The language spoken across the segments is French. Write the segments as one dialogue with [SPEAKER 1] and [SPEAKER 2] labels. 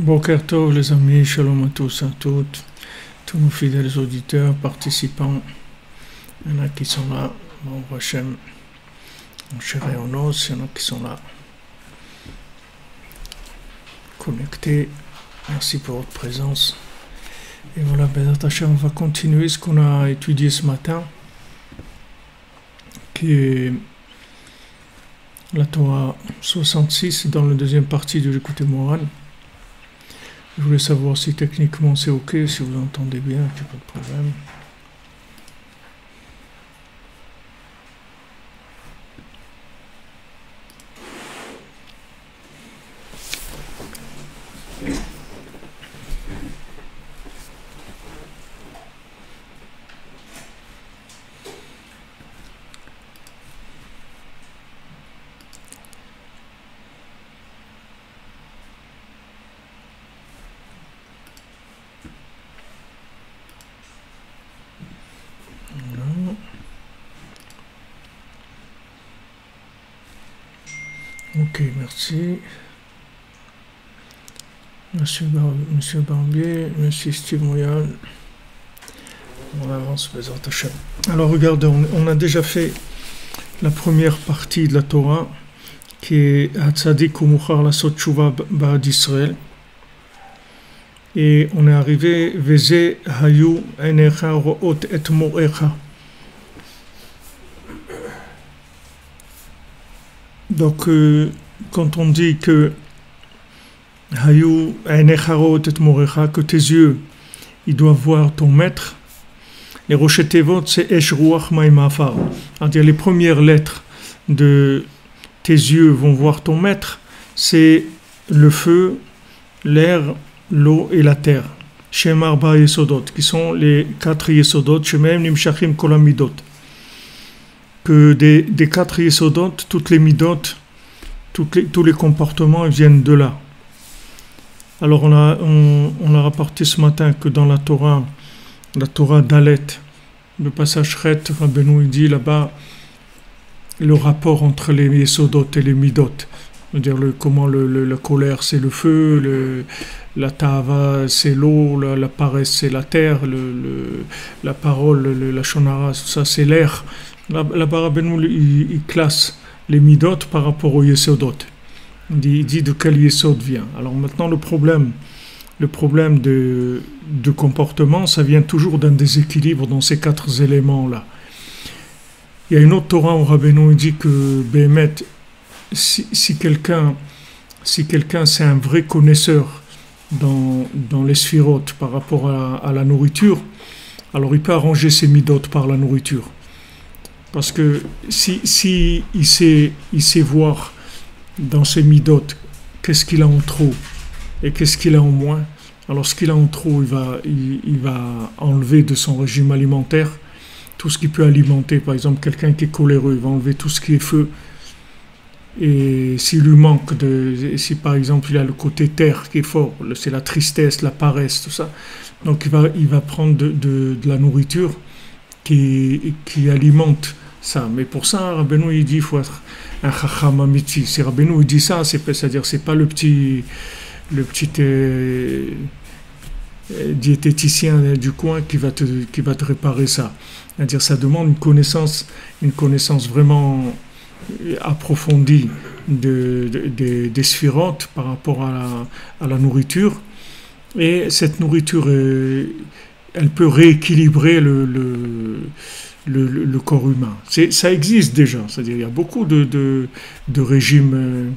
[SPEAKER 1] Boker Tov les amis, shalom à tous, à toutes, tous nos fidèles auditeurs, participants, il y en a qui sont là, bon Hachem, en chair et en os, il y en a qui sont là, connectés, merci pour votre présence. Et voilà, Bezat Hachem, on va continuer ce qu'on a étudié ce matin, qui est la Torah 66 dans la deuxième partie de l'écoute Moran. Je voulais savoir si techniquement c'est ok, si vous entendez bien, il n'y a pas de problème. Ok, merci. Monsieur Barbier, Monsieur Steve Moyal. On avance, Bezat Hachem. Alors regardez, on a déjà fait la première partie de la Torah, qui est Hatzadik Umuchar Lasot Tshuva Ba'ad Israël. Et on est arrivé Veze Hayu Enecha Ro'ot Et Morecha. Donc, quand on dit que que tes yeux, ils doivent voir ton maître, les Roshetevot, c'est Esh Ruach Maim Afar. C'est-à-dire les premières lettres de tes yeux vont voir ton maître, c'est le feu, l'air, l'eau et la terre. Shem Arba Yesodot, qui sont les 4 Yesodot, Shemem Nimshachim Kolamidot. Que des 4 Yesodot, toutes les midot, tous les comportements viennent de là. Alors on a rapporté ce matin que dans la Torah Dalet, le passage Chet, Rabbeinu il dit là-bas le rapport entre les Yesodot et les midot. C'est-à-dire comment la colère c'est le feu, la tava c'est l'eau, la paresse c'est la terre, la parole, la shonara, ça c'est l'air. Là-bas, Rabbeinu, il classe les midot par rapport aux yesodot. Il dit de quel yesod vient. Alors maintenant, le problème de comportement, ça vient toujours d'un déséquilibre dans ces 4 éléments-là. Il y a une autre Torah où Rabbeinu dit que Béhémet, si quelqu'un c'est un vrai connaisseur dans les sphirotes par rapport à la nourriture, alors il peut arranger ses midot par la nourriture. Parce que si il sait voir dans ses midot qu'est-ce qu'il a en trop et qu'est-ce qu'il a en moins, alors ce qu'il a en trop, il va enlever de son régime alimentaire tout ce qui peut alimenter. Par exemple, quelqu'un qui est coléreux, il va enlever tout ce qui est feu. Et s'il lui manque si par exemple il a le côté terre qui est fort, c'est la tristesse, la paresse, tout ça, donc il va prendre de la nourriture qui alimente ça. Mais pour ça, Rabbeinu il dit il faut être un chacham amiti. Si Rabbeinu il dit ça, c'est-à-dire c'est pas le petit diététicien du coin qui va te réparer ça. C'est-à-dire ça demande une connaissance vraiment approfondie des sphirotes par rapport à la nourriture. Et cette nourriture elle peut rééquilibrer le corps humain. Ça existe déjà, c'est-à-dire il y a beaucoup de régimes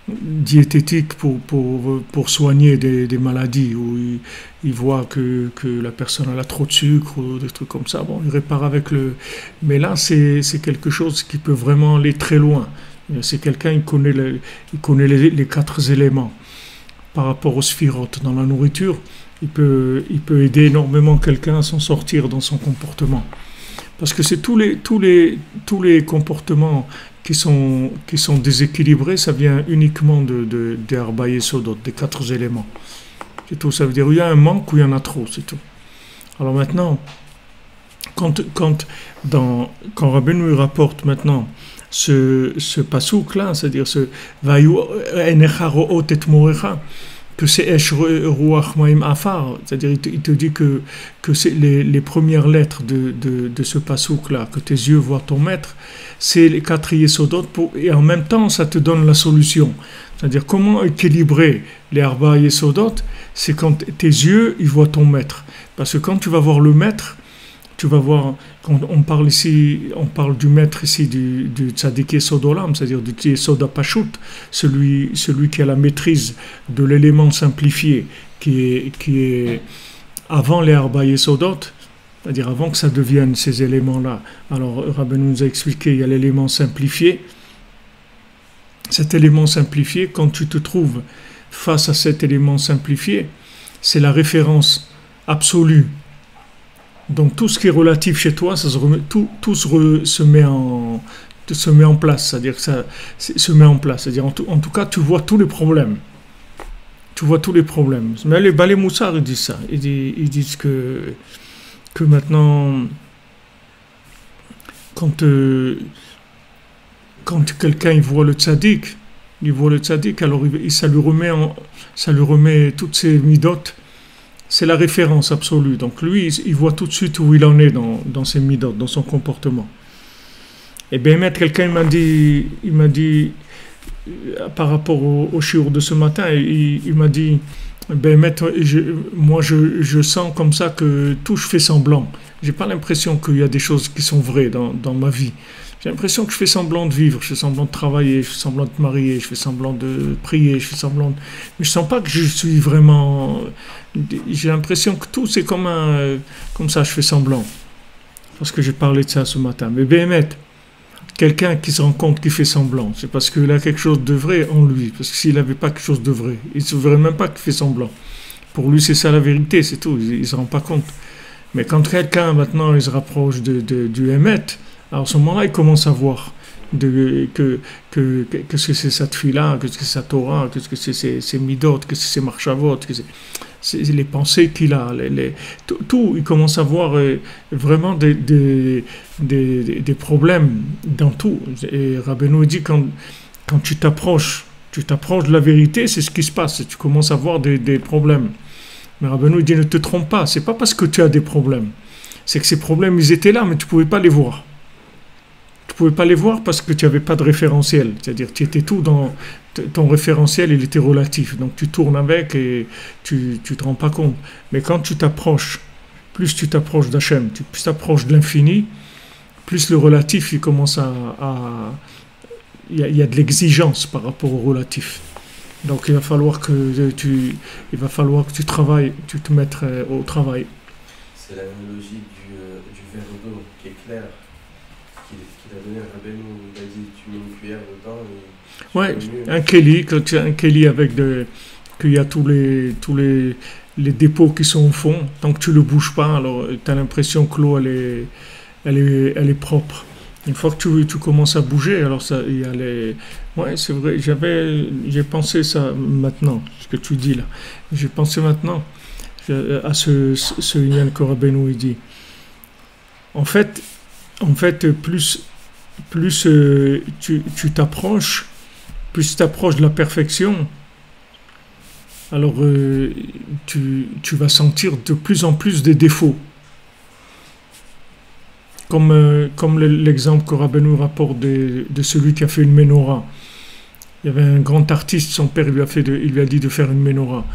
[SPEAKER 1] diététiques pour soigner des maladies où ils voient que la personne a trop de sucre ou des trucs comme ça. Bon, ils réparent avec mais là, c'est quelque chose qui peut vraiment aller très loin. C'est quelqu'un qui connaît les 4 éléments par rapport aux sphirotes dans la nourriture. Il peut aider énormément quelqu'un à s'en sortir dans son comportement. Parce que c'est tous les comportements qui sont déséquilibrés, ça vient uniquement des Arba Yesodot, des 4 éléments. C'est tout. Ça veut dire qu'il y a un manque ou il y en a trop, c'est tout. Alors maintenant, quand Rabbeinu rapporte maintenant ce pasouk là, c'est-à-dire ce Vayu Enecha Ro'ot Et Morecha, que c'est Esh Ruach Maim Afar, c'est-à-dire il te dit que c'est les premières lettres de ce pasouk-là, que tes yeux voient ton maître, c'est les 4 Yesodot, et en même temps ça te donne la solution. C'est-à-dire comment équilibrer les Arba Yesodot, c'est quand tes yeux ils voient ton maître. Parce que quand tu vas voir le maître, tu vas voir, quand on parle ici, on parle du maître ici, du Tzadik Yesod Olam, c'est-à-dire du Yesod Apashut, celui qui a la maîtrise de l'élément simplifié, qui est avant les Arba Yesodot, c'est-à-dire avant que ça devienne ces éléments-là. Alors, Rabbeinu nous a expliqué, il y a l'élément simplifié. Cet élément simplifié, quand tu te trouves face à cet élément simplifié, c'est la référence absolue. Donc tout ce qui est relatif chez toi, ça se met en place, c'est-à-dire que ça se met en place. C'est-à-dire en tout cas, tu vois tous les problèmes. Tu vois tous les problèmes. Mais les Balé Moussar, ils disent ça. Ils disent que maintenant, quand quelqu'un il voit le tzaddik, alors ça lui remet toutes ses midotes. C'est la référence absolue. Donc lui, il voit tout de suite où il en est dans ses midot, dans son comportement. Et bien, quelqu'un il m'a dit par rapport au shiur de ce matin, il m'a dit, moi je sens comme ça que tout je fais semblant. J'ai pas l'impression qu'il y a des choses qui sont vraies dans ma vie. J'ai l'impression que je fais semblant de vivre, je fais semblant de travailler, je fais semblant de marier, je fais semblant de prier, je fais semblant de... Mais je sens pas que je suis vraiment... J'ai l'impression que tout c'est comme ça, je fais semblant. Parce que j'ai parlé de ça ce matin. Mais Béhémet, quelqu'un qui se rend compte qu'il fait semblant, c'est parce qu'il a quelque chose de vrai en lui. Parce que s'il n'avait pas quelque chose de vrai, il ne se verrait même pas qu'il fait semblant. Pour lui, c'est ça la vérité, c'est tout, il ne se rend pas compte. Mais quand quelqu'un, maintenant, il se rapproche du Hémet, alors à ce moment-là, il commence à voir qu'est-ce que c'est cette fille-là, qu'est-ce que c'est sa Torah, qu'est-ce que c'est ses midot, qu'est-ce que c'est marchavot, c'est les pensées qu'il a, tout, il commence à voir vraiment des problèmes dans tout. Et Rabbeinu dit quand tu t'approches de la vérité, c'est ce qui se passe, tu commences à voir des problèmes. Mais Rabbeinu dit ne te trompe pas, c'est pas parce que tu as des problèmes, c'est que ces problèmes ils étaient là, mais tu pouvais pas les voir. Tu pouvais pas les voir parce que tu n'avais pas de référentiel. C'est-à-dire tu étais tout dans... Ton référentiel, il était relatif. Donc tu tournes avec et tu te rends pas compte. Mais quand tu t'approches, plus tu t'approches d'Hachem, plus tu t'approches de l'infini, plus le relatif, il commence il y a de l'exigence par rapport au relatif. Donc il va falloir que tu travailles, tu te mettes au travail.
[SPEAKER 2] C'est l'analogie du verre d'eau qui est clair. Qu'il a donné à Rabbeinu, il a dit tu mets une cuillère dedans et
[SPEAKER 1] ouais, un kéli, quand tu as un kéli avec qu'il y a tous les dépôts qui sont au fond, tant que tu le bouges pas, alors tu as l'impression que l'eau elle est propre. Une fois que tu commences à bouger, alors ça il y a les... Ouais, c'est vrai, j'ai pensé ça maintenant, ce que tu dis là. J'ai pensé maintenant à ce lien que Rabbeinu il dit. En fait, plus tu t'approches de la perfection, alors tu vas sentir de plus en plus des défauts. Comme l'exemple que Rabbeinu rapporte de celui qui a fait une menorah. Il y avait un grand artiste, son père il lui a dit de faire une menorah.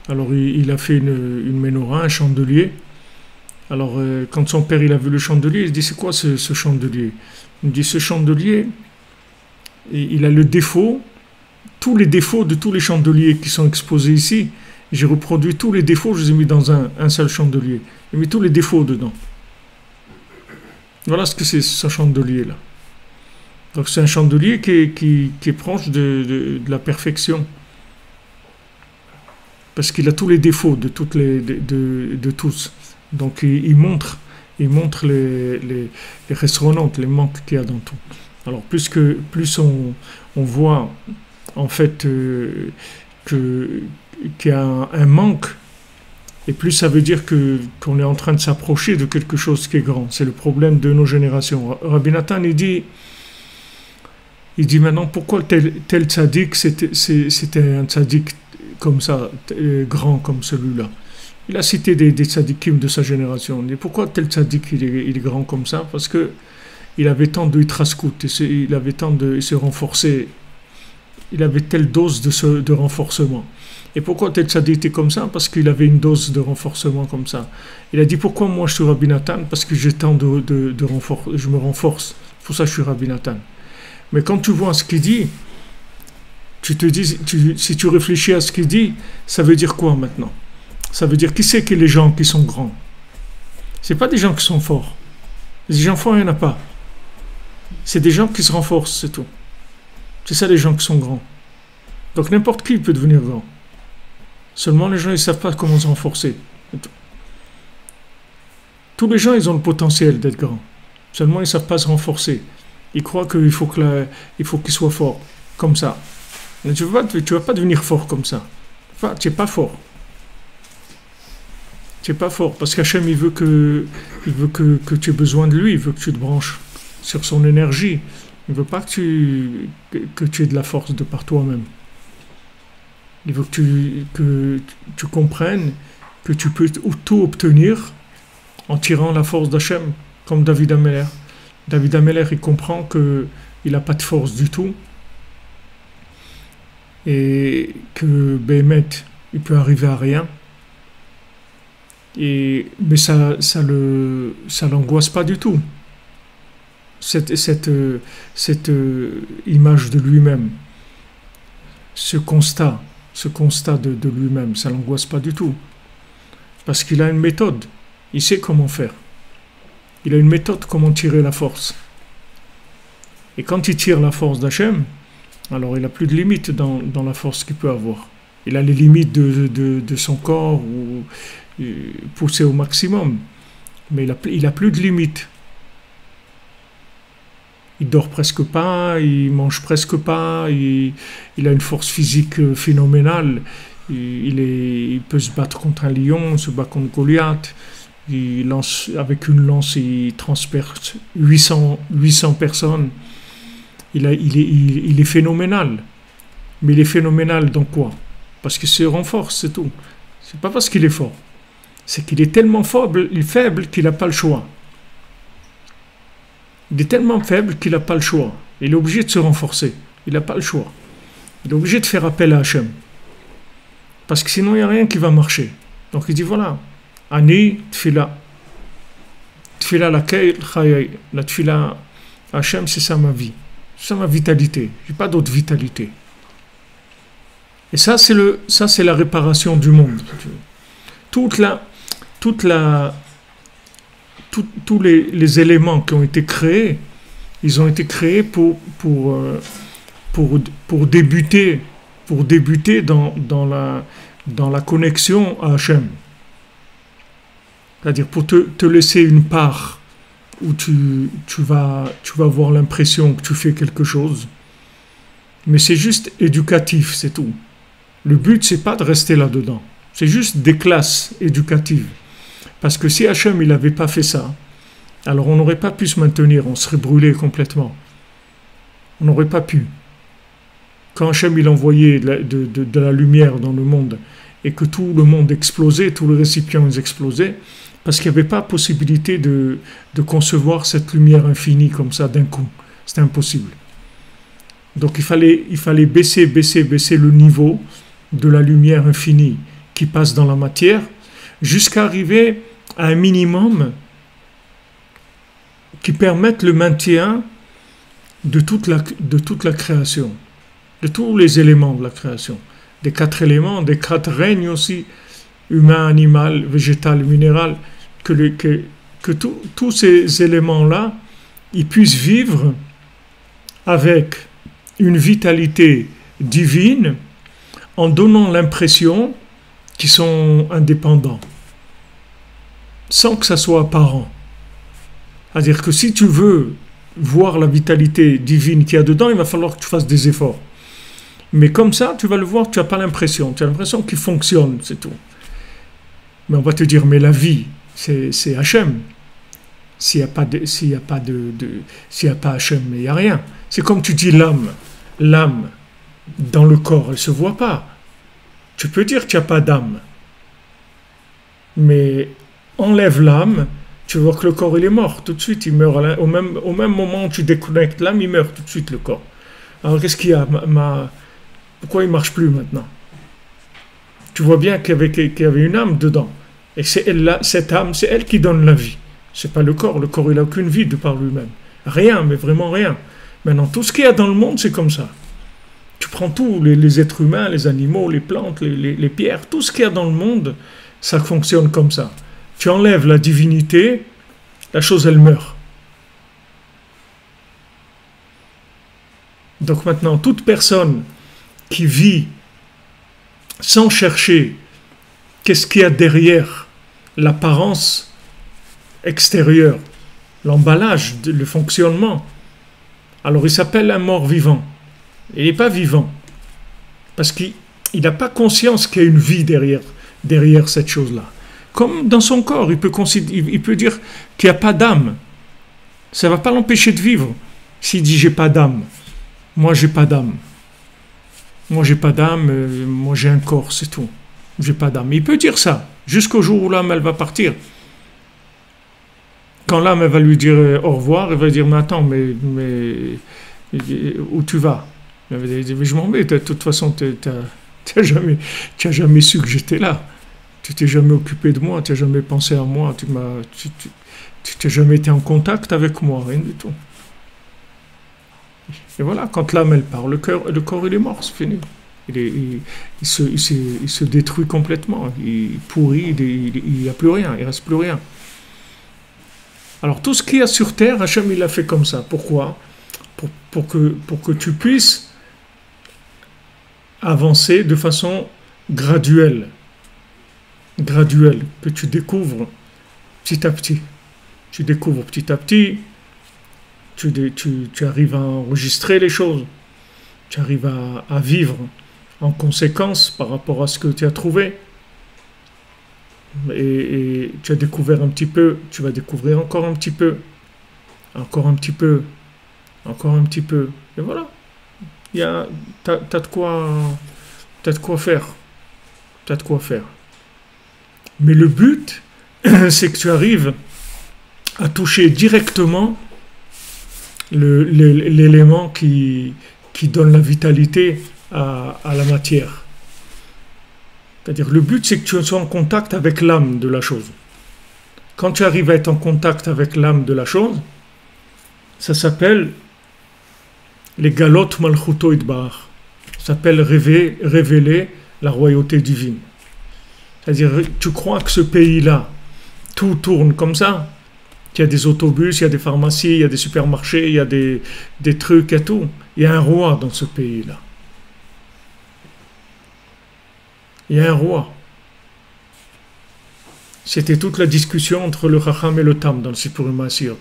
[SPEAKER 1] Alors il a fait une menorah, un chandelier. Alors, quand son père il a vu le chandelier, il dit c'est quoi ce chandelier? Il dit ce chandelier, il a le défaut, tous les défauts de tous les chandeliers qui sont exposés ici. J'ai reproduit tous les défauts, je les ai mis dans un seul chandelier. J'ai mis tous les défauts dedans. Voilà ce que c'est ce chandelier-là. Donc c'est un chandelier qui est proche de la perfection. Parce qu'il a tous les défauts de tous. Donc il montre les restaurantes, les manques qu'il y a dans tout. Alors plus on voit en fait qu'il y a un manque, et plus ça veut dire qu'on est en train de s'approcher de quelque chose qui est grand. C'est le problème de nos générations. Rabbi Nathan il dit maintenant pourquoi tel tzaddik c'était un tzaddik comme ça, grand comme celui-là. Il a cité des tzadikim de sa génération. Et pourquoi tel tzadik il est grand comme ça? Parce que il avait tant de hitraskout, il avait tant de se renforcer, il avait telle dose de renforcement. Et pourquoi tel tzadik était comme ça? Parce qu'il avait une dose de renforcement comme ça. Il a dit pourquoi moi je suis Rabbi Nathan? Parce que j'ai tant de renfort, je me renforce. Pour ça je suis Rabbi Nathan. Mais quand tu vois ce qu'il dit, tu te dis, si tu réfléchis à ce qu'il dit, ça veut dire quoi maintenant? Ça veut dire qui c'est que les gens qui sont grands? C'est pas des gens qui sont forts. Les gens forts, il n'y en a pas. C'est des gens qui se renforcent, c'est tout. C'est ça les gens qui sont grands. Donc n'importe qui peut devenir grand. Seulement les gens, ils ne savent pas comment se renforcer. Tous les gens, ils ont le potentiel d'être grands. Seulement, ils ne savent pas se renforcer. Ils croient qu'il faut qu'ils soient forts, comme ça. Mais tu ne vas pas devenir fort comme ça. Enfin, tu n'es pas fort. Tu n'es pas fort, parce qu'Hachem, il veut que tu aies besoin de lui, il veut que tu te branches sur son énergie. Il ne veut pas que tu aies de la force de par toi-même. Il veut que tu comprennes que tu peux tout obtenir en tirant la force d'Hachem, comme David Ameller. David Ameller, il comprend qu'il n'a pas de force du tout et que Béhémet, il peut arriver à rien. Mais ça l'angoisse pas du tout. Cette image de lui-même, ce constat de lui-même, ça l'angoisse pas du tout. Parce qu'il a une méthode, il sait comment faire. Il a une méthode comment tirer la force. Et quand il tire la force d'Hachem, alors il n'a plus de limites dans la force qu'il peut avoir. Il a les limites de son corps ou poussé au maximum, mais il a plus de limites. Il dort presque pas, il mange presque pas, il a une force physique phénoménale. Il peut se battre contre un lion, se bat contre Goliath. Il lance avec une lance, il transperce 800 personnes. Il est phénoménal. Mais il est phénoménal dans quoi? Parce qu'il se renforce, c'est tout. C'est pas parce qu'il est fort. C'est qu'il est tellement faible qu'il n'a pas le choix. Il est tellement faible qu'il n'a pas le choix. Il est obligé de se renforcer. Il n'a pas le choix. Il est obligé de faire appel à Hachem. Parce que sinon, il n'y a rien qui va marcher. Donc il dit voilà, Ani tfila. Tfila laquelle chayay. La tfila Hachem, c'est ça ma vie. C'est ça ma vitalité. Je n'ai pas d'autre vitalité. Et ça, c'est la réparation du monde. Tous les éléments qui ont été créés, ils ont été créés pour débuter dans la connexion à Hachem. C'est-à-dire pour te laisser une part où tu vas avoir l'impression que tu fais quelque chose, mais c'est juste éducatif, c'est tout. Le but, c'est pas de rester là-dedans. C'est juste des classes éducatives. Parce que si Hachem, il n'avait pas fait ça, alors on n'aurait pas pu se maintenir, on serait brûlé complètement. On n'aurait pas pu. Quand Hachem, il envoyait de la lumière dans le monde, et que tout le monde explosait, tous les récipients ils explosaient, parce qu'il n'y avait pas possibilité de concevoir cette lumière infinie comme ça d'un coup. C'était impossible. Donc il fallait baisser le niveau de la lumière infinie qui passe dans la matière, jusqu'à arriver à un minimum qui permette le maintien de toute la création, de tous les éléments de la création, des 4 éléments, des 4 règnes aussi, humain, animal, végétal, minéral, que tous ces éléments-là, ils puissent vivre avec une vitalité divine en donnant l'impression qu'ils sont indépendants, sans que ça soit apparent. C'est-à-dire que si tu veux voir la vitalité divine qu'il y a dedans, il va falloir que tu fasses des efforts. Mais comme ça, tu vas le voir, tu n'as pas l'impression. Tu as l'impression qu'il fonctionne, c'est tout. Mais on va te dire, mais la vie, c'est Hachem. S'il n'y a pas Hachem, il n'y a rien. C'est comme tu dis l'âme. L'âme, dans le corps, elle ne se voit pas. Tu peux dire qu'il n'y a pas d'âme. Mais enlève l'âme, tu vois que le corps il est mort. Tout de suite, il meurt. Au même moment où tu déconnectes l'âme, il meurt tout de suite le corps. Alors qu'est-ce qu'il y a pourquoi il ne marche plus maintenant? Tu vois bien qu'il y avait une âme dedans. Et c'est elle, cette âme, c'est elle qui donne la vie. C'est pas le corps. Le corps, il n'a aucune vie de par lui-même. Rien, mais vraiment rien. Maintenant, tout ce qu'il y a dans le monde, c'est comme ça. Tu prends tous les êtres humains, les animaux, les plantes, les pierres, tout ce qu'il y a dans le monde, ça fonctionne comme ça. Tu enlèves la divinité, la chose, elle meurt. Donc maintenant, toute personne qui vit sans chercher qu'est-ce qu'il y a derrière l'apparence extérieure, l'emballage, le fonctionnement, alors il s'appelle un mort-vivant. Il n'est pas vivant. Parce qu'il n'a pas conscience qu'il y a une vie derrière cette chose-là. Comme dans son corps, il peut dire qu'il n'y a pas d'âme. Ça ne va pas l'empêcher de vivre. S'il dit j'ai pas d'âme, moi j'ai pas d'âme. Moi j'ai pas d'âme, moi j'ai un corps, c'est tout. J'ai pas d'âme. Il peut dire ça, jusqu'au jour où l'âme elle va partir. Quand l'âme elle va lui dire au revoir, elle va dire mais attends, mais où tu vas? Elle va dire mais je m'en vais, de toute façon tu n'as jamais su que j'étais là. Tu t'es jamais occupé de moi, tu n'as jamais pensé à moi, tu n'as jamais été en contact avec moi, rien du tout. Et voilà, quand l'âme elle part, le corps il est mort, c'est fini. Il se détruit complètement, il pourrit, il n'y a plus rien, il ne reste plus rien. Alors tout ce qu'il y a sur terre, Hachem il l'a fait comme ça. Pourquoi? Pour que tu puisses avancer de façon graduelle, que tu découvres petit à petit. Tu découvres petit à petit, tu arrives à enregistrer les choses, tu arrives à vivre en conséquence par rapport à ce que tu as trouvé. Et tu as découvert un petit peu, tu vas découvrir encore un petit peu, encore un petit peu, encore un petit peu. Et voilà. T'as de quoi faire. T'as de quoi faire. Mais le but, c'est que tu arrives à toucher directement l'élément qui donne la vitalité à la matière. C'est-à-dire, le but, c'est que tu sois en contact avec l'âme de la chose. Quand tu arrives à être en contact avec l'âme de la chose, ça s'appelle les galot malchuto idbar. Ça s'appelle révéler la royauté divine. C'est-à-dire, tu crois que ce pays-là, tout tourne comme ça, qu'il y a des autobus, il y a des pharmacies, il y a des supermarchés, il y a des trucs et tout. Il y a un roi dans ce pays-là. Il y a un roi. C'était toute la discussion entre le Chacham et le Tam dans le Sipurim Maasiyot.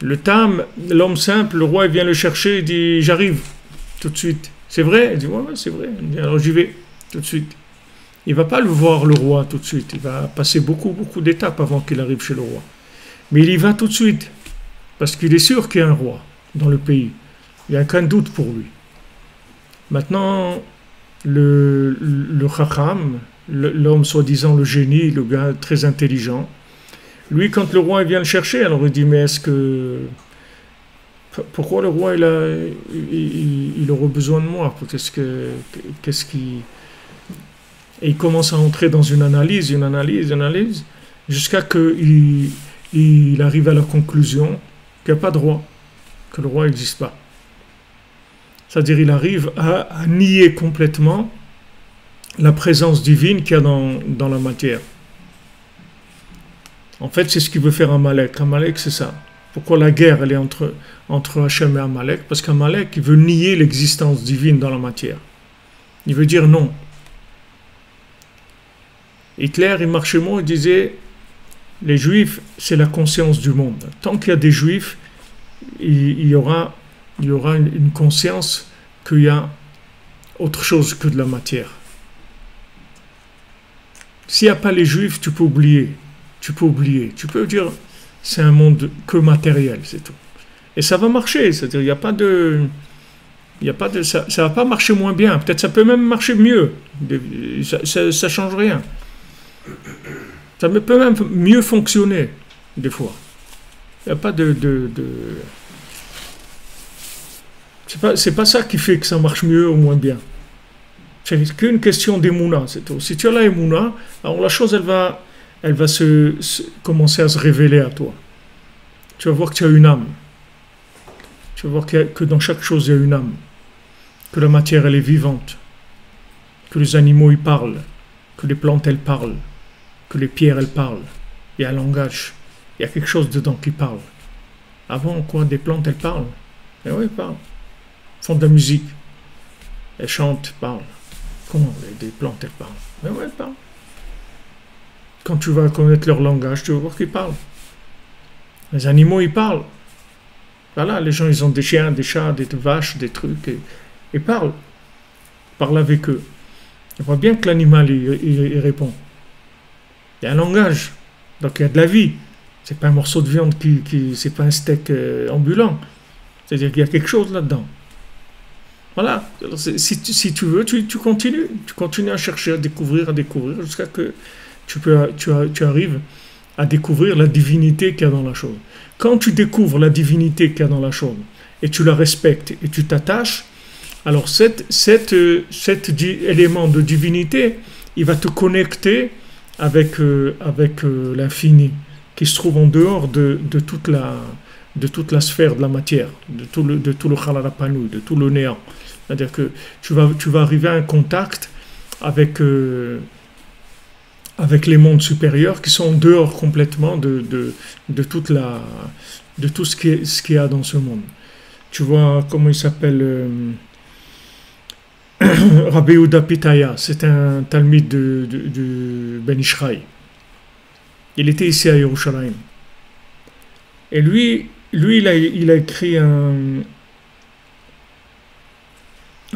[SPEAKER 1] Le Tam, l'homme simple, le roi il vient le chercher, il dit j'arrive tout de suite. C'est vrai? Il dit ouais, c'est vrai. Il dit, alors j'y vais tout de suite. Il ne va pas le voir le roi tout de suite. Il va passer beaucoup d'étapes avant qu'il arrive chez le roi. Mais il y va tout de suite. Parce qu'il est sûr qu'il y a un roi dans le pays. Il n'y a aucun doute pour lui. Maintenant, le Chacham, l'homme soi-disant le génie, le gars très intelligent, lui quand le roi vient le chercher, alors il dit mais pourquoi le roi il aurait besoin de moi? Qu'est-ce qui... Et il commence à entrer dans une analyse, jusqu'à qu'il arrive à la conclusion qu'il n'y a pas de roi, que le roi n'existe pas. C'est-à-dire il arrive à nier complètement la présence divine qu'il y a dans la matière. En fait, c'est ce qu'il veut faire Amalek. Amalek, c'est ça. Pourquoi la guerre, elle est entre Hachem et Amalek? Parce qu'Amalek, il veut nier l'existence divine dans la matière. Il veut dire non. Hitler, il marchait moi, il disait les Juifs, c'est la conscience du monde. Tant qu'il y a des Juifs, il y aura une conscience qu'il y a autre chose que de la matière. S'il n'y a pas les Juifs, tu peux oublier. Tu peux dire c'est un monde que matériel, c'est tout. Et ça va marcher, c'est-à-dire il n'y a pas de... Il y a pas de, ça ne va pas marcher moins bien. Peut-être ça peut même marcher mieux. Ça ne change rien. Ça peut même mieux fonctionner, des fois. Il n'y a pas c'est pas ça qui fait que ça marche mieux ou moins bien. C'est qu'une question d'émouna, c'est tout. Si tu as la émouna, alors la chose, elle va commencer à se révéler à toi. Tu vas voir que tu as une âme. Tu vas voir que dans chaque chose, il y a une âme. Que la matière, elle est vivante. Que les animaux, ils parlent. Que les plantes, elles parlent. Que les pierres, elles parlent. Il y a un langage. Il y a quelque chose dedans qui parle. Avant, quoi, des plantes, elles parlent. Eh oui, elles parlent. Elles font de la musique. Elles chantent, parlent. Comment des plantes, elles parlent? Eh oui, elles parlent. Quand tu vas connaître leur langage, tu vas voir qu'ils parlent. Les animaux, ils parlent. Voilà, les gens, ils ont des chiens, des chats, des vaches, des trucs, et ils parlent. Ils parlent avec eux. On voit bien que l'animal, il répond. Il y a un langage. Donc il y a de la vie. C'est pas un morceau de viande c'est pas un steak ambulant. C'est-à-dire qu'il y a quelque chose là-dedans. Voilà. Alors, si tu veux, tu continues. Tu continues à chercher, à découvrir, jusqu'à que tu arrives à découvrir la divinité qu'il y a dans la chose. Quand tu découvres la divinité qu'il y a dans la chose, et tu la respectes, et tu t'attaches, alors cet élément de divinité, il va te connecter avec l'infini, qui se trouve en dehors de toute la sphère de la matière, de tout le Khalarapanu, de tout le néant. C'est-à-dire que tu vas arriver à un contact avec les mondes supérieurs qui sont en dehors complètement de tout ce qu'il y a dans ce monde. Tu vois, comment il s'appelle Rabbi Yehuda Pitaya, c'est un talmide du Ben Ishraï. Il était ici à Yerushalayim. Et lui il a écrit un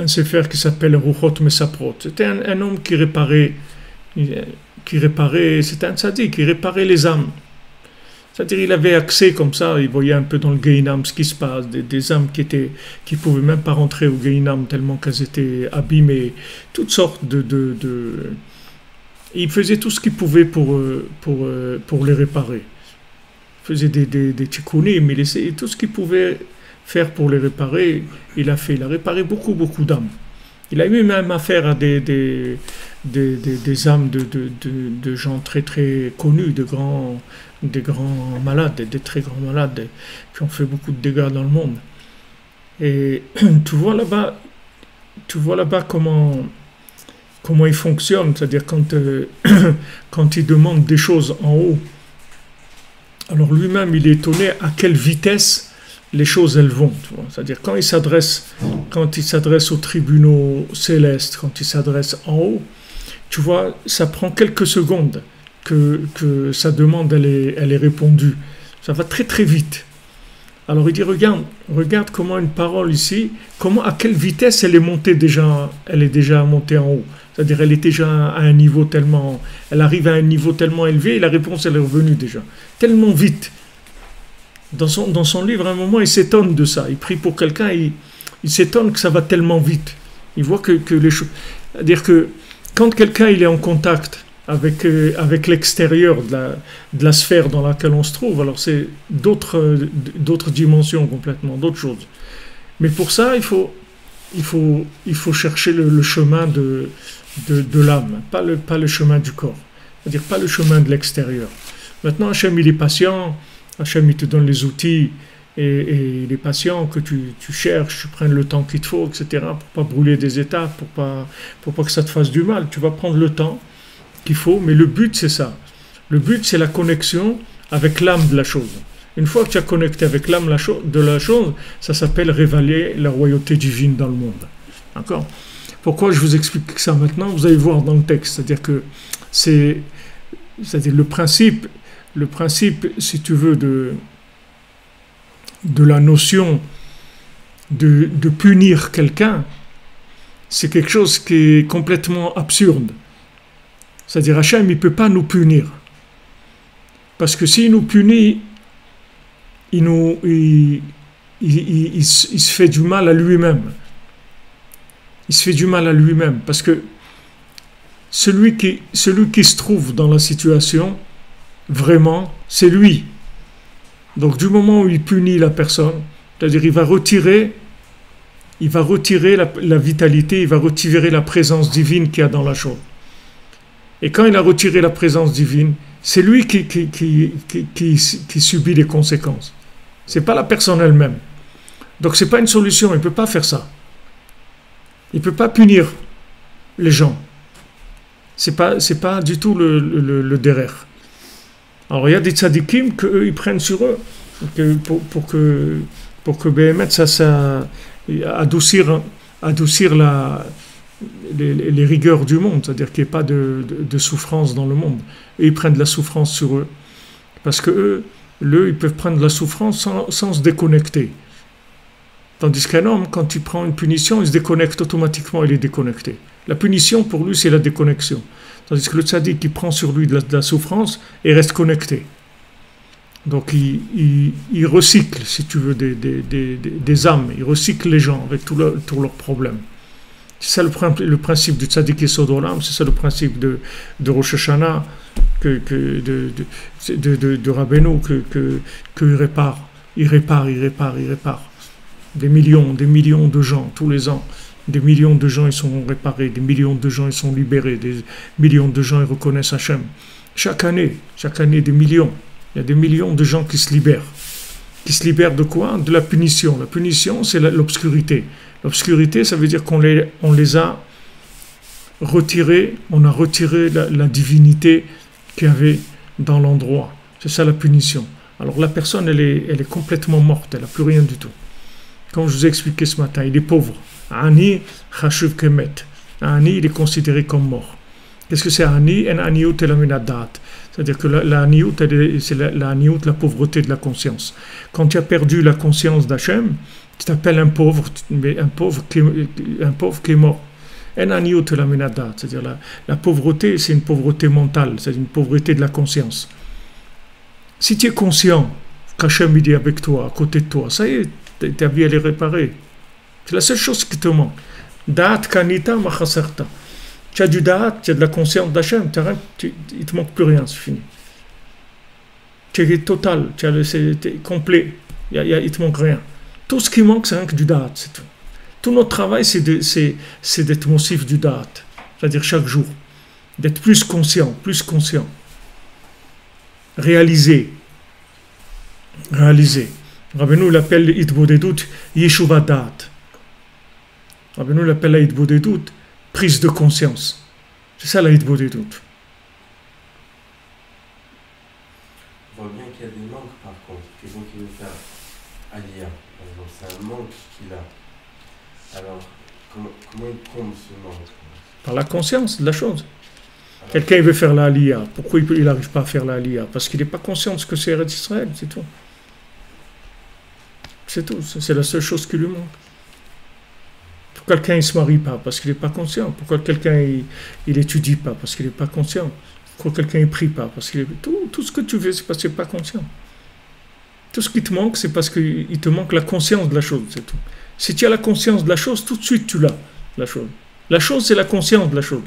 [SPEAKER 1] sefer qui s'appelle Ruchot Mesaprot. C'était un homme qui réparait, c'était un tzaddik, qui réparait les âmes. C'est-à-dire il avait accès comme ça, il voyait un peu dans le Gehinam ce qui se passe, des âmes qui pouvaient même pas rentrer au Gehinam tellement qu'elles étaient abîmées, toutes sortes il faisait tout ce qu'il pouvait pour les réparer. Il faisait des tikkunim, il essayait tout ce qu'il pouvait faire pour les réparer, il a fait. Il a réparé beaucoup d'âmes. Il a eu même affaire à des âmes de gens très très connus, des grands malades, des très grands malades qui ont fait beaucoup de dégâts dans le monde. Et tu vois là-bas comment il fonctionne, c'est-à-dire quand il demande des choses en haut, alors lui-même il est étonné à quelle vitesse les choses elles vont, tu vois. C'est-à-dire quand il s'adresse aux tribunaux célestes, quand il s'adresse en haut, tu vois, ça prend quelques secondes que sa demande elle est répondue. Ça va très très vite. Alors il dit regarde comment une parole ici, à quelle vitesse elle est déjà montée en haut. C'est-à-dire elle est déjà à un niveau elle arrive à un niveau tellement élevé et la réponse elle est revenue déjà tellement vite. Dans son livre, à un moment, il s'étonne de ça. Il prie pour quelqu'un, il s'étonne que ça va tellement vite. Il voit que les choses... C'est-à-dire que quand quelqu'un il est en contact avec l'extérieur de la sphère dans laquelle on se trouve, alors c'est d'autres dimensions complètement, d'autres choses. Mais pour ça, il faut chercher le chemin de l'âme, pas le chemin du corps. C'est-à-dire pas le chemin de l'extérieur. Maintenant, Hachem, il est patient. Hachem, il te donne les outils et il est patient que tu cherches, tu prennes le temps qu'il te faut, etc. pour pas brûler des étapes, pour pas que ça te fasse du mal. Tu vas prendre le temps qu'il faut, mais le but, c'est ça. Le but, c'est la connexion avec l'âme de la chose. Une fois que tu as connecté avec l'âme de la chose, ça s'appelle révéler la royauté divine dans le monde. D'accord ? Pourquoi je vous explique ça maintenant ? Vous allez voir dans le texte. C'est-à-dire que c'est-à-dire le principe, si tu veux, de la notion de punir quelqu'un, c'est quelque chose qui est complètement absurde. C'est-à-dire Hachem, il ne peut pas nous punir. Parce que s'il nous punit, il se fait du mal à lui-même. il se fait du mal à lui-même, parce que celui qui se trouve dans la situation, vraiment, c'est lui. Donc du moment où il punit la personne, c'est-à-dire il va retirer la vitalité, il va retirer la présence divine qu'il y a dans la chose. Et quand il a retiré la présence divine, c'est lui qui subit les conséquences. C'est pas la personne elle-même. Donc c'est pas une solution, il peut pas faire ça. Il peut pas punir les gens. C'est pas du tout le derrière. Alors il y a des tzadikim qu'eux ils prennent sur eux pour que Béhémet ça adoucir les rigueurs du monde, c'est-à-dire qu'il n'y ait pas de souffrance dans le monde. Et ils prennent de la souffrance sur eux. Parce que eux, ils peuvent prendre de la souffrance sans se déconnecter. Tandis qu'un homme, quand il prend une punition, il se déconnecte automatiquement, il est déconnecté. La punition, pour lui, c'est la déconnexion. Tandis que le tzaddik, qui prend sur lui de la souffrance et reste connecté. Donc, il recycle, si tu veux, des âmes. Il recycle les gens avec tous leurs problèmes. C'est ça le principe du tzaddik Yesod Olam, c'est ça le principe de Rosh Hashanah, de Rabbeinu, qu'il répare. Il répare. Des millions de gens, tous les ans. Des millions de gens ils sont réparés, des millions de gens ils sont libérés, des millions de gens ils reconnaissent Hachem. Chaque année, des millions. Il y a des millions de gens qui se libèrent. Qui se libèrent de quoi? De la punition. La punition, c'est l'obscurité. L'obscurité, ça veut dire qu'on les a retirés, on a retiré la divinité qu'il y avait dans l'endroit. C'est ça la punition. Alors la personne, elle est complètement morte, elle n'a plus rien du tout. Comme je vous ai expliqué ce matin, il est pauvre. Ani, chashuv kemet. Ani, il est considéré comme mort. Qu'est-ce que c'est Ani? En aniyut elaminadat. C'est-à-dire que la aniyut, c'est la aniyut, la pauvreté de la conscience. Quand tu as perdu la conscience d'Hachem, tu t'appelles un pauvre, mais un pauvre qui est mort. En aniyut elaminadat. C'est-à-dire la pauvreté, c'est une pauvreté mentale, c'est une pauvreté de la conscience. Si tu es conscient qu'Hachem est avec toi, à côté de toi, ça y est, ta vie elle est réparée. C'est la seule chose qui te manque. Da'at kanita machasarta. Tu as du da'at, tu as de la conscience d'Hachem, il ne te manque plus rien, c'est fini. Tu es total, tu es complet, il ne te manque rien. Tout ce qui manque, c'est rien que du da'at, c'est tout. Tout notre travail, c'est d'être mossif du da'at, c'est-à-dire chaque jour, d'être plus conscient. Réaliser. Rabbeinu l'appelle l'itbodedut yeshuva da'at. Rabbeinu l'appelle la itbodedut prise de conscience. C'est ça la itbodedut.
[SPEAKER 2] On voit bien qu'il y a des manques par contre. Quelqu'un qui veut faire Aliyah, par exemple, c'est un manque qu'il a. Alors, comment il comble ce manque?
[SPEAKER 1] Par la conscience de la chose. Quelqu'un veut faire la Aliyah. Pourquoi il n'arrive pas à faire la Aliyah? Parce qu'il n'est pas conscient de ce que c'est Eretz Israël, c'est tout. C'est tout, c'est la seule chose qui lui manque. Pourquoi quelqu'un ne se marie pas? Parce qu'il n'est pas conscient. Pourquoi quelqu'un il étudie pas? Parce qu'il n'est pas conscient. Pourquoi quelqu'un ne prie pas? Parce qu'il est... Tout ce que tu veux, c'est parce qu'il n'est pas conscient. Tout ce qui te manque, c'est parce qu'il te manque la conscience de la chose, c'est tout. Si tu as la conscience de la chose, tout de suite tu l'as, la chose. La chose, c'est la conscience de la chose.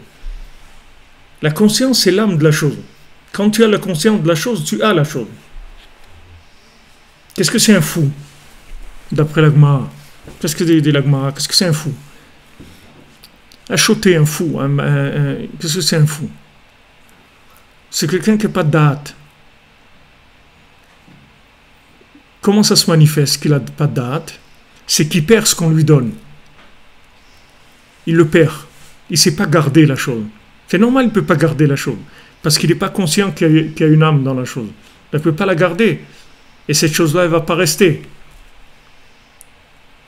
[SPEAKER 1] La conscience, c'est l'âme de la chose. Quand tu as la conscience de la chose, tu as la chose. Qu'est-ce que c'est un fou? D'après la Gemara. Qu'est-ce que dit la Gemara? Qu'est-ce que c'est un fou? Achoter un fou. Qu'est-ce que c'est un fou? C'est quelqu'un qui n'a pas de date. Comment ça se manifeste qu'il n'a pas de date? C'est qu'il perd ce qu'on lui donne. Il le perd. Il ne sait pas garder la chose. C'est normal, il ne peut pas garder la chose. Parce qu'il n'est pas conscient qu'il y a une âme dans la chose. Il ne peut pas la garder. Et cette chose-là, elle ne va pas rester.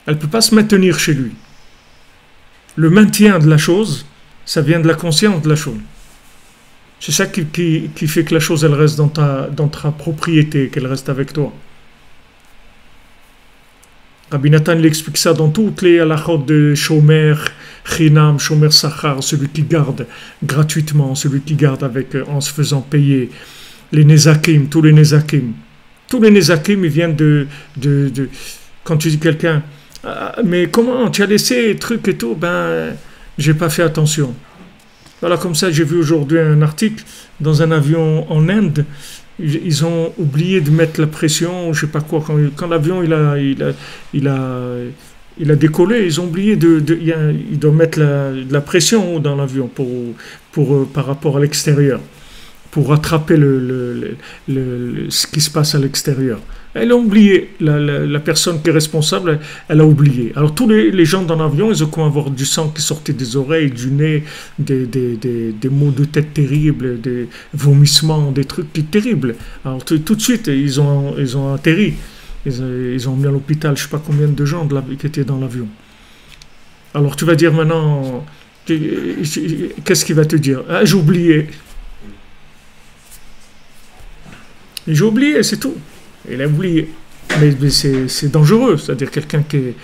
[SPEAKER 1] Elle ne peut pas se maintenir chez lui. Le maintien de la chose, ça vient de la conscience de la chose. C'est ça qui fait que la chose, elle reste dans ta propriété, qu'elle reste avec toi. Rabbi Nathan l'explique ça dans toutes les halachot de Shomer, Chinam, Shomer Sachar, celui qui garde gratuitement, celui qui garde en se faisant payer. Les Nezakim, tous les Nezakim. Tous les Nezakim, ils viennent quand tu dis quelqu'un, Ah, mais comment? Tu as laissé truc et tout? Ben, j'ai pas fait attention. Voilà, comme ça, j'ai vu aujourd'hui un article dans un avion en Inde. Ils ont oublié de mettre la pression, je sais pas quoi. Quand l'avion il a décollé, ils ont oublié ils doivent mettre de la pression dans l'avion par rapport à l'extérieur, pour rattraper ce qui se passe à l'extérieur. Elle a oublié, la personne qui est responsable, elle a oublié. Alors tous les gens dans l'avion, ils ont commencé à avoir du sang qui sortait des oreilles, du nez, des maux de tête terribles, des vomissements, des trucs terribles. Alors tout de suite, ils ont atterri. Ils ont mis à l'hôpital, je ne sais pas combien de gens qui étaient dans l'avion. Alors tu vas dire maintenant, qu'est-ce qu'il va te dire? Ah, j'ai oublié. J'ai oublié, c'est tout. Il a oublié. Mais c'est dangereux, c'est-à-dire quelqu'un qui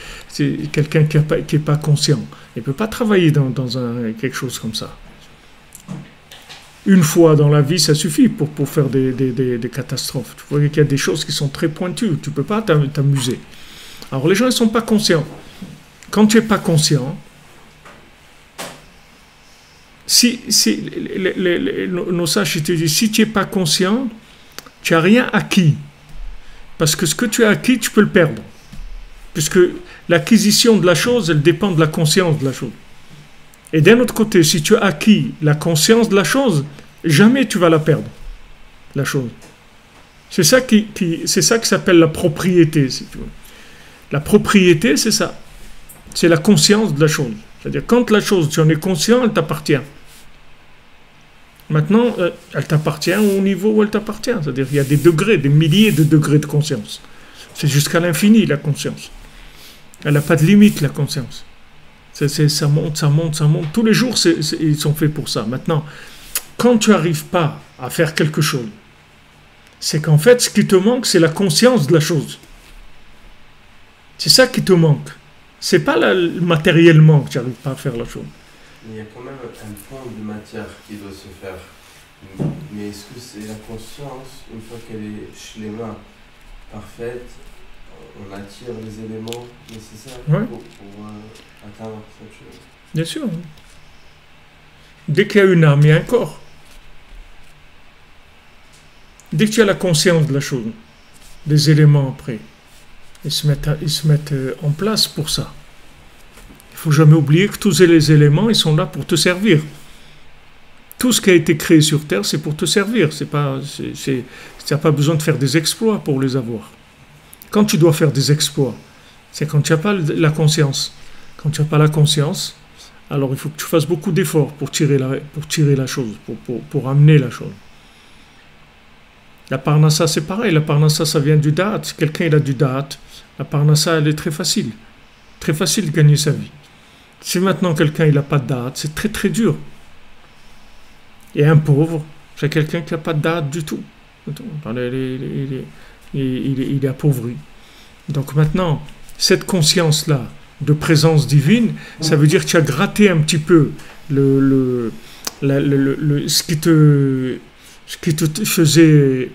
[SPEAKER 1] est pas conscient. Il ne peut pas travailler dans quelque chose comme ça. Une fois dans la vie, ça suffit pour faire des catastrophes. Tu vois qu'il y a des choses qui sont très pointues. Tu ne peux pas t'amuser. Alors les gens ne sont pas conscients. Quand tu n'es pas conscient, nos sages te disent, si tu n'es pas conscient, tu n'as rien acquis. Parce que ce que tu as acquis, tu peux le perdre. Puisque l'acquisition de la chose, elle dépend de la conscience de la chose. Et d'un autre côté, si tu as acquis la conscience de la chose, jamais tu vas la perdre, la chose. C'est ça c'est ça qui s'appelle la propriété, si tu veux. La propriété, c'est ça. C'est la conscience de la chose. C'est-à-dire, quand la chose, tu en es conscient, elle t'appartient. Maintenant, elle t'appartient au niveau où elle t'appartient. C'est-à-dire qu'il y a des degrés, des milliers de degrés de conscience. C'est jusqu'à l'infini, la conscience. Elle n'a pas de limite, la conscience. Ça monte, ça monte, ça monte. Tous les jours, ils sont faits pour ça. Maintenant, quand tu n'arrives pas à faire quelque chose, c'est qu'en fait, ce qui te manque, c'est la conscience de la chose. C'est ça qui te manque. C'est pas matériellement que tu n'arrives pas à faire la chose.
[SPEAKER 2] Il y a quand même un point de matière qui doit se faire. Mais est-ce que c'est la conscience, une fois qu'elle est shléma, parfaite, on attire les éléments nécessaires pour atteindre cette chose?
[SPEAKER 1] Bien sûr. Dès qu'il y a une âme, il y a un corps. Dès que tu as la conscience de la chose, des éléments après, ils se mettent en place pour ça. Il ne faut jamais oublier que tous les éléments, ils sont là pour te servir. Tout ce qui a été créé sur Terre, c'est pour te servir. Tu n'as pas besoin de faire des exploits pour les avoir. Quand tu dois faire des exploits, c'est quand tu n'as pas la conscience. Quand tu n'as pas la conscience, alors il faut que tu fasses beaucoup d'efforts pour tirer la chose, pour amener la chose. La parnassa, c'est pareil. La parnassa, ça vient du da'at. Si quelqu'un il a du da'at, la parnassa, elle est très facile. Très facile de gagner sa vie. Si maintenant quelqu'un il n'a pas de da'at, c'est très très dur. Et un pauvre, c'est quelqu'un qui n'a pas de da'at du tout. Il est appauvri. Donc maintenant, cette conscience-là de présence divine, ça veut dire que tu as gratté un petit peu ce qui te faisait,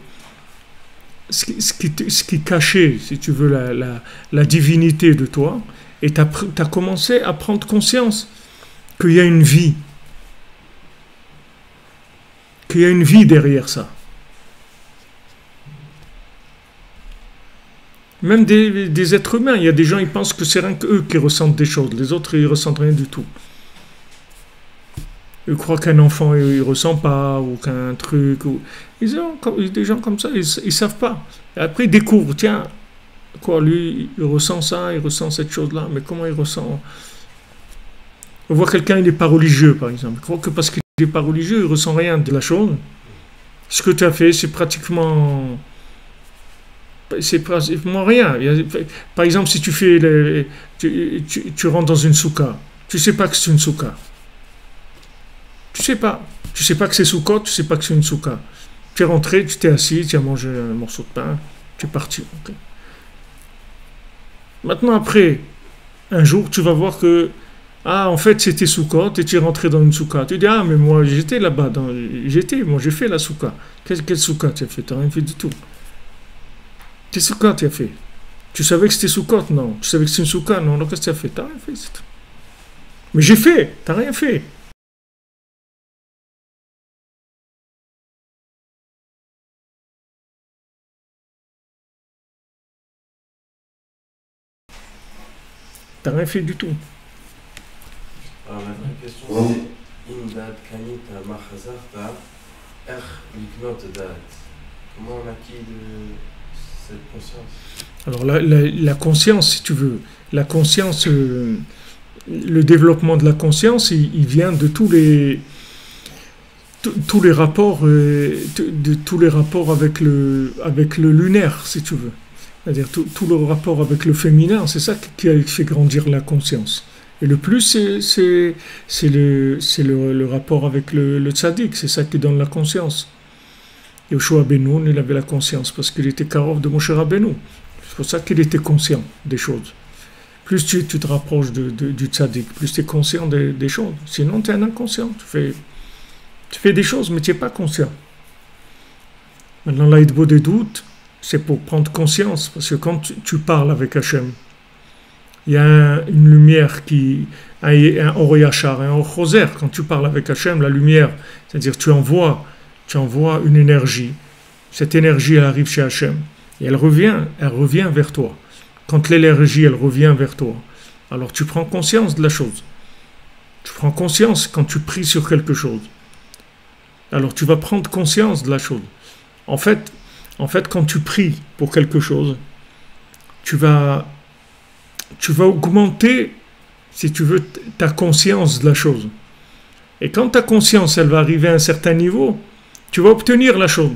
[SPEAKER 1] ce qui cachait, si tu veux, la divinité de toi, et tu as commencé à prendre conscience qu'il y a une vie, derrière ça. Même des êtres humains, il y a des gens, ils pensent que c'est rien qu'eux qui ressentent des choses, les autres, ils ressentent rien du tout. Ils croient qu'un enfant, il ne ressent pas, ou qu'un truc, des gens comme ça, ils ne savent pas. Et après, ils découvrent, tiens, quoi, lui, il ressent ça, il ressent cette chose-là, mais comment il ressent? On voit quelqu'un, il n'est pas religieux, par exemple. Il croit que parce qu'il n'est pas religieux, il ne ressent rien de la chose. Ce que tu as fait, c'est pratiquement rien. Par exemple, si tu fais tu rentres dans une souka, tu ne sais pas que c'est une souka. Tu sais pas que c'est soukot, tu sais pas que c'est une souka. Tu es rentré, tu t'es assis, tu as mangé un morceau de pain, tu es parti. Okay. Maintenant, après, un jour, tu vas voir que, en fait, c'était soukot, et tu es rentré dans une souka. Tu dis, mais moi, j'étais là-bas, moi, j'ai fait la souka. Quelle souka tu as fait? Tu n'as rien fait du tout. Quelle souka tu as fait? Tu savais que c'était Sukkot? Non. Tu savais que c'est une Soukha? Non. Alors qu'est-ce que tu as fait? T'as rien fait. C'est tout. Mais j'ai fait. T'as rien fait. T'as rien fait du tout.
[SPEAKER 2] Alors la vraie question c'est Imdad Kanita Machazarta Er Liknot Dat. Comment on acquit cette conscience?
[SPEAKER 1] Alors la conscience, si tu veux, la conscience, le développement de la conscience, il vient de tous les rapports, de tous les rapports avec le lunaire, si tu veux. C'est-à-dire tout le rapport avec le féminin, c'est ça qui fait grandir la conscience. Et le plus, c'est le rapport avec le tzaddik, c'est ça qui donne la conscience. Yoshua Benoun, il avait la conscience parce qu'il était Karov de Moshe Rabbeinu. C'est pour ça qu'il était conscient des choses. Plus tu te rapproches du tzaddik, plus tu es conscient des choses. Sinon, tu es un inconscient. Tu fais des choses, mais tu n'es pas conscient. Maintenant, l'aïdbo des doutes, c'est pour prendre conscience. Parce que quand tu parles avec Hachem, il y a une lumière un Or Yachar, un Or Choser. Quand tu parles avec Hachem, la lumière, c'est-à-dire tu envoies une énergie. Cette énergie, elle arrive chez Hachem. Et elle revient vers toi. Quand l'énergie, elle revient vers toi, alors tu prends conscience de la chose. Tu prends conscience quand tu pries sur quelque chose. Alors tu vas prendre conscience de la chose. En fait, quand tu pries pour quelque chose, tu vas augmenter, si tu veux, ta conscience de la chose. Et quand ta conscience, elle va arriver à un certain niveau, tu vas obtenir la chose.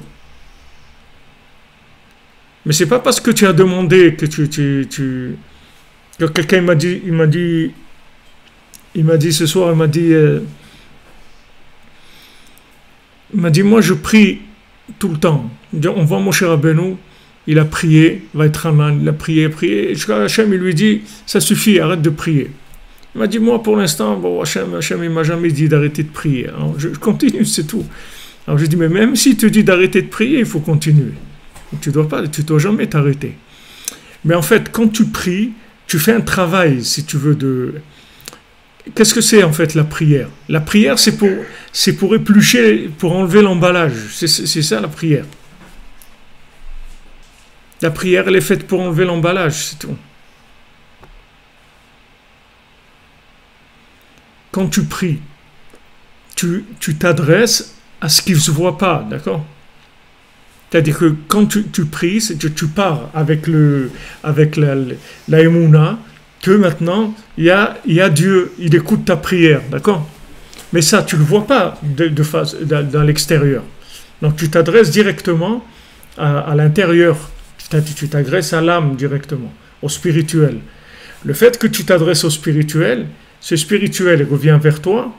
[SPEAKER 1] Mais c'est pas parce que tu as demandé que que quelqu'un il m'a dit ce soir, il m'a dit moi je prie tout le temps. On voit Moshe Rabbeinu, il a prié, il a prié, et jusqu'à Hachem il lui dit ça suffit, arrête de prier. Il m'a dit moi pour l'instant, bon, Hachem il m'a jamais dit d'arrêter de prier. Alors, je continue, c'est tout. Alors j'ai dit mais même s'il te dit d'arrêter de prier, il faut continuer. Tu dois jamais t'arrêter. Mais en fait, quand tu pries, tu fais un travail, si tu veux, Qu'est-ce que c'est en fait la prière? La prière, c'est pour éplucher, pour enlever l'emballage. C'est ça la prière. La prière, elle est faite pour enlever l'emballage, c'est tout. Quand tu pries, tu t'adresses à ce qui ne se voit pas, d'accord? C'est-à-dire que quand tu pries, tu pars avec la émouna, que maintenant, il y a Dieu, il écoute ta prière, d'accord? Mais ça, tu ne le vois pas dans l'extérieur. Donc tu t'adresses directement à l'intérieur, tu t'adresses à l'âme directement, au spirituel. Le fait que tu t'adresses au spirituel, ce spirituel revient vers toi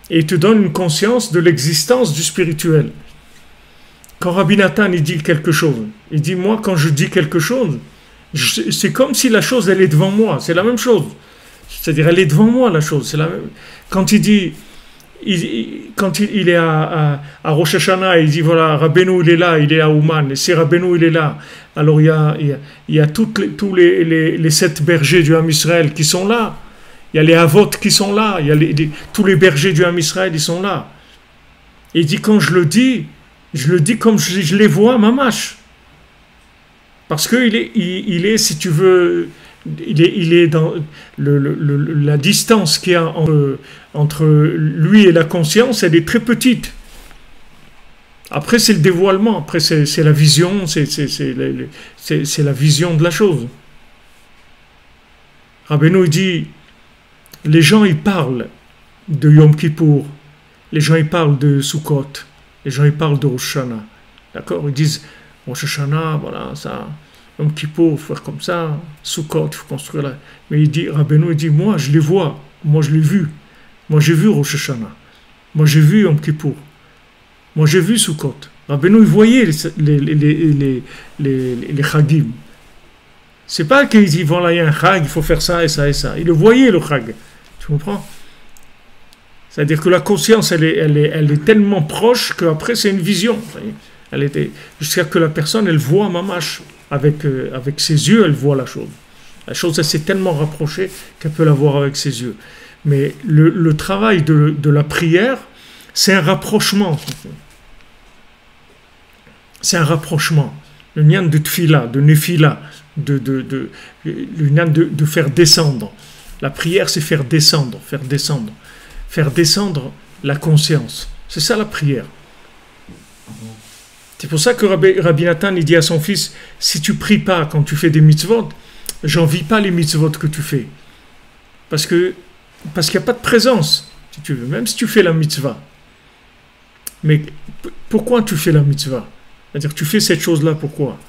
[SPEAKER 1] et il te donne une conscience de l'existence du spirituel. Quand Rabbi Nathan il dit quelque chose, il dit moi quand je dis quelque chose, c'est comme si la chose elle est devant moi, c'est la même chose. C'est-à-dire elle est devant moi la chose. C'est la même. Quand il dit, quand il est à Rosh Hashanah, il dit voilà Rabbeinu il est là, il est à Ouman, et si Rabbeinu il est là, alors il y a tous les 7 bergers du Ham Israël qui sont là. Il y a les Havot qui sont là, il y a tous les bergers du Ham Israël ils sont là. Et il dit quand je le dis comme je les vois, mamash. Parce qu'il est, si tu veux, il est dans la distance qu'il y a entre lui et la conscience, elle est très petite. Après, c'est le dévoilement, après, c'est la vision, c'est la vision de la chose. Rabbeinu dit, les gens, ils parlent de Yom Kippour, les gens, ils parlent de Sukkot, les gens, ils parlent de Rosh Hashanah. D'accord? Ils disent, Rosh Hashanah, voilà, ça, Yom Kippour, il faut faire comme ça, Sukkot, il faut construire là. Mais Rabbeinu, il dit, moi, je les vois, moi, je l'ai vu. Moi, j'ai vu Rosh Hashanah. Moi, j'ai vu Yom Kippour. Moi, j'ai vu Sukkot. Rabbeinu, il voyait les chagim. C'est pas qu'il dit, voilà, il y a un chag, il faut faire ça et ça et ça. Il le voyait, le chag. Tu comprends? C'est-à-dire que la conscience, elle est tellement proche qu'après, c'est une vision. Elle était jusqu'à que la personne, elle voit mamash. avec ses yeux, elle voit la chose. La chose, elle s'est tellement rapprochée qu'elle peut la voir avec ses yeux. Mais le travail de la prière, c'est un rapprochement. C'est un rapprochement. Le nian de tfila, de nefila, le nian de faire descendre. La prière, c'est faire descendre la conscience. C'est ça la prière. C'est pour ça que Rabbi Nathan il dit à son fils, si tu pries pas quand tu fais des mitzvot, j'envie pas les mitzvot que tu fais. Parce qu'il n'y a pas de présence, si tu veux, même si tu fais la mitzvah. Mais pourquoi tu fais la mitzvah? C'est-à-dire tu fais cette chose-là, pourquoi?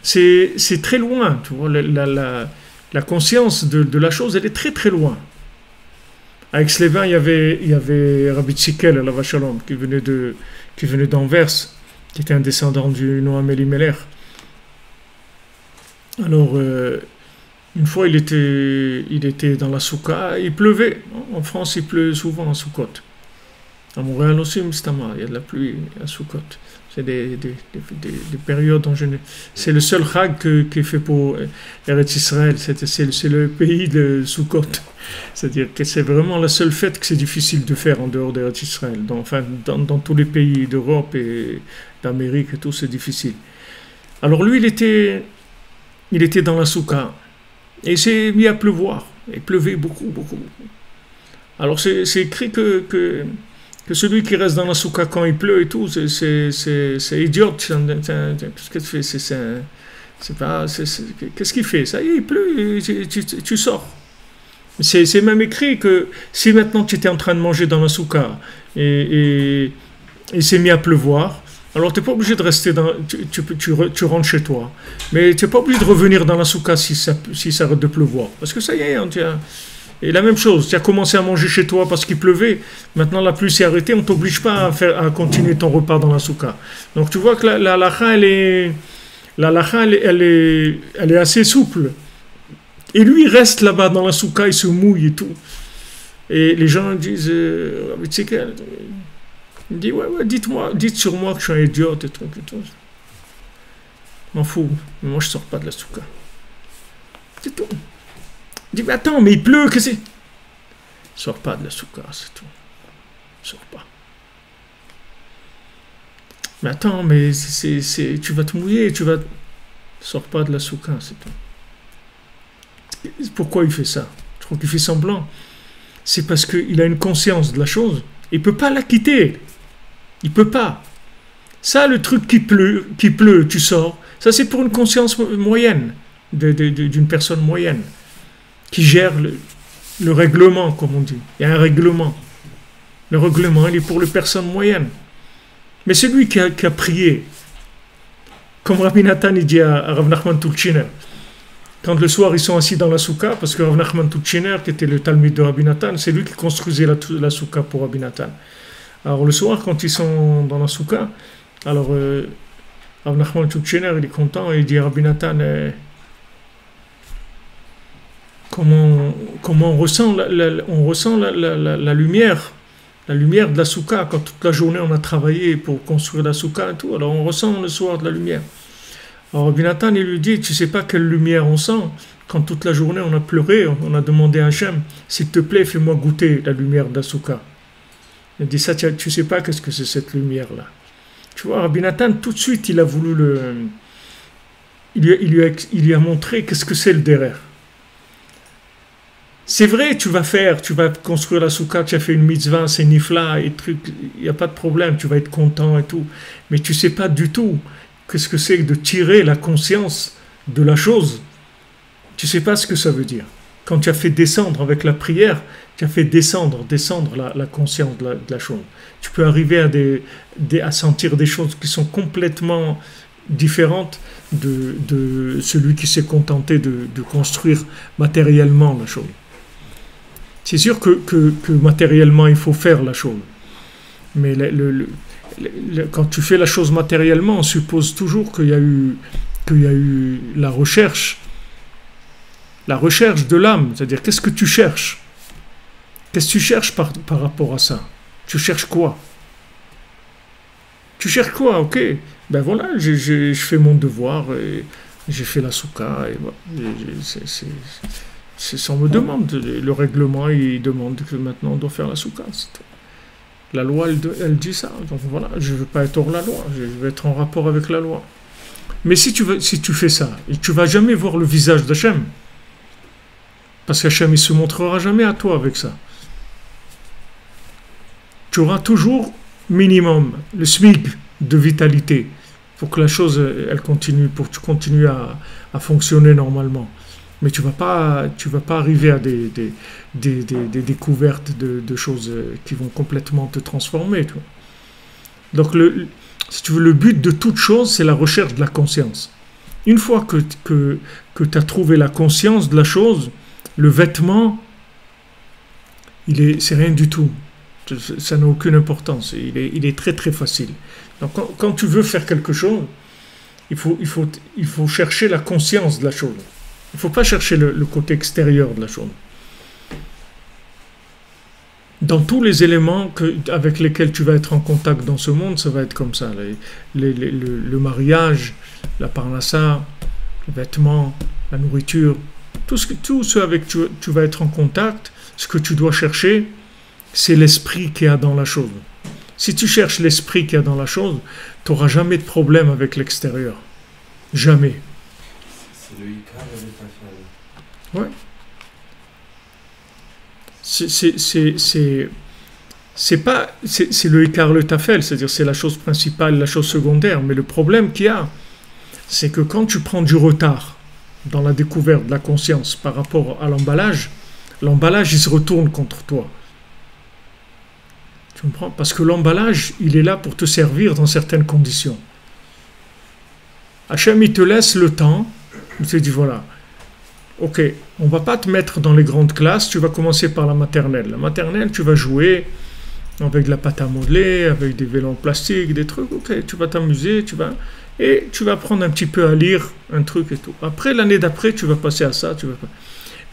[SPEAKER 1] C'est très loin, tu vois, la conscience de la chose, elle est très très loin. Avec Slévin, il y avait Rabbi Tzikel, Alav Shalom, qui venait d'Anvers, qui était un descendant du Noam Elimelech. Alors, une fois, il était dans la soukha, il pleuvait. En France, il pleut souvent en Soukot. À Montréal aussi, il y a de la pluie à Soukot. C'est des périodes en général. C'est le seul chag qui est fait pour Eretz Israël. C'est le pays de Soukot. C'est-à-dire que c'est vraiment la seule fête que c'est difficile de faire en dehors d'Eretz Israël. Dans tous les pays d'Europe et d'Amérique et tout, c'est difficile. Alors lui, il était dans la soukha. Et il s'est mis à pleuvoir. Il pleuvait beaucoup, beaucoup, beaucoup. Alors c'est écrit que celui qui reste dans la soukha quand il pleut et tout, c'est idiot. Qu'est-ce que tu fais? Qu'est-ce qu'il fait? Ça y est, il pleut, tu sors. C'est même écrit que si maintenant tu étais en train de manger dans la soukha et il s'est mis à pleuvoir, alors tu n'es pas obligé de rester tu rentres chez toi. Mais tu n'es pas obligé de revenir dans la soukha si ça arrête de pleuvoir. Parce que ça y est, et la même chose, tu as commencé à manger chez toi parce qu'il pleuvait, maintenant la pluie s'est arrêtée, on ne t'oblige pas à continuer ton repas dans la soukha. Donc tu vois que la halakha, elle est assez souple. Et lui, il reste là-bas dans la soukha, il se mouille et tout. Et les gens disent, il dit, ouais, dites sur moi que je suis un idiot et tout. Je m'en fous, mais moi je sors pas de la soukha. C'est tout. Il dit, mais attends, mais il pleut, qu'est-ce que c'est? Sors pas de la soukha, c'est tout. Sors pas. Mais attends, mais tu vas te mouiller, Sors pas de la soukha, c'est tout. Pourquoi il fait ça? Je crois qu'il fait semblant. C'est parce qu'il a une conscience de la chose. Il ne peut pas la quitter. Il ne peut pas. Ça, le truc qui pleut, tu sors, ça c'est pour une conscience moyenne, d'une personne moyenne, qui gère le règlement, comme on dit. Il y a un règlement. Le règlement, il est pour les personnes moyennes. Mais c'est lui qui a prié. Comme Rabbi Nathan, il dit à Rav Nachman Tulchiner, quand le soir ils sont assis dans la soukha, parce que Rav Nachman Tulchiner, qui était le talmid de Rabbi Nathan, c'est lui qui construisait la soukha pour Rabbi Nathan. Alors le soir, quand ils sont dans la soukha, alors Rav Nachman Tulchiner, il est content et il dit à Rabbi Nathan, comment on ressent la lumière de la soukha, quand toute la journée on a travaillé pour construire la soukha et tout, alors on ressent le soir de la lumière. Alors Rabbi Nathan, il lui dit, tu sais pas quelle lumière on sent, quand toute la journée on a pleuré, on a demandé à Hachem, s'il te plaît, fais-moi goûter la lumière de la soukha. Il dit, ça, tu sais pas qu'est-ce que c'est cette lumière-là. Tu vois, Rabbi Nathan, tout de suite, il a voulu il lui a montré qu'est-ce que c'est le derer. C'est vrai, tu vas construire la soukha, tu as fait une mitzvah, c'est nifla, et truc, il n'y a pas de problème, tu vas être content et tout. Mais tu sais pas du tout qu'est-ce que c'est de tirer la conscience de la chose. Tu sais pas ce que ça veut dire. Quand tu as fait descendre avec la prière, tu as fait descendre la conscience de la chose. Tu peux arriver à sentir des choses qui sont complètement différentes de celui qui s'est contenté de construire matériellement la chose. C'est sûr que matériellement, il faut faire la chose. Mais quand tu fais la chose matériellement, on suppose toujours qu'il y a eu la recherche de l'âme. C'est-à-dire, qu'est-ce que tu cherches? Qu'est-ce que tu cherches par rapport à ça? Tu cherches quoi? Ok. Ben voilà, je fais mon devoir, et j'ai fait la souka, et voilà. C'est ça, on me demande. Le règlement, il demande que maintenant on doit faire la souka. La loi, elle dit ça. Donc voilà, je ne veux pas être hors la loi, je veux être en rapport avec la loi. Mais si tu fais ça, et tu ne vas jamais voir le visage d'Hachem, parce qu'Hachem, il ne se montrera jamais à toi avec ça. Tu auras toujours minimum le SMIC de vitalité pour que la chose, elle continue, pour que tu continues à fonctionner normalement. Mais tu vas pas arriver à des découvertes de choses qui vont complètement te transformer. Toi. Donc, si tu veux, le but de toute chose, c'est la recherche de la conscience. Une fois que tu as trouvé la conscience de la chose, le vêtement, c'est rien du tout. Ça n'a aucune importance. Il est très très facile. Donc, quand tu veux faire quelque chose, il faut chercher la conscience de la chose. Il ne faut pas chercher le côté extérieur de la chose. Dans tous les éléments avec lesquels tu vas être en contact dans ce monde, ça va être comme ça. Le mariage, la parnassa, les vêtements, la nourriture, tout ce avec tu vas être en contact, ce que tu dois chercher, c'est l'esprit qu'il y a dans la chose. Si tu cherches l'esprit qu'il y a dans la chose, tu n'auras jamais de problème avec l'extérieur. Jamais.
[SPEAKER 2] C'est le Ikar et le Tafel.
[SPEAKER 1] Ouais. C'est le Ikar, le Tafel, c'est-à-dire c'est la chose principale, la chose secondaire. Mais le problème qu'il y a, c'est que quand tu prends du retard dans la découverte de la conscience par rapport à l'emballage, il se retourne contre toi. Tu comprends? Parce que l'emballage, il est là pour te servir dans certaines conditions. Hachem, il te laisse le temps, il te dit voilà, ok, on ne va pas te mettre dans les grandes classes, tu vas commencer par la maternelle. La maternelle, tu vas jouer avec de la pâte à modeler, avec des vélos en plastique, des trucs, ok, tu vas t'amuser, et tu vas apprendre un petit peu à lire un truc et tout. Après, l'année d'après, tu vas passer à ça.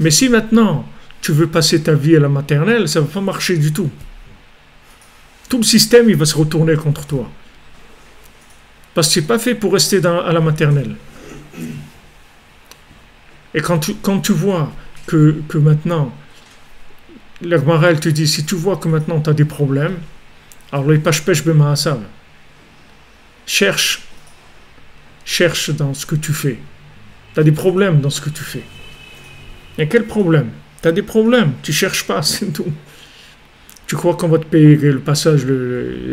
[SPEAKER 1] Mais si maintenant, tu veux passer ta vie à la maternelle, ça ne va pas marcher du tout. Tout le système, il va se retourner contre toi. Parce que ce n'est pas fait pour rester à la maternelle. Et quand tu vois que maintenant, l'Agmara, elle te dit, si tu vois que maintenant tu as des problèmes, alors les pêche bemaasav, cherche dans ce que tu fais. Tu as des problèmes dans ce que tu fais. Et quel problème? Tu as des problèmes, tu ne cherches pas, c'est tout. Tu crois qu'on va te payer le passage,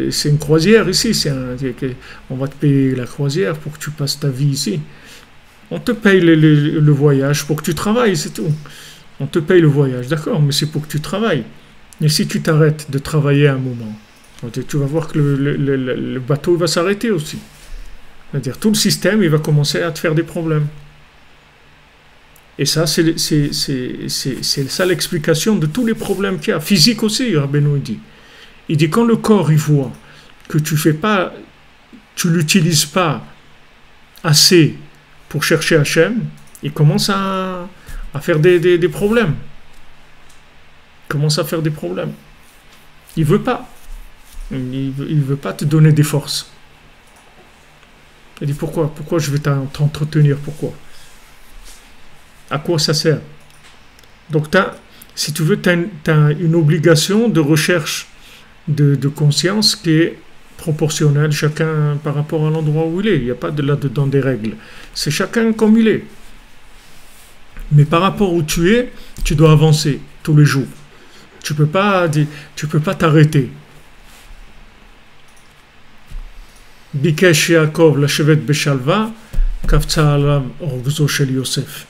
[SPEAKER 1] c'est une croisière ici, on va te payer la croisière pour que tu passes ta vie ici. On te paye le voyage pour que tu travailles, c'est tout. On te paye le voyage, d'accord, mais c'est pour que tu travailles. Et si tu t'arrêtes de travailler à un moment, tu vas voir que le bateau va s'arrêter aussi. C'est-à-dire tout le système, il va commencer à te faire des problèmes. Et ça, c'est ça l'explication de tous les problèmes qu'il y a. Physique aussi, Rabbeinu dit. Il dit quand le corps il voit que tu l'utilises pas assez pour chercher Hachem, il commence à faire des problèmes. Il commence à faire des problèmes. Il veut pas. Il veut pas te donner des forces. Il dit pourquoi je vais t'entretenir? Pourquoi? À quoi ça sert? Donc, si tu veux, tu as une obligation de recherche de conscience qui est proportionnelle, chacun par rapport à l'endroit où il est. Il n'y a pas là-dedans des règles. C'est chacun comme il est. Mais par rapport où tu es, tu dois avancer tous les jours. Tu peux pas t'arrêter. Bikesh Yaakov la chevet beshalva, kafza alav orgzo shel Yosef.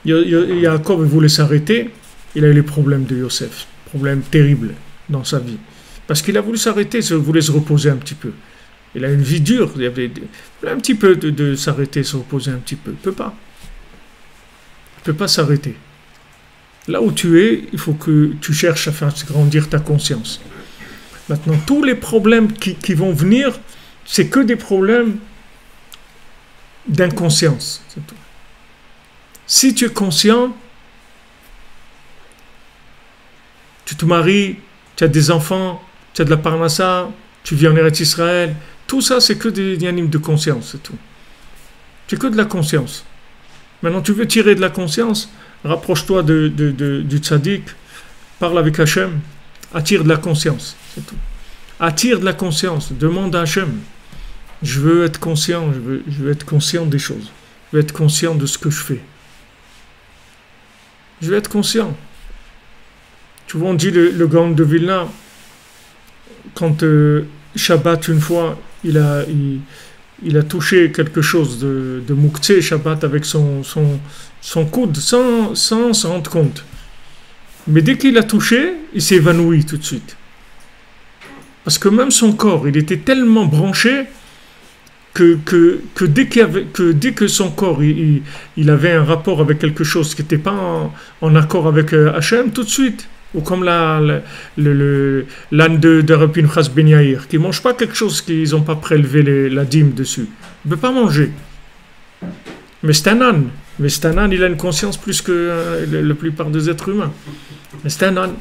[SPEAKER 1] Yaakov voulait s'arrêter, il a eu les problèmes de Yosef, problèmes terribles dans sa vie. Parce qu'il a voulu s'arrêter, il voulait se reposer un petit peu. Il a une vie dure, il avait un petit peu de s'arrêter, se reposer un petit peu. Il ne peut pas s'arrêter. Là où tu es, il faut que tu cherches à faire grandir ta conscience. Maintenant, tous les problèmes qui vont venir, c'est que des problèmes d'inconscience, c'est tout. Si tu es conscient, tu te maries, tu as des enfants, tu as de la parnassa, tu vis en Eretz Israël, tout ça, c'est que des dianimes de conscience, c'est tout. C'est que de la conscience. Maintenant, tu veux tirer de la conscience, rapproche-toi du tzaddik, parle avec Hachem, attire de la conscience, c'est tout. Attire de la conscience, demande à Hachem. Je veux être conscient, je veux être conscient des choses. Je veux être conscient de ce que je fais. Je veux être conscient. Tu vois, on dit le Gaon de Vilna, quand Shabbat, une fois, il a touché quelque chose de Mouktsé Shabbat avec son coude, sans s'en rendre compte. Mais dès qu'il a touché, il s'est évanoui tout de suite. Parce que même son corps, il était tellement branché que dès que son corps il avait un rapport avec quelque chose qui n'était pas en accord avec Hachem, tout de suite, ou comme l'âne de Rabbi Pinchas Ben Yair, qui ne mange pas quelque chose qu'ils n'ont pas prélevé la dîme dessus. Il ne peut pas manger. Mais c'est un âne. Mais c'est un âne, il a une conscience plus que la plupart des êtres humains. Mais c'est un âne.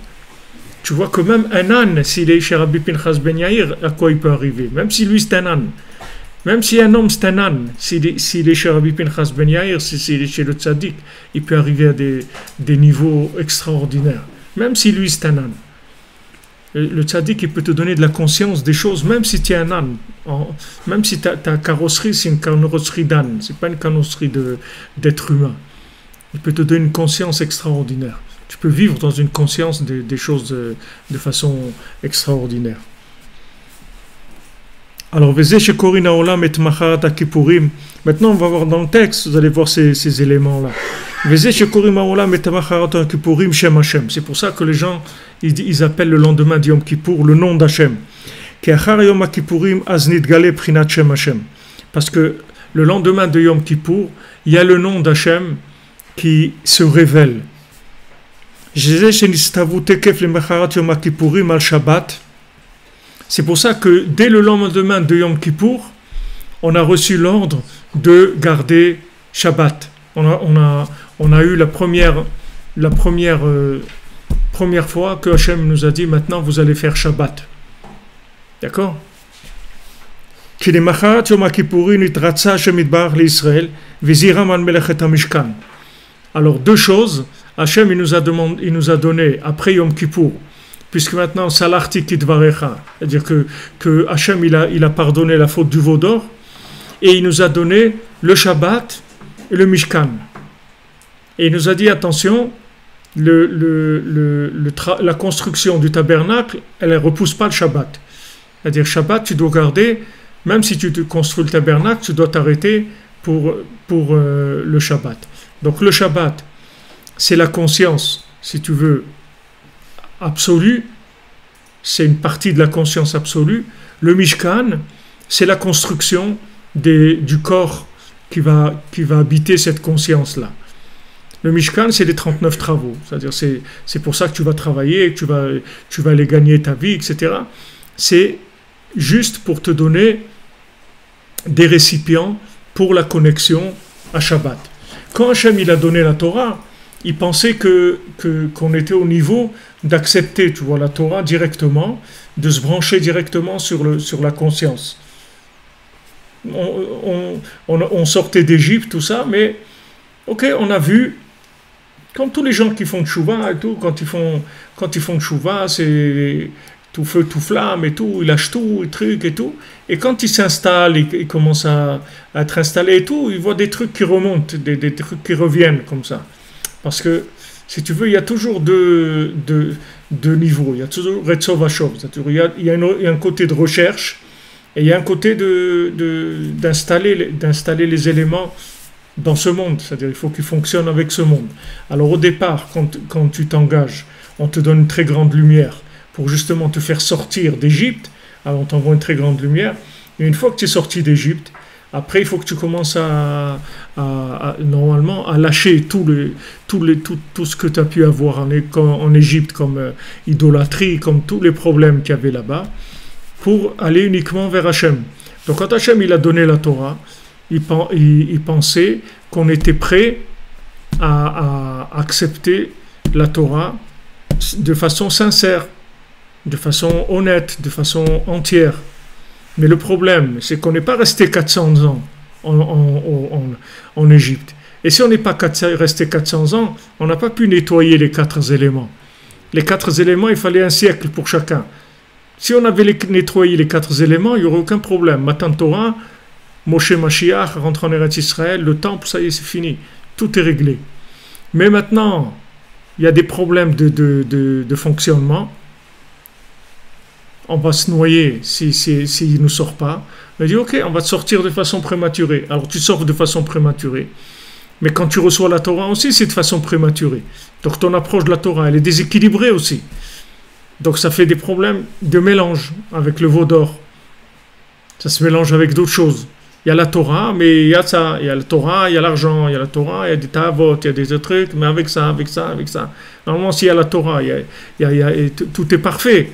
[SPEAKER 1] Tu vois que même un âne, s'il est chez Rabbi Pinchas Ben Yair, à quoi il peut arriver? Même si lui c'est un âne. Même si un homme c'est un âne, s'il est chez Rabbi Pinchas Ben Yair, s'il est chez le tzaddik, il peut arriver à des niveaux extraordinaires. Même si lui c'est un âne. Le tzaddik, il peut te donner de la conscience des choses, même si tu es un âne. Même si ta carrosserie, c'est une carrosserie d'âne, c'est pas une carrosserie d'être humain. Il peut te donner une conscience extraordinaire. Tu peux vivre dans une conscience des choses de façon extraordinaire. Alors, maintenant on va voir dans le texte, vous allez voir ces éléments-là. C'est pour ça que les gens ils appellent le lendemain de Yom Kippour le nom d'Hachem. Parce que le lendemain de Yom Kippour, il y a le nom d'Hachem qui se révèle. C'est pour ça que dès le lendemain de Yom Kippour, on a reçu l'ordre de garder Shabbat. On a eu la première fois que Hachem nous a dit maintenant vous allez faire Shabbat. D'accord? Alors deux choses, Hachem il nous a donné après Yom Kippour, puisque maintenant Salarti Kidvarecha, c'est-à-dire que Hachem il a pardonné la faute du veau d'or, et il nous a donné le Shabbat et le Mishkan. Et il nous a dit attention, la construction du tabernacle, elle ne repousse pas le Shabbat. C'est-à-dire Shabbat, tu dois garder, même si tu te construis le tabernacle, tu dois t'arrêter pour le Shabbat. Donc le Shabbat, c'est la conscience, si tu veux, absolue, c'est une partie de la conscience absolue. Le Mishkan, c'est la construction du corps qui va habiter cette conscience-là. Le Mishkan, c'est les 39 travaux, c'est-à-dire c'est pour ça que tu vas travailler, que tu vas aller gagner ta vie, etc. C'est juste pour te donner des récipients pour la connexion à Shabbat. Quand Hachem il a donné la Torah, il pensait qu'on était au niveau d'accepter, tu vois, la Torah directement, de se brancher directement sur la conscience. On sortait d'Égypte, tout ça, mais ok, on a vu, comme tous les gens qui font tchouva et tout, quand ils font tchouva, c'est tout feu, tout flamme et tout, ils lâchent tout, et trucs et tout, et quand ils s'installent, ils commencent à être installés et tout, ils voient des trucs qui remontent, des trucs qui reviennent comme ça. Parce que, si tu veux, il y a toujours deux niveaux, il y a toujours Retzov Vachov, il y a un côté de recherche, et il y a un côté d'installer les éléments dans ce monde, c'est-à-dire il faut qu'ils fonctionnent avec ce monde. Alors au départ, quand tu t'engages, on te donne une très grande lumière pour justement te faire sortir d'Égypte, alors on t'envoie une très grande lumière, et une fois que tu es sorti d'Égypte, après il faut que tu commences normalement à lâcher tout ce que tu as pu avoir en Égypte comme idolâtrie, comme tous les problèmes qu'il y avait là-bas, pour aller uniquement vers Hachem. Donc quand Hachem il a donné la Torah, il pensait qu'on était prêt à accepter la Torah de façon sincère, de façon honnête, de façon entière. Mais le problème, c'est qu'on n'est pas resté 400 ans en Égypte. Et si on n'est pas resté 400 ans, on n'a pas pu nettoyer les 4 éléments. Les 4 éléments, il fallait un siècle pour chacun. Si on avait nettoyé les 4 éléments, il n'y aurait aucun problème. Matan Torah, Moshe Mashiach rentre en Eretz Israël, le temple, ça y est, c'est fini. Tout est réglé. Mais maintenant, il y a des problèmes de fonctionnement. On va se noyer s'il ne nous sort pas. On dit, ok, on va te sortir de façon prématurée. Alors tu sors de façon prématurée. Mais quand tu reçois la Torah aussi, c'est de façon prématurée. Donc ton approche de la Torah, elle est déséquilibrée aussi. Donc ça fait des problèmes de mélange avec le veau d'or. Ça se mélange avec d'autres choses. Il y a la Torah, mais il y a ça. Il y a la Torah, il y a l'argent. Il y a la Torah, il y a des tavot, il y a des autres trucs, mais avec ça. Normalement, s'il y a la Torah, tout est parfait.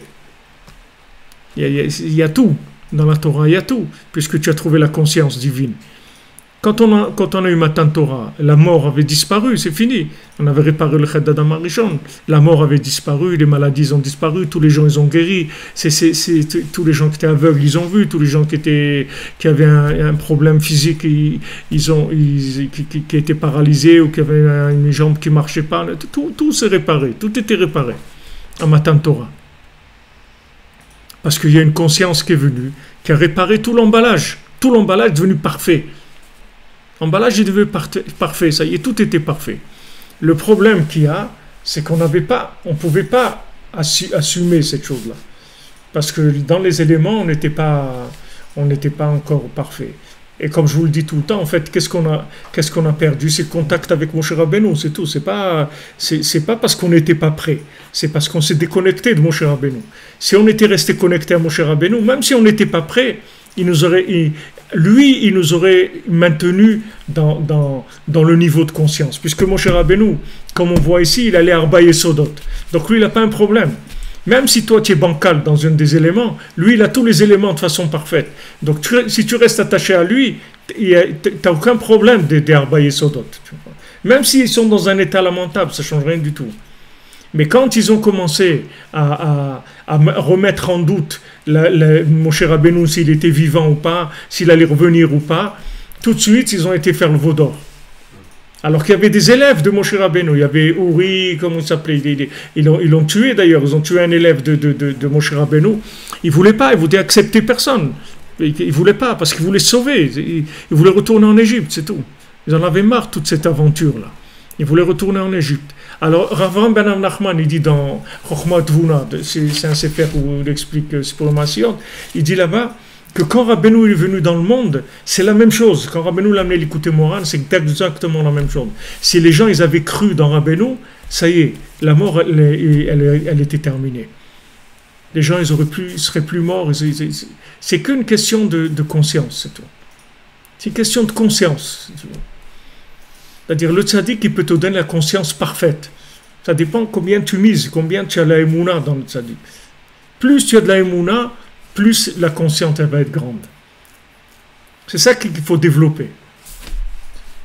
[SPEAKER 1] Il y a tout. Dans la Torah, il y a tout, puisque tu as trouvé la conscience divine. Quand on a eu Matan Torah, la mort avait disparu, c'est fini. On avait réparé le Chet d'Adam Arishon. La mort avait disparu, les maladies ont disparu, tous les gens ils ont guéri. Tous les gens qui étaient aveugles, ils ont vu. Tous les gens qui avaient un problème physique, qui étaient paralysés ou qui avaient une jambe qui ne marchait pas. Tout s'est réparé, tout était réparé à Matan Torah. Parce qu'il y a une conscience qui est venue, qui a réparé tout l'emballage. Tout l'emballage est devenu parfait. L'emballage est devenu parfait, ça y est, tout était parfait. Le problème qu'il y a, c'est qu'on ne pouvait pas assumer cette chose-là. Parce que dans les éléments, on n'était pas encore parfait. Et comme je vous le dis tout le temps, en fait, qu'est-ce qu'on a perdu? C'est le contact avec Moshe Rabbeinu, c'est tout. C'est pas parce qu'on n'était pas prêt. C'est parce qu'on s'est déconnecté de Moshe Rabbeinu. Si on était resté connecté à Moshe Rabbeinu, même si on n'était pas prêt, il nous aurait maintenu dans le niveau de conscience. Puisque Moshe Rabbeinu, comme on voit ici, il allait Arba Yesodot. Donc lui, il n'a pas un problème. Même si toi, tu es bancal dans un des éléments, lui, il a tous les éléments de façon parfaite. Donc si tu restes attaché à lui, tu n'as aucun problème des Arba Yesodot. Même s'ils sont dans un état lamentable, ça ne change rien du tout. Mais quand ils ont commencé à remettre en doute Moshe Rabbeinu, s'il était vivant ou pas, s'il allait revenir ou pas, tout de suite, ils ont été faire le veau d'or. Alors qu'il y avait des élèves de Moshe Rabbeinu, il y avait Uri, comment il s'appelait, ils l'ont tué d'ailleurs, ils ont tué un élève de Moshe Rabbeinu. Ils ne voulaient pas, ils voulaient accepter personne. Ils ne voulaient pas, parce qu'ils voulaient se sauver. Ils voulaient retourner en Égypte, c'est tout. Ils en avaient marre de toute cette aventure-là. Ils voulaient retourner en Égypte. Alors, Rav Ben Nachman, il dit dans Chokhmat Tvuna, c'est un sefer où il explique c'est pour le Massiot, il dit là-bas que quand Rabbeinu est venu dans le monde, c'est la même chose. Quand Rabbeinu l'a amené l'écouter Moran, c'est exactement la même chose. Si les gens ils avaient cru dans Rabbeinu, ça y est, la mort, elle était terminée. Les gens, ils seraient plus morts. C'est qu'une question de conscience, c'est tout. C'est une question de conscience. C'est-à-dire, le tzaddik, il peut te donner la conscience parfaite. Ça dépend combien tu mises, combien tu as la émouna dans le tzaddik. Plus tu as de la émouna, plus la conscience elle va être grande. C'est ça qu'il faut développer.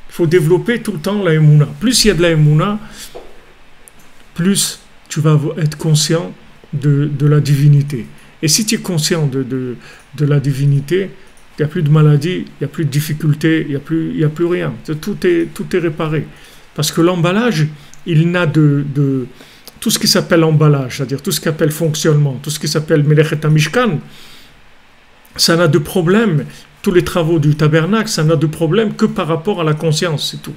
[SPEAKER 1] Il faut développer tout le temps la émouna. Plus il y a de la émouna, plus tu vas être conscient de la divinité. Et si tu es conscient de la divinité, il n'y a plus de maladie, il n'y a plus de difficultés, il n'y a plus rien. Tout est réparé. Parce que l'emballage, il n'a de tout ce qui s'appelle emballage, c'est-à-dire tout ce qui s'appelle fonctionnement, tout ce qui s'appelle Melechet HaMishkan, ça n'a de problème. Tous les travaux du tabernacle, ça n'a de problème que par rapport à la conscience, c'est tout.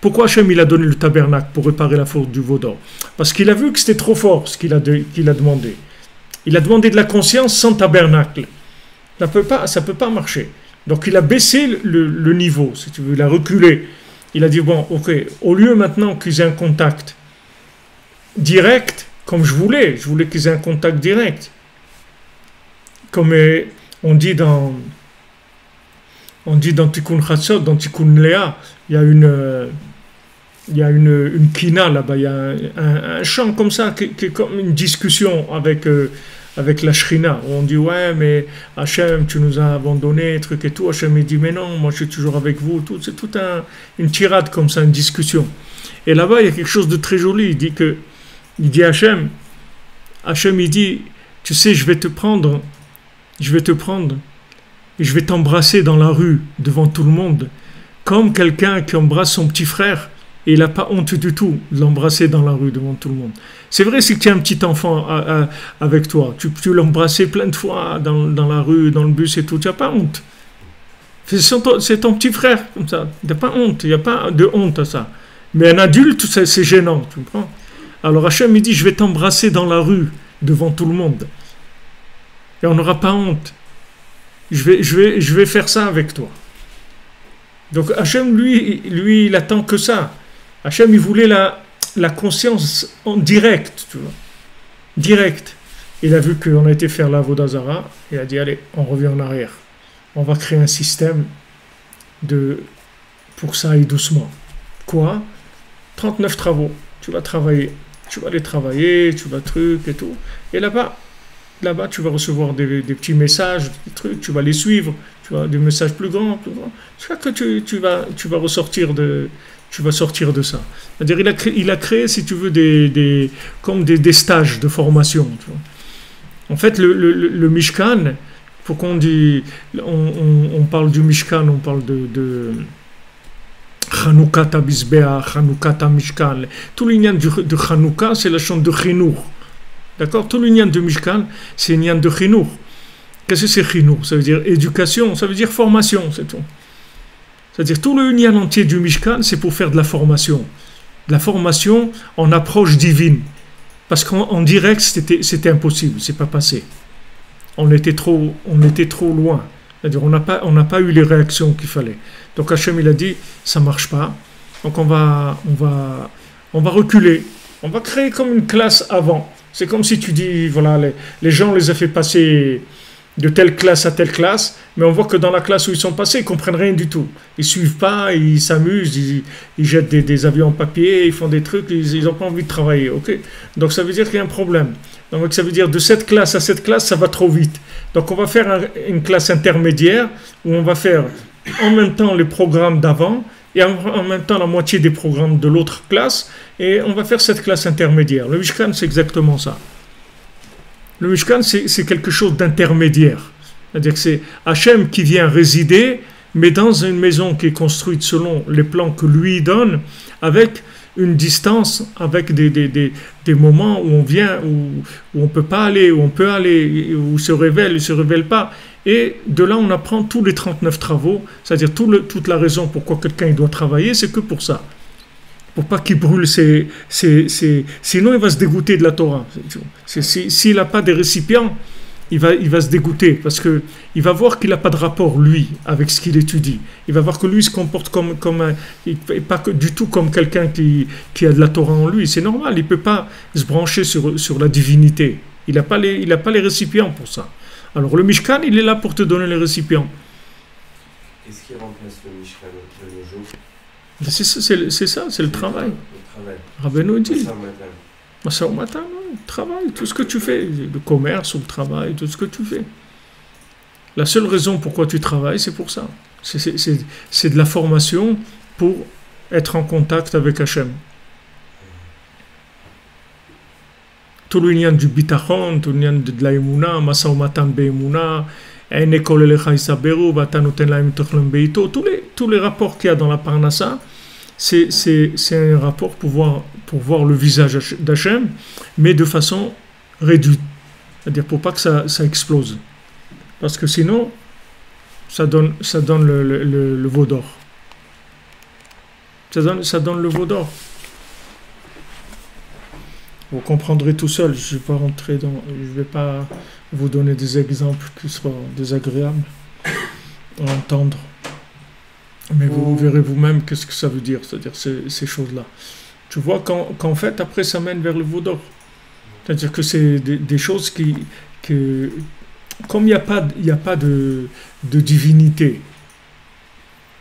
[SPEAKER 1] Pourquoi Hachem il a donné le tabernacle pour réparer la faute du veau d'or? Parce qu'il a vu que c'était trop fort ce qu'il a demandé. Il a demandé de la conscience sans tabernacle. Ça peut pas marcher. Donc il a baissé le niveau, si tu veux, il a reculé. Il a dit, bon, ok, au lieu maintenant qu'ils aient un contact direct, comme je voulais qu'ils aient un contact direct. Comme on dit dans Tikkun Chatzot, dans Tikkun Léa, il y a une kina là-bas, il y a un chant comme ça, qui est comme une discussion avec la Shrina, où on dit ouais mais Hachem tu nous as abandonnés, truc et tout. Hachem il dit mais non, moi je suis toujours avec vous, tout. C'est toute une tirade comme ça, une discussion. Et là-bas il y a quelque chose de très joli. Il dit Hachem il dit tu sais je vais te prendre et je vais t'embrasser dans la rue devant tout le monde, comme quelqu'un qui embrasse son petit frère et il n'a pas honte du tout de l'embrasser dans la rue devant tout le monde. C'est vrai, si tu as un petit enfant avec toi, tu peux l'embrasser plein de fois dans la rue, dans le bus et tout, tu n'as pas honte. C'est ton petit frère, comme ça. Tu n'as pas honte, il n'y a pas de honte à ça. Mais un adulte, c'est gênant, tu comprends? Alors Hachem, il dit, je vais t'embrasser dans la rue devant tout le monde. Et on n'aura pas honte. Je vais faire ça avec toi. Donc Hachem, lui, il attend que ça. Hachem, il voulait la conscience en direct, tu vois. Direct. Il a vu qu'on a été faire la Avodah Zara, il a dit, allez, on revient en arrière. On va créer un système pour que ça aille doucement. Quoi? 39 travaux. Tu vas travailler. Tu vas les travailler, tu vas truc et tout. Et là-bas, tu vas recevoir des petits messages, des trucs, tu vas les suivre, tu vas des messages plus grands. Tu vois que tu vas ressortir tu vas sortir de ça. C'est-à-dire, il a créé, si tu veux, comme des stages de formation. Tu vois. En fait, le Mishkan, pourquoi on parle du Mishkan, on parle de Chanukah Tabizbea, Chanukah Mishkan. Tout l'union de Chanukah, c'est la chambre de Chinour. D'accord? Tout l'union de Mishkan, c'est l'union de Chinour. Qu'est-ce que c'est Chinour? Ça veut dire éducation, ça veut dire formation, c'est tout. C'est-à-dire tout l'union entier du Mishkan, c'est pour faire de la formation. De la formation en approche divine. Parce qu'en direct, c'était impossible, c'est pas passé. On était trop loin. C'est-à-dire on n'a pas eu les réactions qu'il fallait. Donc Hachem, il a dit, ça marche pas. Donc on va reculer. On va créer comme une classe avant. C'est comme si tu dis, voilà, les gens, on les a fait passer de telle classe à telle classe, mais on voit que dans la classe où ils sont passés, ils comprennent rien du tout. Ils suivent pas, ils s'amusent, ils jettent des avions en papier, ils font des trucs, ils n'ont pas envie de travailler. Ok? Donc ça veut dire qu'il y a un problème. Donc ça veut dire de cette classe à cette classe, ça va trop vite. Donc on va faire une classe intermédiaire où on va faire en même temps les programmes d'avant et en même temps la moitié des programmes de l'autre classe, et on va faire cette classe intermédiaire. Le Mishkan, c'est exactement ça. Le Mishkan, c'est quelque chose d'intermédiaire. C'est-à-dire que c'est Hachem qui vient résider, mais dans une maison qui est construite selon les plans que lui donne, avec une distance, avec des moments où on vient, où on ne peut pas aller, où on peut aller, où il se révèle pas. Et de là, on apprend tous les 39 travaux, c'est-à-dire toute la raison pourquoi quelqu'un doit travailler, c'est que pour ça. Pour pas qu'il brûle sinon il va se dégoûter de la Torah. S'il n'a pas des récipients, il va se dégoûter, parce que il va voir qu'il n'a pas de rapport, lui, avec ce qu'il étudie. Il va voir que lui se comporte pas du tout comme quelqu'un qui a de la Torah en lui. C'est normal, il ne peut pas se brancher sur la divinité. Il n'a pas les récipients pour ça. Alors le Mishkan, il est là pour te donner les récipients.
[SPEAKER 2] Est-ce qu'il remplace le Mishkan de nos jours?
[SPEAKER 1] C'est ça, c'est le travail. Rabbeinu dit. Au matin, travail, tout ce que tu fais, le commerce ou le travail, tout ce que tu fais. La seule raison pourquoi tu travailles, c'est pour ça. C'est de la formation pour être en contact avec Hachem. Tout l'union du bitachon, tout l'union de la emuna, masa umatan be'emuna, tous les rapports qu'il y a dans la Parnassa, c'est un rapport pour voir le visage d'Hachem, mais de façon réduite. C'est-à-dire pour pas que ça explose. Parce que sinon, ça donne le veau d'or. Ça donne le veau d'or. Vous comprendrez tout seul. Je ne vais pas vous donner des exemples qui soient désagréables à entendre. Mais vous verrez vous-même qu'est-ce que ça veut dire, c'est-à-dire ces choses-là. Tu vois qu'en fait, après, ça mène vers le veau d'or. C'est-à-dire que c'est des choses comme il n'y a pas de divinité,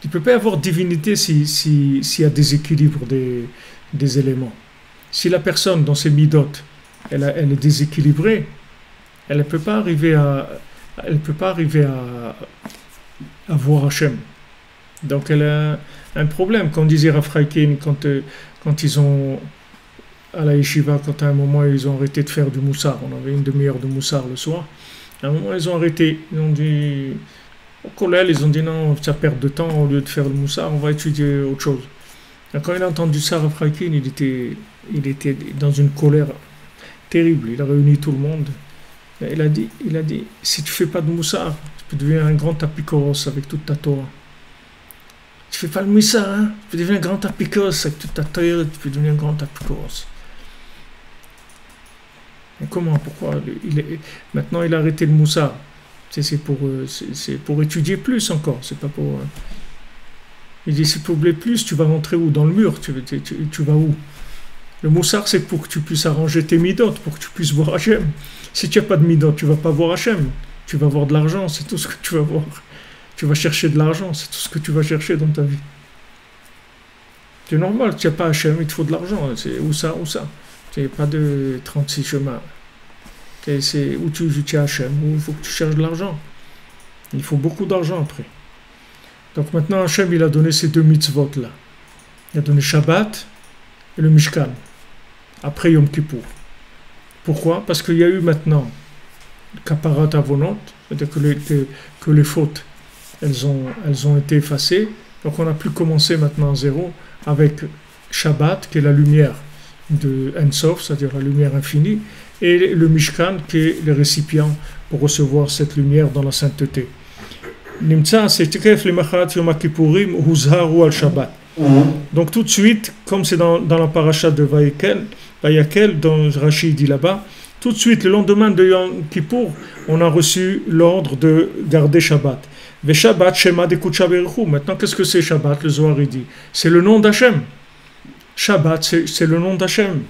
[SPEAKER 1] il ne peut pas y avoir de divinité s'il y a déséquilibre des éléments. Si la personne, dans ses midotes, elle est déséquilibrée, elle ne peut pas arriver à voir Hachem. Donc elle a un problème. Comme disait Rav Chaikin, quand ils ont, à la yeshiva, quand à un moment ils ont arrêté de faire du moussar, on avait une demi-heure de moussar le soir, à un moment ils ont arrêté, ils ont dit, Au collège, ils ont dit non, ça perd de temps, au lieu de faire le moussard, on va étudier autre chose. Et quand il a entendu ça, Rav Chaikin, il était dans une colère terrible. Il a réuni tout le monde. Et il a dit, si tu fais pas de moussard, tu peux devenir un grand apikoros avec toute ta Torah. Tu fais pas le moussard, hein? Tu peux devenir un grand apikoros avec toute ta Torah, tu peux devenir un grand apikoros. Et comment, pourquoi maintenant il a arrêté le moussard. C'est pour étudier plus encore, c'est pas pour... Il dit, si tu oublies plus, tu vas rentrer où? Dans le mur, tu vas où? Le moussard, c'est pour que tu puisses arranger tes midot, pour que tu puisses voir Hachem. Si tu n'as pas de midot, tu ne vas pas voir Hachem. Tu vas voir de l'argent, c'est tout ce que tu vas voir. Tu vas chercher de l'argent, c'est tout ce que tu vas chercher dans ta vie. C'est normal, tu n'as pas Hachem, il te faut de l'argent. C'est où ça? Il n'y a pas de 36 chemins. C'est où tu as Hachem, où il faut que tu cherches de l'argent. Il faut beaucoup d'argent après. Donc maintenant, Hachem, il a donné ces deux mitzvot là. Il a donné Shabbat et le Mishkan, après Yom Kippour. Pourquoi? Parce qu'il y a eu maintenant Kaparat Avonot, c'est-à-dire que les fautes, elles ont été effacées. Donc on a pu commencer maintenant à zéro avec Shabbat, qui est la lumière de En Sof, c'est-à-dire la lumière infinie, et le Mishkan, qui est le récipient pour recevoir cette lumière dans la sainteté. Nimtza, c'est Tikef le Machat Yom Kippourim, Huzharu al Shabbat. Donc tout de suite, comme c'est dans la paracha de Vayakel, dont Rashi dit là-bas, tout de suite, le lendemain de Yom Kippour, on a reçu l'ordre de garder Shabbat. Ve Shabbat, Shema de Kudsha Beruchu. Maintenant, qu'est-ce que c'est Shabbat? Le Zohar il dit, c'est le nom d'Hachem. Shabbat, c'est le nom d'Hachem.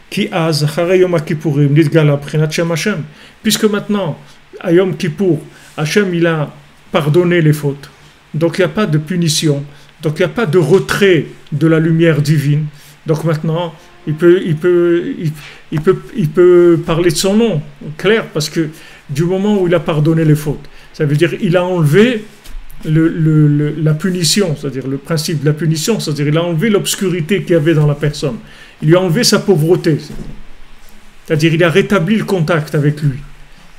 [SPEAKER 1] Qui a Zachare Yom Kippourim, Nidgala Prinat Shem Hachem. Puisque maintenant, à Yom Kippour, Hachem, il a pardonné les fautes. Donc il n'y a pas de punition. Donc il n'y a pas de retrait de la lumière divine. Donc maintenant, il peut parler de son nom, clair, parce que du moment où il a pardonné les fautes, ça veut dire qu'il a enlevé la punition, c'est-à-dire le principe de la punition, c'est-à-dire il a enlevé l'obscurité qu'il y avait dans la personne. Il lui a enlevé sa pauvreté. C'est-à-dire il a rétabli le contact avec lui.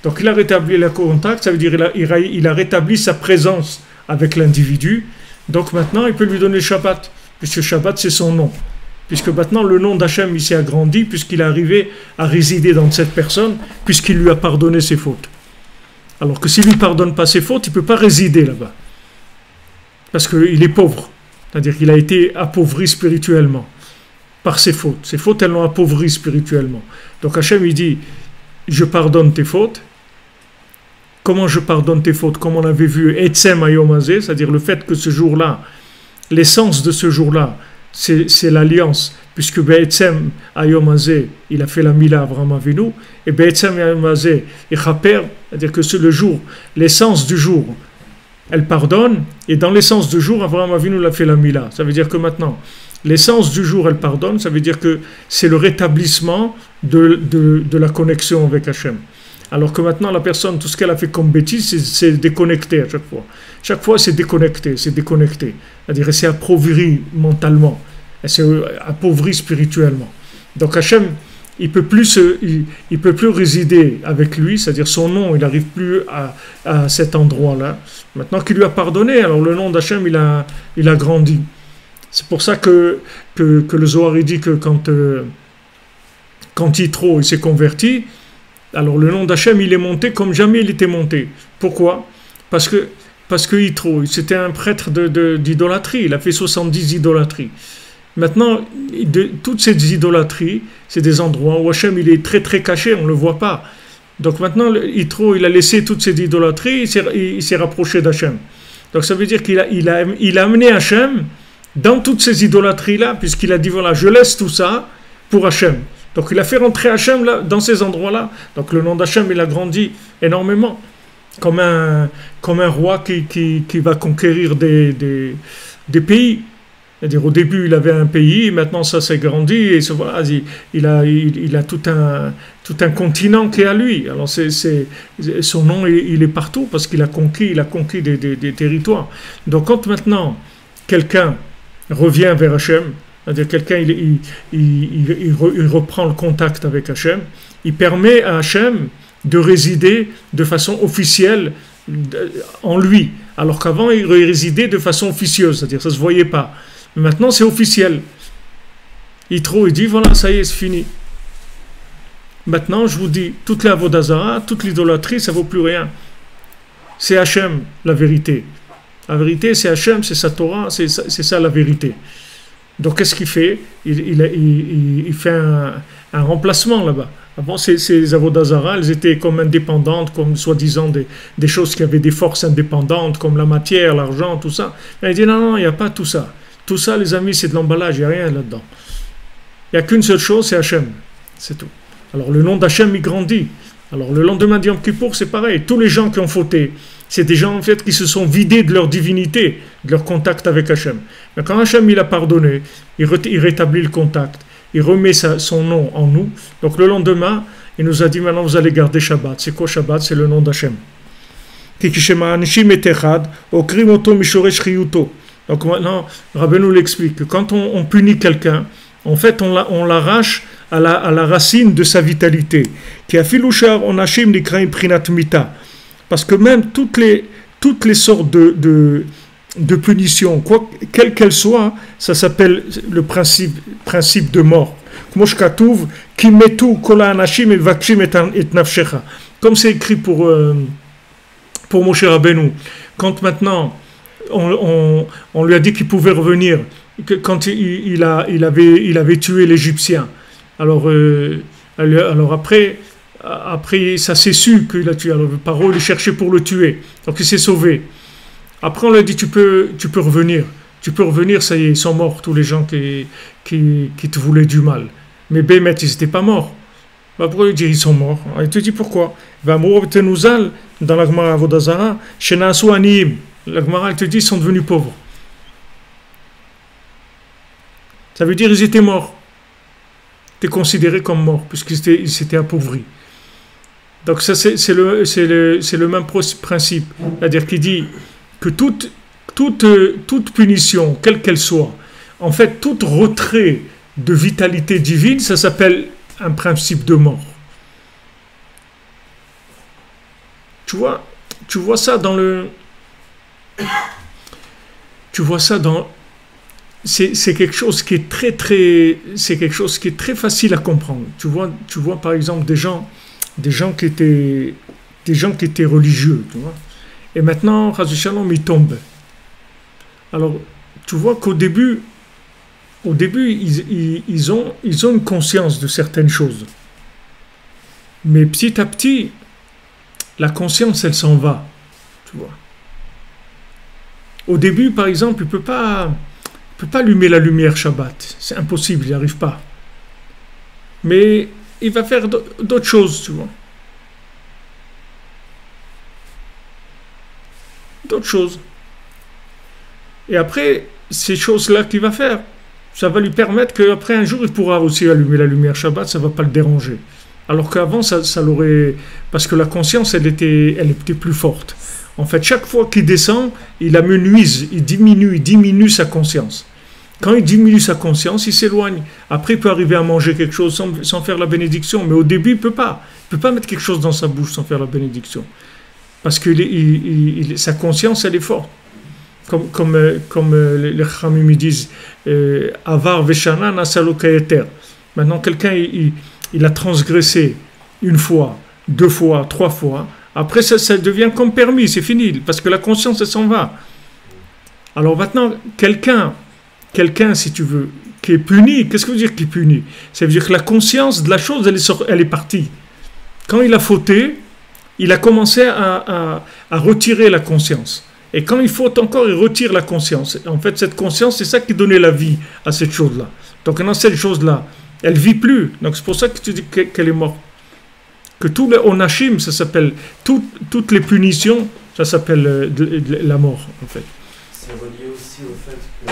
[SPEAKER 1] Donc il a rétabli le contact, ça veut dire il a rétabli sa présence avec l'individu. Donc maintenant, il peut lui donner Shabbat, puisque Shabbat, c'est son nom. Puisque maintenant, le nom d'Hachem, il s'est agrandi, puisqu'il est arrivé à résider dans cette personne, puisqu'il lui a pardonné ses fautes. Alors que s'il ne lui pardonne pas ses fautes, il ne peut pas résider là-bas. Parce qu'il est pauvre. C'est-à-dire qu'il a été appauvri spirituellement par ses fautes. Ses fautes, elles l'ont appauvri spirituellement. Donc Hachem, il dit, je pardonne tes fautes. Comment je pardonne tes fautes? Comme on avait vu, Etzem Hayom Hazeh, c'est-à-dire le fait que ce jour-là, l'essence de ce jour-là, c'est l'alliance, puisque Be'etzem Hayom Hazeh, il a fait la Mila Avraham Avinu, et Be'etzem Hayom Hazeh, et Chaper, c'est-à-dire que c'est le jour, l'essence du jour, elle pardonne, et dans l'essence du jour, Avraham Avinu l'a fait la Mila. Ça veut dire que maintenant, l'essence du jour, elle pardonne, ça veut dire que c'est le rétablissement de la connexion avec Hachem. Alors que maintenant, la personne, tout ce qu'elle a fait comme bêtise, c'est déconnecté à chaque fois. Chaque fois, c'est déconnecté. C'est-à-dire, elle s'est appauvrie mentalement. Elle s'est appauvrie spirituellement. Donc Hachem, il peut plus résider avec lui, c'est-à-dire son nom, il n'arrive plus à cet endroit-là. Maintenant qu'il lui a pardonné, alors le nom d'Hachem, il a grandi. C'est pour ça que le Zohar dit que quand Yitro il s'est converti, alors le nom d'Hachem, il est monté comme jamais il était monté. Pourquoi? Parce que Yitro, c'était un prêtre d'idolâtrie. Il a fait 70 idolâtries. Maintenant, toutes ces idolâtries, c'est des endroits où Hachem, il est très très caché, on ne le voit pas. Donc maintenant, Yitro, il a laissé toutes ces idolâtries, il s'est rapproché d'Hachem. Donc ça veut dire qu'il a amené Hachem dans toutes ces idolâtries-là, puisqu'il a dit, voilà, je laisse tout ça pour Hachem. Donc il a fait rentrer Hachem là, dans ces endroits-là. Donc le nom d'Hachem, il a grandi énormément. Comme un roi qui va conquérir des pays. C'est-à-dire au début, il avait un pays, maintenant ça s'est grandi, et voilà, il a tout un continent qui est à lui. Alors son nom, il est partout, parce qu'il a conquis des territoires. Donc quand maintenant, quelqu'un revient vers Hachem, c'est-à-dire quelqu'un il reprend le contact avec Hachem, il permet à Hachem de résider de façon officielle en lui. Alors qu'avant, il résidait de façon officieuse, c'est-à-dire ça ne se voyait pas. Mais maintenant, c'est officiel. Yitro, il dit, voilà, ça y est, c'est fini. Maintenant, je vous dis, toute la Vodazara, toute l'idolâtrie, ça ne vaut plus rien. C'est Hachem, la vérité. La vérité, c'est Hachem, c'est sa Torah, c'est ça la vérité. Donc, qu'est-ce qu'il fait? Il fait un remplacement là-bas. Avant, ces Avodazara, elles étaient comme indépendantes, comme soi-disant des choses qui avaient des forces indépendantes, comme la matière, l'argent, tout ça. Et il dit non, il n'y a pas tout ça. Tout ça, les amis, c'est de l'emballage, il n'y a rien là-dedans. Il n'y a qu'une seule chose, c'est Hachem. C'est tout. Alors, le nom d'Hachem, il grandit. Alors, le lendemain de Yom Kippour, c'est pareil. Tous les gens qui ont fauté, c'est des gens, en fait, qui se sont vidés de leur divinité, de leur contact avec Hachem. Mais quand Hachem, il a pardonné, il rétablit le contact. Il remet son nom en nous. Donc le lendemain, il nous a dit maintenant vous allez garder Shabbat. C'est quoi Shabbat? C'est le nom d'Hachem. Donc maintenant, Rabbeinu l'explique que quand on punit quelqu'un, en fait on l'arrache à la racine de sa vitalité. Parce que même toutes les sortes de punition, quelle qu'elle soit, ça s'appelle le principe de mort. Comme c'est écrit pour Moshe Rabbeinu. Quand maintenant on lui a dit qu'il pouvait revenir, quand il avait tué l'Égyptien. Alors après ça s'est su qu'il a tué. Alors le Paro il cherchait pour le tuer, donc il s'est sauvé. Après, on lui a dit, tu peux revenir. Tu peux revenir, ça y est, ils sont morts, tous les gens qui te voulaient du mal. Mais Bémet, ils n'étaient pas morts. Bah, pourquoi il dit, ils sont morts? Il te dit pourquoi? Dans la Gemara Avodazara, Shenasu Aniim. La Gemara, elle te dit, ils sont devenus pauvres. Ça veut dire, ils étaient morts. Ils étaient considérés comme morts, puisqu'ils s'étaient appauvris. Donc, ça, c'est le même principe. C'est-à-dire qu'il dit, que toute punition, quelle qu'elle soit, en fait, tout retrait de vitalité divine, ça s'appelle un principe de mort. Tu vois ça dans le... Tu vois ça dans... C'est quelque chose qui est c'est quelque chose qui est très facile à comprendre. Tu vois par exemple des gens qui étaient religieux, tu vois. Et maintenant, Chas v'Shalom, il tombe. Alors, tu vois qu'au début, ils ont une conscience de certaines choses. Mais petit à petit, la conscience, elle s'en va. Tu vois. Au début, par exemple, il ne peut pas allumer la lumière Shabbat. C'est impossible, il n'y arrive pas. Mais il va faire d'autres choses, tu vois. D'autres choses. Et après, ces choses-là qu'il va faire, ça va lui permettre qu'après un jour, il pourra aussi allumer la lumière Shabbat, ça ne va pas le déranger. Alors qu'avant, ça l'aurait... Parce que la conscience, elle était plus forte. En fait, chaque fois qu'il descend, il amenuise, il diminue sa conscience. Quand il diminue sa conscience, il s'éloigne. Après, il peut arriver à manger quelque chose sans faire la bénédiction. Mais au début, il ne peut pas. Il ne peut pas mettre quelque chose dans sa bouche sans faire la bénédiction. Parce que sa conscience, elle est forte. Comme les Khamim disent, Avar Veshana Nasalo Kayeter. Maintenant, quelqu'un, il a transgressé une fois, 2 fois, 3 fois. Après, ça devient comme permis, c'est fini. Parce que la conscience, elle s'en va. Alors maintenant, quelqu'un, si tu veux, qui est puni, qu'est-ce que veut dire qui est puni? Ça veut dire que la conscience de la chose, elle est partie. Quand il a fauté, il a commencé à retirer la conscience. Et quand il faute encore, il retire la conscience. En fait, cette conscience, c'est ça qui donnait la vie à cette chose-là. Donc, dans cette chose-là, elle ne vit plus. Donc, c'est pour ça que tu dis qu'elle est morte. Que tous les onachim, ça s'appelle, toutes les punitions, ça s'appelle la mort, en fait.
[SPEAKER 2] C'est relié aussi au fait que,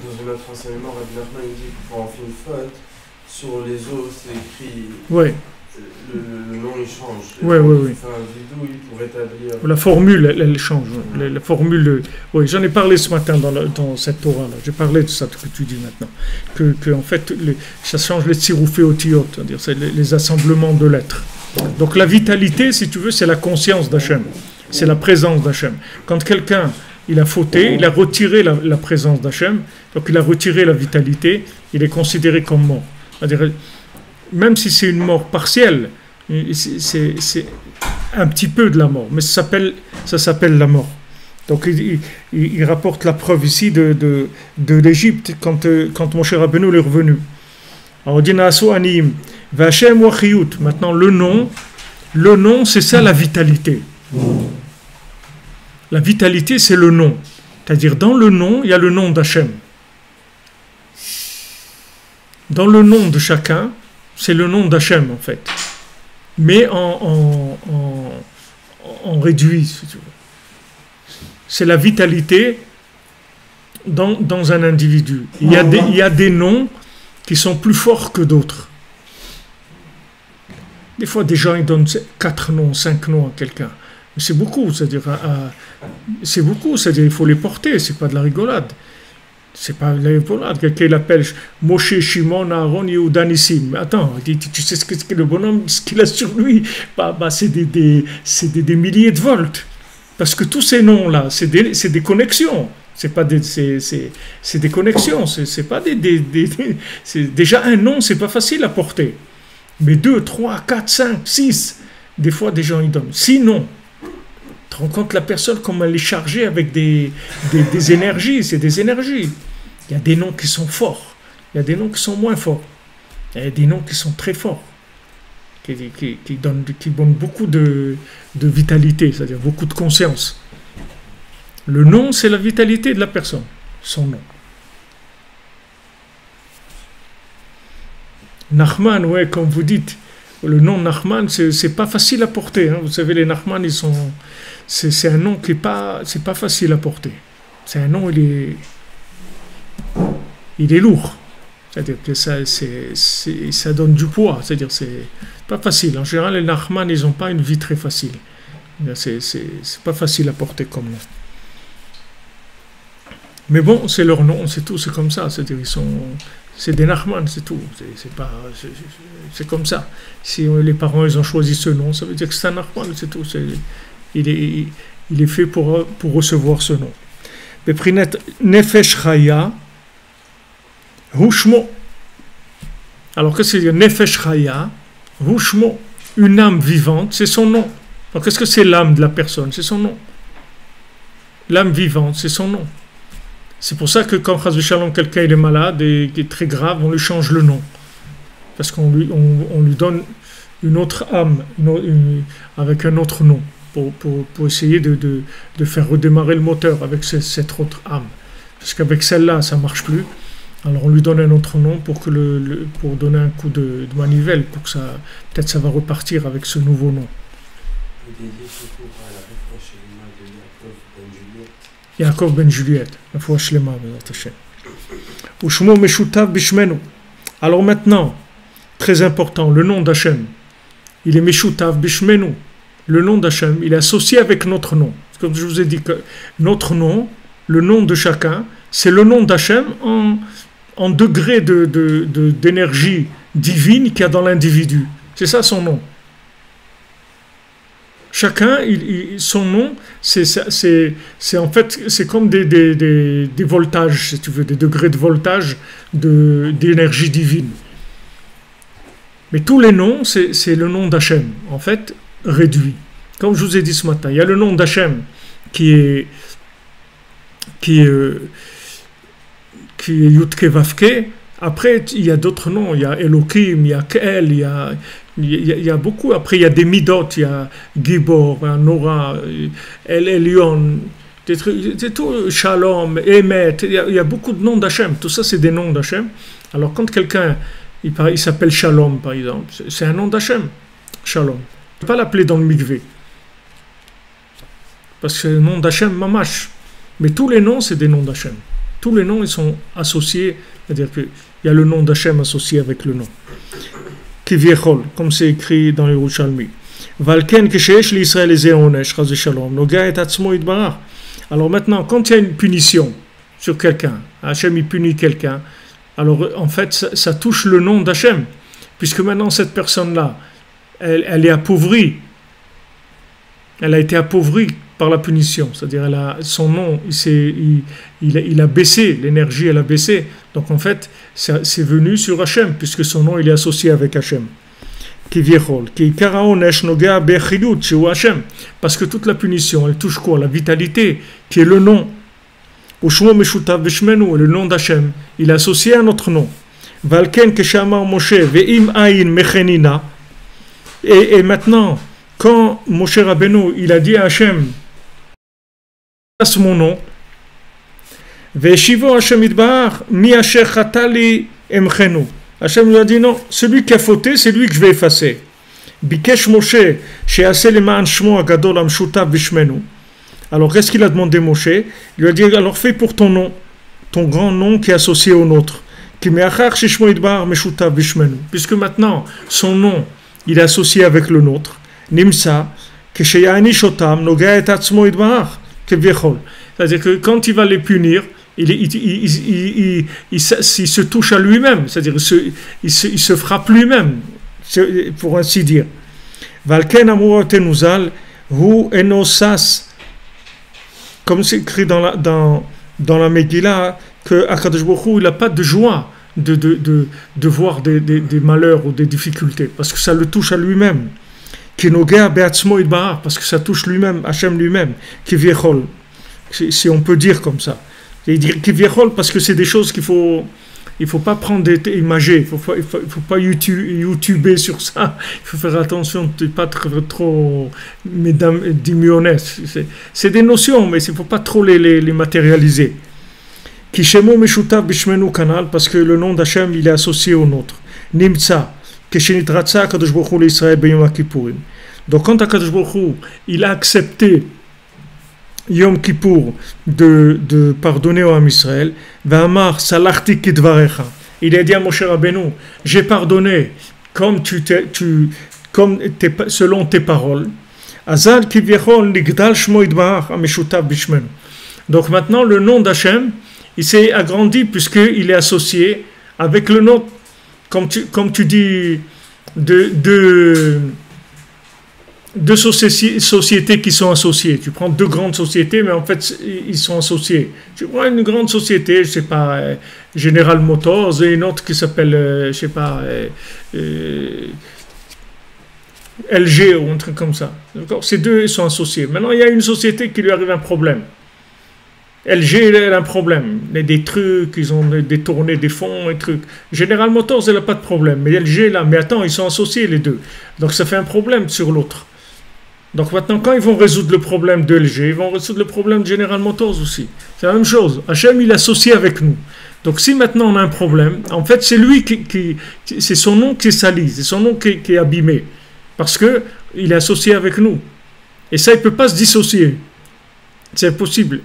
[SPEAKER 2] dans un autre enseignement, Rabbi Nachman dit que quand on fait une faute, sur les os, c'est écrit...
[SPEAKER 1] Oui.
[SPEAKER 2] Le nom, il change.
[SPEAKER 1] Oui.
[SPEAKER 2] Fait un vidouille pour établir...
[SPEAKER 1] La formule, elle change. La formule... Oui, j'en ai parlé ce matin dans cette Torah-là. J'ai parlé de ça que tu dis maintenant. Que en fait, ça change les tsiroufé otiyot, c'est-à-dire les assemblements de lettres. Donc la vitalité, si tu veux, c'est la conscience d'Hachem. C'est la présence d'Hachem. Quand quelqu'un il a fauté, il a retiré la présence d'Hachem, donc il a retiré la vitalité, il est considéré comme mort. C'est-à-dire, même si c'est une mort partielle, c'est un petit peu de la mort, mais ça s'appelle la mort. Donc il rapporte la preuve ici de l'Égypte quand Moshe Rabbeinu est revenu. Alors on dit Naaso Aniyim, V'Hashem Wachiyut. Maintenant le nom c'est ça la vitalité. La vitalité c'est le nom. C'est-à-dire dans le nom il y a le nom d'Hachem. Dans le nom de chacun c'est le nom d'Hachem en fait. Mais en réduit si tu veux. C'est la vitalité dans un individu. Il y a des noms qui sont plus forts que d'autres. Des fois, des gens ils donnent 4 noms, 5 noms à quelqu'un. Mais c'est beaucoup, c'est-à-dire il faut les porter, c'est pas de la rigolade. C'est pas de la rigolade. Quelqu'un l'appelle Moshe, Shimon, Aaron, Yehuda, Nissim. Mais attends, tu sais ce que le bonhomme, ce qu'il a sur lui, c'est des milliers de volts. Parce que tous ces noms-là, c'est des connexions. C'est des connexions. C'est pas déjà un nom, c'est pas facile à porter. Mais 2, 3, 4, 5, 6, des fois des gens ils donnent 6 noms. Tu te rends compte la personne comme elle est chargée avec des énergies, c'est des énergies. Il y a des noms qui sont forts, il y a des noms qui sont moins forts, il y a des noms qui sont très forts. Qui donne beaucoup de vitalité, c'est-à-dire beaucoup de conscience. Le nom, c'est la vitalité de la personne, son nom. Nachman, ouais, comme vous dites, le nom Nachman, c'est pas facile à porter. Hein. Vous savez, les Nachman, c'est un nom c'est pas facile à porter. C'est un nom, il est lourd. C'est-à-dire que ça donne du poids. C'est-à-dire c'est pas facile. En général, les Nachman, ils n'ont pas une vie très facile. C'est pas facile à porter comme nom. Mais bon, c'est leur nom, c'est tout, c'est comme ça. C'est-à-dire c'est des Nachman, c'est tout. C'est comme ça. Si les parents ils ont choisi ce nom, ça veut dire que c'est un Nachman, c'est tout. Il est fait pour recevoir ce nom. Beprinet Nefesh Chaya Hushmo. Alors qu'est-ce que c'est Nefesh Chaya Hushmo, une âme vivante, c'est son nom. Alors qu'est-ce que c'est l'âme de la personne? C'est son nom. L'âme vivante, c'est son nom. C'est pour ça que quand quelqu'un il est malade et qui est très grave, on lui change le nom. Parce qu'on lui donne une autre âme, avec un autre nom, pour essayer de faire redémarrer le moteur avec cette autre âme. Parce qu'avec celle-là, ça ne marche plus. Alors on lui donne un autre nom pour donner un coup de manivelle, pour que peut-être ça va repartir avec ce nouveau nom. Yaakov ben Juliette, la foi Shlema, Ushmo Meshutav Bishmenu. Alors maintenant, très important, le nom d'Hachem, il est Meshutav Bishmenu. Le nom d'Hachem, il est associé avec notre nom. Comme je vous ai dit que notre nom, le nom de chacun, c'est le nom d'Hachem en degré d'énergie divine qu'il y a dans l'individu. C'est ça son nom. Chacun, son nom, c'est en fait, c'est comme des voltages, si tu veux, des degrés de voltage d'énergie divine. Mais tous les noms, c'est le nom d'Hachem, en fait, réduit. Comme je vous ai dit ce matin, il y a le nom d'Hachem qui est Yudke Vavke. Après, il y a d'autres noms, il y a Elohim, il y a Kel, il y a beaucoup. Après, il y a des Midot, il y a Gibor, Nora, El Elyon, c'est tout, Shalom, Emet, il y a beaucoup de noms d'Hachem. Tout ça, c'est des noms d'Hachem. Alors, quand quelqu'un, il s'appelle Shalom, par exemple, c'est un nom d'Hachem, Shalom. Tu ne peux pas l'appeler dans le mikvé. Parce que c'est le nom d'Hachem, Mamash. Mais tous les noms, c'est des noms d'Hachem. Tous les noms, ils sont associés, c'est-à-dire qu'il y a le nom d'Hachem associé avec le nom. Kiviechol, comme c'est écrit dans les Yerushalmi. Valken keshesh l'Israël et Zéonesh, chas shalom, noga et atzmo idbarach. Alors maintenant, quand il y a une punition sur quelqu'un, Hachem il punit quelqu'un, alors en fait, ça touche le nom d'Hachem, puisque maintenant cette personne-là, elle est appauvrie. Elle a été appauvrie par la punition. C'est-à-dire, son nom, il a baissé, l'énergie, elle a baissé. Donc, en fait, c'est venu sur Hachem, puisque son nom, il est associé avec Hachem. Parce que toute la punition, elle touche quoi? La vitalité, qui est le nom. Le nom d'Hachem, il est associé à notre nom. Et maintenant, quand Moshe Rabbeinu, il a dit à Hachem, passe mon nom, Hachem lui a dit non, celui qui a fauté, c'est lui que je vais effacer. Bikesh Moshe, alors qu'est-ce qu'il a demandé Moshe? Il lui a dit alors fais pour ton nom, ton grand nom qui est associé au nôtre. Puisque maintenant son nom il est associé avec le nôtre. Nimsa, c'est-à-dire que quand il va les punir, il se touche à lui-même, c'est-à-dire il se frappe lui-même, pour ainsi dire. Comme c'est écrit dans la Megillah, que Akadosh Baruch Hu, il n'a pas de joie de voir des malheurs ou des difficultés, parce que ça le touche à lui-même. Parce que ça touche lui-même, Hachem lui-même, si on peut dire comme ça. Et dire parce que c'est des choses il faut pas prendre imagé, il faut pas youtuber sur ça, il faut faire attention de ne pas être trop dimionnès. C'est des notions, mais il ne faut pas trop les matérialiser. Kishemo Meshutav Bishmenu Kanal, parce que le nom d'Hachem il est associé au nôtre. Nimtsa, Keshenitratsa Kadosh Baruch Hu l'Israël B'Yom Kippourim. Donc quand Kadosh Baruch Hu il a accepté Yom Kippour de pardonner au Ham Israël, V'amar salachti kidvarecha. Il a dit à Moshe Rabbeinu, j'ai pardonné selon tes paroles. Azal kivyechol ligdal shmo yitbarach ameshutav bishmenu. Donc maintenant le nom d'Hachem il s'est agrandi puisqu'il est associé avec le nom, comme tu dis, deux sociétés qui sont associées. Tu prends deux grandes sociétés, mais en fait, ils sont associés. Tu prends une grande société, je sais pas, General Motors, et une autre qui s'appelle, je sais pas, LG ou un truc comme ça. D'accord? Ces deux, ils sont associés. Maintenant, il y a une société qui lui arrive un problème. LG, elle a un problème. Il y a des trucs, ils ont détourné des fonds, et trucs. General Motors, elle n'a pas de problème. Mais LG, là, mais attends, ils sont associés, les deux. Donc, ça fait un problème sur l'autre. Donc, maintenant, quand ils vont résoudre le problème de LG, ils vont résoudre le problème de General Motors aussi. C'est la même chose. Hachem, il est associé avec nous. Donc, si maintenant on a un problème, en fait, c'est lui c'est son nom qui est sali, c'est son nom qui est abîmé. Parce qu'il est associé avec nous. Et ça, il ne peut pas se dissocier. C'est impossible.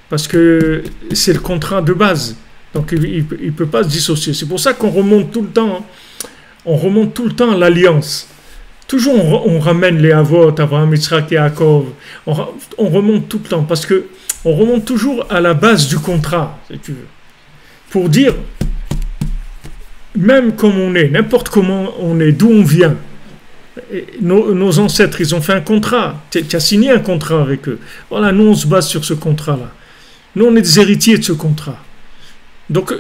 [SPEAKER 1] Parce que c'est le contrat de base. Donc il ne peut pas se dissocier. C'est pour ça qu'on remonte tout le temps. On remonte tout le temps à l'alliance. Toujours on ramène les Avot, Abraham, Yitzhak et Yaakov. On remonte tout le temps. Parce qu'on remonte toujours à la base du contrat, si tu veux. Pour dire, même comme on est, n'importe comment on est, d'où on vient, nos ancêtres, ils ont fait un contrat. Tu as signé un contrat avec eux. Voilà, nous on se base sur ce contrat-là. Nous, on est des héritiers de ce contrat. Donc,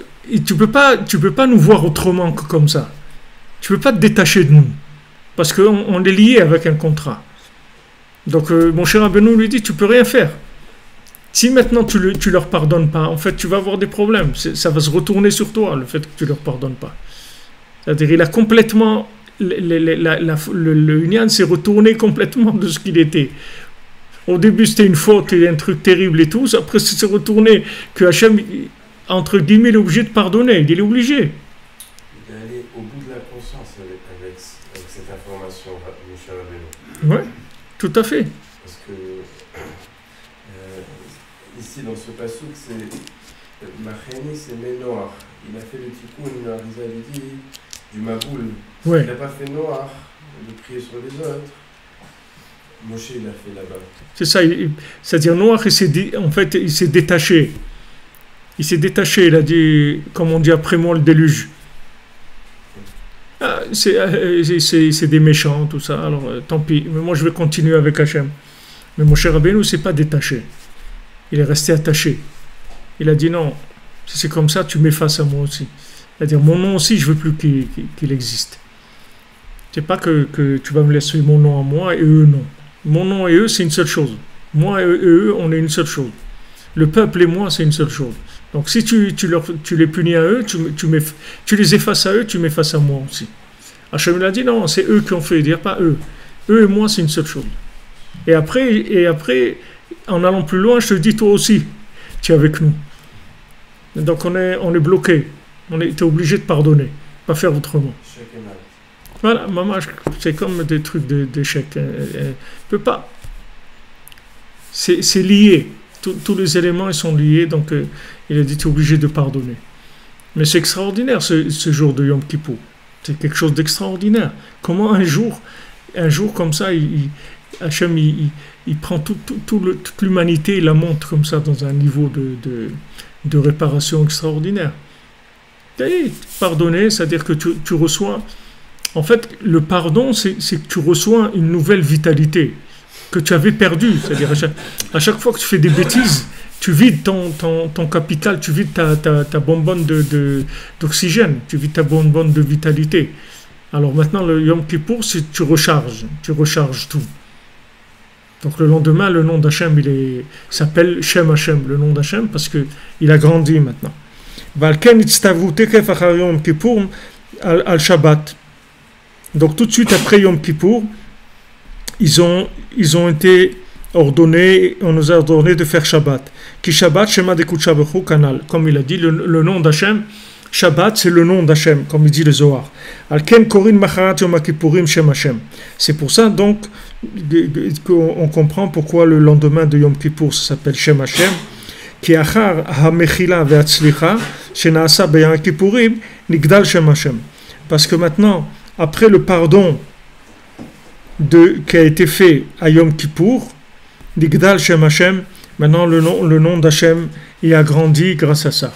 [SPEAKER 1] tu peux pas nous voir autrement que comme ça. Tu ne peux pas te détacher de nous. Parce qu'on est lié avec un contrat. Donc, mon cher Rabbeinu lui dit, tu ne peux rien faire. Si maintenant tu leur pardonnes pas, en fait, tu vas avoir des problèmes. Ça va se retourner sur toi, le fait que tu leur pardonnes pas. C'est-à-dire, il a complètement... Le Inyan s'est retourné complètement de ce qu'il était. Au début, c'était une faute et un truc terrible et tout. Après, c'est retourné que Hachem, entre guillemets, il est obligé de pardonner. Il est obligé.
[SPEAKER 2] Il est allé au bout de la conscience avec cette information, Moshe Rabbeinu.
[SPEAKER 1] Oui, tout à fait.
[SPEAKER 2] Parce que ici, dans ce passouk, c'est Macheni, c'est Ménoir. Il a fait le tikkun, il a dit du Maboul.
[SPEAKER 1] Ouais.
[SPEAKER 2] Il n'a pas fait Noir, de prier sur les autres. Moshe, il a fait là-bas.
[SPEAKER 1] C'est ça, c'est-à-dire Noach, en fait, il s'est détaché. Il s'est détaché, il a dit, comme on dit après moi, le déluge. Ah, c'est des méchants, tout ça, alors tant pis. Mais moi, je vais continuer avec Hachem. Mais Moshe Rabbeinu ne s'est pas détaché. Il est resté attaché. Il a dit non, si c'est comme ça, tu m'effaces à moi aussi. C'est-à-dire, mon nom aussi, je ne veux plus qu'il existe. C'est pas que tu vas me laisser mon nom à moi et eux non. Mon nom et eux, c'est une seule chose. Moi et eux, on est une seule chose. Le peuple et moi, c'est une seule chose. Donc si tu les punis à eux, tu les effaces à eux, tu m'effaces à moi aussi. Hachem a dit non, c'est eux qui ont fait, dire pas eux. Eux et moi, c'est une seule chose. Et après, en allant plus loin, je te dis toi aussi, tu es avec nous. Donc on est bloqué. On est obligé de pardonner, pas faire autrement. Voilà, maman, c'est comme des trucs d'échec. Elle peut pas. C'est lié. Tous les éléments ils sont liés, donc il a dit tu es obligé de pardonner. Mais c'est extraordinaire ce jour de Yom Kippour. C'est quelque chose d'extraordinaire. Comment un jour comme ça, Hachem il prend toute l'humanité, il la montre comme ça dans un niveau de réparation extraordinaire. Et pardonner, c'est-à-dire que tu reçois. En fait, le pardon, c'est que tu reçois une nouvelle vitalité que tu avais perdue. C'est-à-dire à chaque fois que tu fais des bêtises, tu vides ton capital, tu vides ta bonbonne d'oxygène, tu vides ta bonbonne de vitalité. Alors maintenant, le Yom Kippour, c'est tu recharges tout. Donc le lendemain, le nom d'Hachem, il s'appelle Shem Hachem, le nom d'Hachem, parce qu'il a grandi maintenant. Valken itztavu tekef achar Yom Kippour al Shabbat. Donc tout de suite après Yom Kippour, ils ont été ordonnés, on nous a ordonné de faire Shabbat. Ki Shabbat Shema Dekutcha Bechu Kanal. Comme il a dit, le nom d'Hachem, Shabbat c'est le nom d'Hachem, comme il dit le Zohar. Alken Korin Macharat Yom Kippourim Shem Hachem. C'est pour ça donc qu'on comprend pourquoi le lendemain de Yom Kippour ça s'appelle Shem Hachem. Ki achar ha-mechila ve'atzlicha shenaasa b'Yom Kippourim nigdal Shem Hachem. Parce que maintenant, après le pardon qui a été fait à Yom Kippour, Nigdal Shem Hachem, maintenant le nom d'Hachem il a grandi grâce à ça.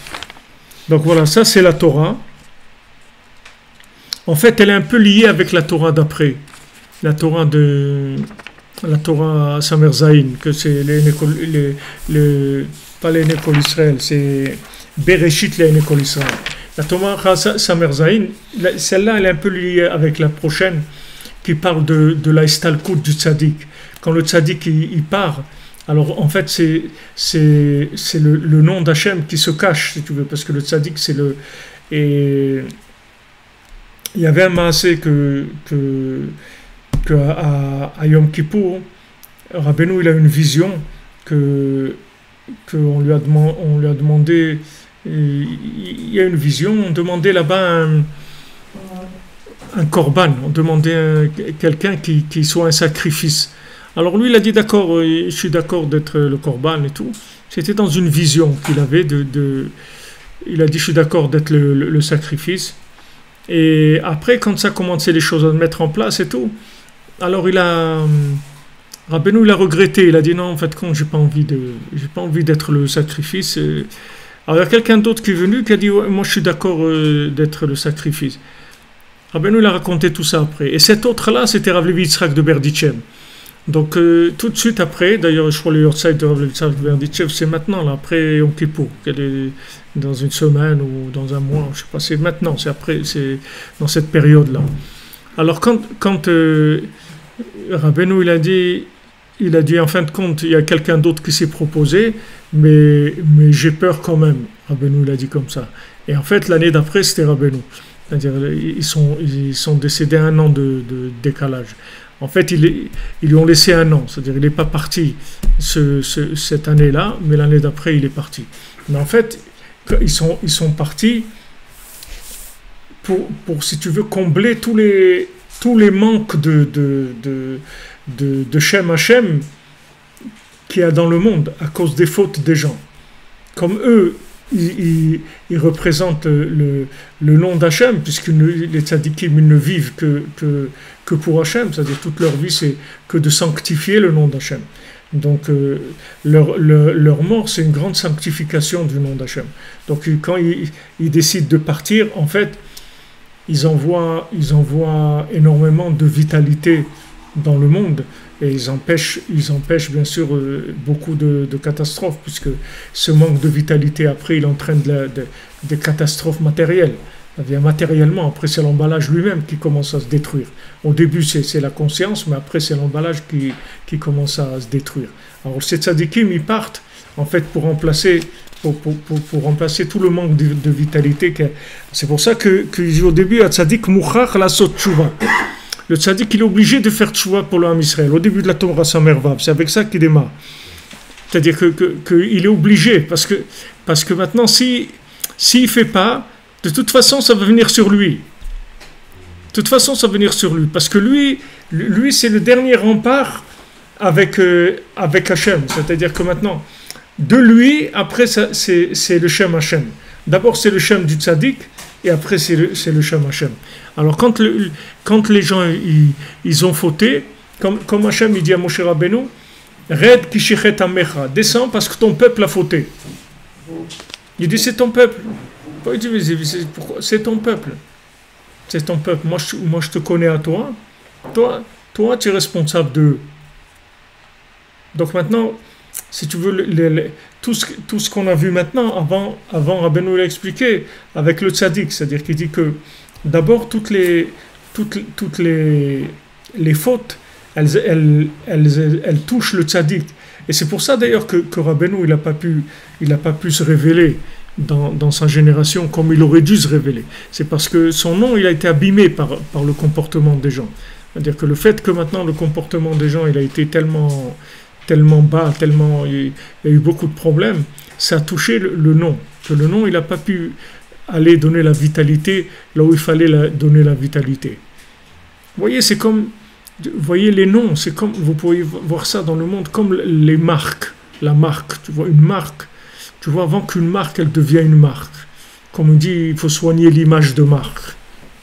[SPEAKER 1] Donc voilà, ça c'est la Torah. En fait, elle est un peu liée avec la Torah d'après. La Torah Samer Zayin, que c'est pas les Nécol Israël, c'est Bereshit les Nécol Israël. La Torah Samer Zayin, celle-là, elle est un peu liée avec la prochaine qui parle de la Istalkut du Tzadik. Quand le Tzadik il part, alors en fait c'est le nom d'Hachem qui se cache, si tu veux, parce que le Tzadik c'est le. Et il y avait un maasé à Yom Kippour, Rabbeinu il a une vision qu'on lui a demandé. Il y a une vision, on demandait là-bas un korban, on demandait quelqu'un qui soit un sacrifice. Alors lui il a dit d'accord, je suis d'accord d'être le korban et tout. C'était dans une vision qu'il avait il a dit je suis d'accord d'être le sacrifice. Et après quand ça commençait les choses à se mettre en place et tout, alors Rabbeinu il a regretté, il a dit non en fait quand j'ai pas envie d'être le sacrifice. Alors il y a quelqu'un d'autre qui est venu qui a dit ouais, moi je suis d'accord d'être le sacrifice. Rabbeinu il a raconté tout ça après. Et cet autre-là c'était Rav Levi Yitzhak de Berditchev. Donc tout de suite après, d'ailleurs je crois le Yortzeit de Rav Levi Yitzhak de Berditchev c'est maintenant là, après Yom Kippour, dans une semaine ou dans un mois, je sais pas, c'est maintenant, c'est après, c'est dans cette période-là. Alors quand Rabbeinu il a dit en fin de compte, il y a quelqu'un d'autre qui s'est proposé, mais j'ai peur quand même. Rabbeinu il a dit comme ça. Et en fait, l'année d'après, c'était Rabbeinu. C'est-à-dire, ils sont décédés 1 an de décalage. En fait, ils lui ont laissé 1 an. C'est-à-dire, il n'est pas parti cette année-là, mais l'année d'après, il est parti. Mais en fait, ils sont partis pour, si tu veux, combler tous les manques de Shem Hachem qu'il y a dans le monde à cause des fautes des gens. Comme eux, ils représentent le nom d'Hachem, puisque les tzadikim ils ne vivent que pour Hachem, c'est-à-dire toute leur vie c'est que de sanctifier le nom d'Hachem. Donc leur mort c'est une grande sanctification du nom d'Hachem. Donc quand ils décident de partir, en fait ils envoient énormément de vitalité dans le monde. Et ils empêchent bien sûr beaucoup de catastrophes, puisque ce manque de vitalité, après, il entraîne des catastrophes matérielles. C'est-à-dire matériellement, après c'est l'emballage lui-même qui commence à se détruire. Au début c'est la conscience, mais après c'est l'emballage qui commence à se détruire. Alors ces tzadikim, ils partent en fait pour remplacer tout le manque de vitalité. C'est pour ça que au début, le tzadik mouchach lasot tshuva. Le tzadik, il est obligé de faire tshuva pour le Ham Israël. Au début de la Torah Samervav, c'est avec ça qu'il démarre. C'est-à-dire qu'il est obligé, parce que maintenant, s'il ne fait pas, de toute façon, ça va venir sur lui. De toute façon, ça va venir sur lui. Parce que lui c'est le dernier rempart avec Hachem. C'est-à-dire que maintenant, de lui, après, c'est le Shem Hachem. D'abord, c'est le Shem du tzaddik, et après, c'est le Shem Hachem. Alors, quand les gens, ils ont fauté, comme Hachem, il dit à Moshe Rabbeinu, Red kishichet amecha, descends parce que ton peuple a fauté. Il dit, c'est ton peuple. Il dit, c'est ton peuple. C'est ton peuple. Moi, je te connais à toi. Toi, tu es responsable d'eux. Donc maintenant, si tu veux, tout ce qu'on a vu maintenant, avant Rabbeinu l'a expliqué, avec le tzaddik, c'est-à-dire qu'il dit que d'abord, toutes les fautes, elles touchent le tzaddik. Et c'est pour ça d'ailleurs que Rabbeinu, il n'a pas pu se révéler dans sa génération comme il aurait dû se révéler. C'est parce que son nom, il a été abîmé par le comportement des gens. C'est-à-dire que le fait que maintenant le comportement des gens, il a été tellement bas, il y a eu beaucoup de problèmes, ça a touché le nom. Que le nom, il n'a pas pu aller donner la vitalité là où il fallait donner la vitalité. Vous voyez, les noms, c'est comme, vous pouvez voir ça dans le monde, comme les marques. La marque, tu vois, une marque. Tu vois, avant qu'une marque, elle devienne une marque. Comme on dit, il faut soigner l'image de marque.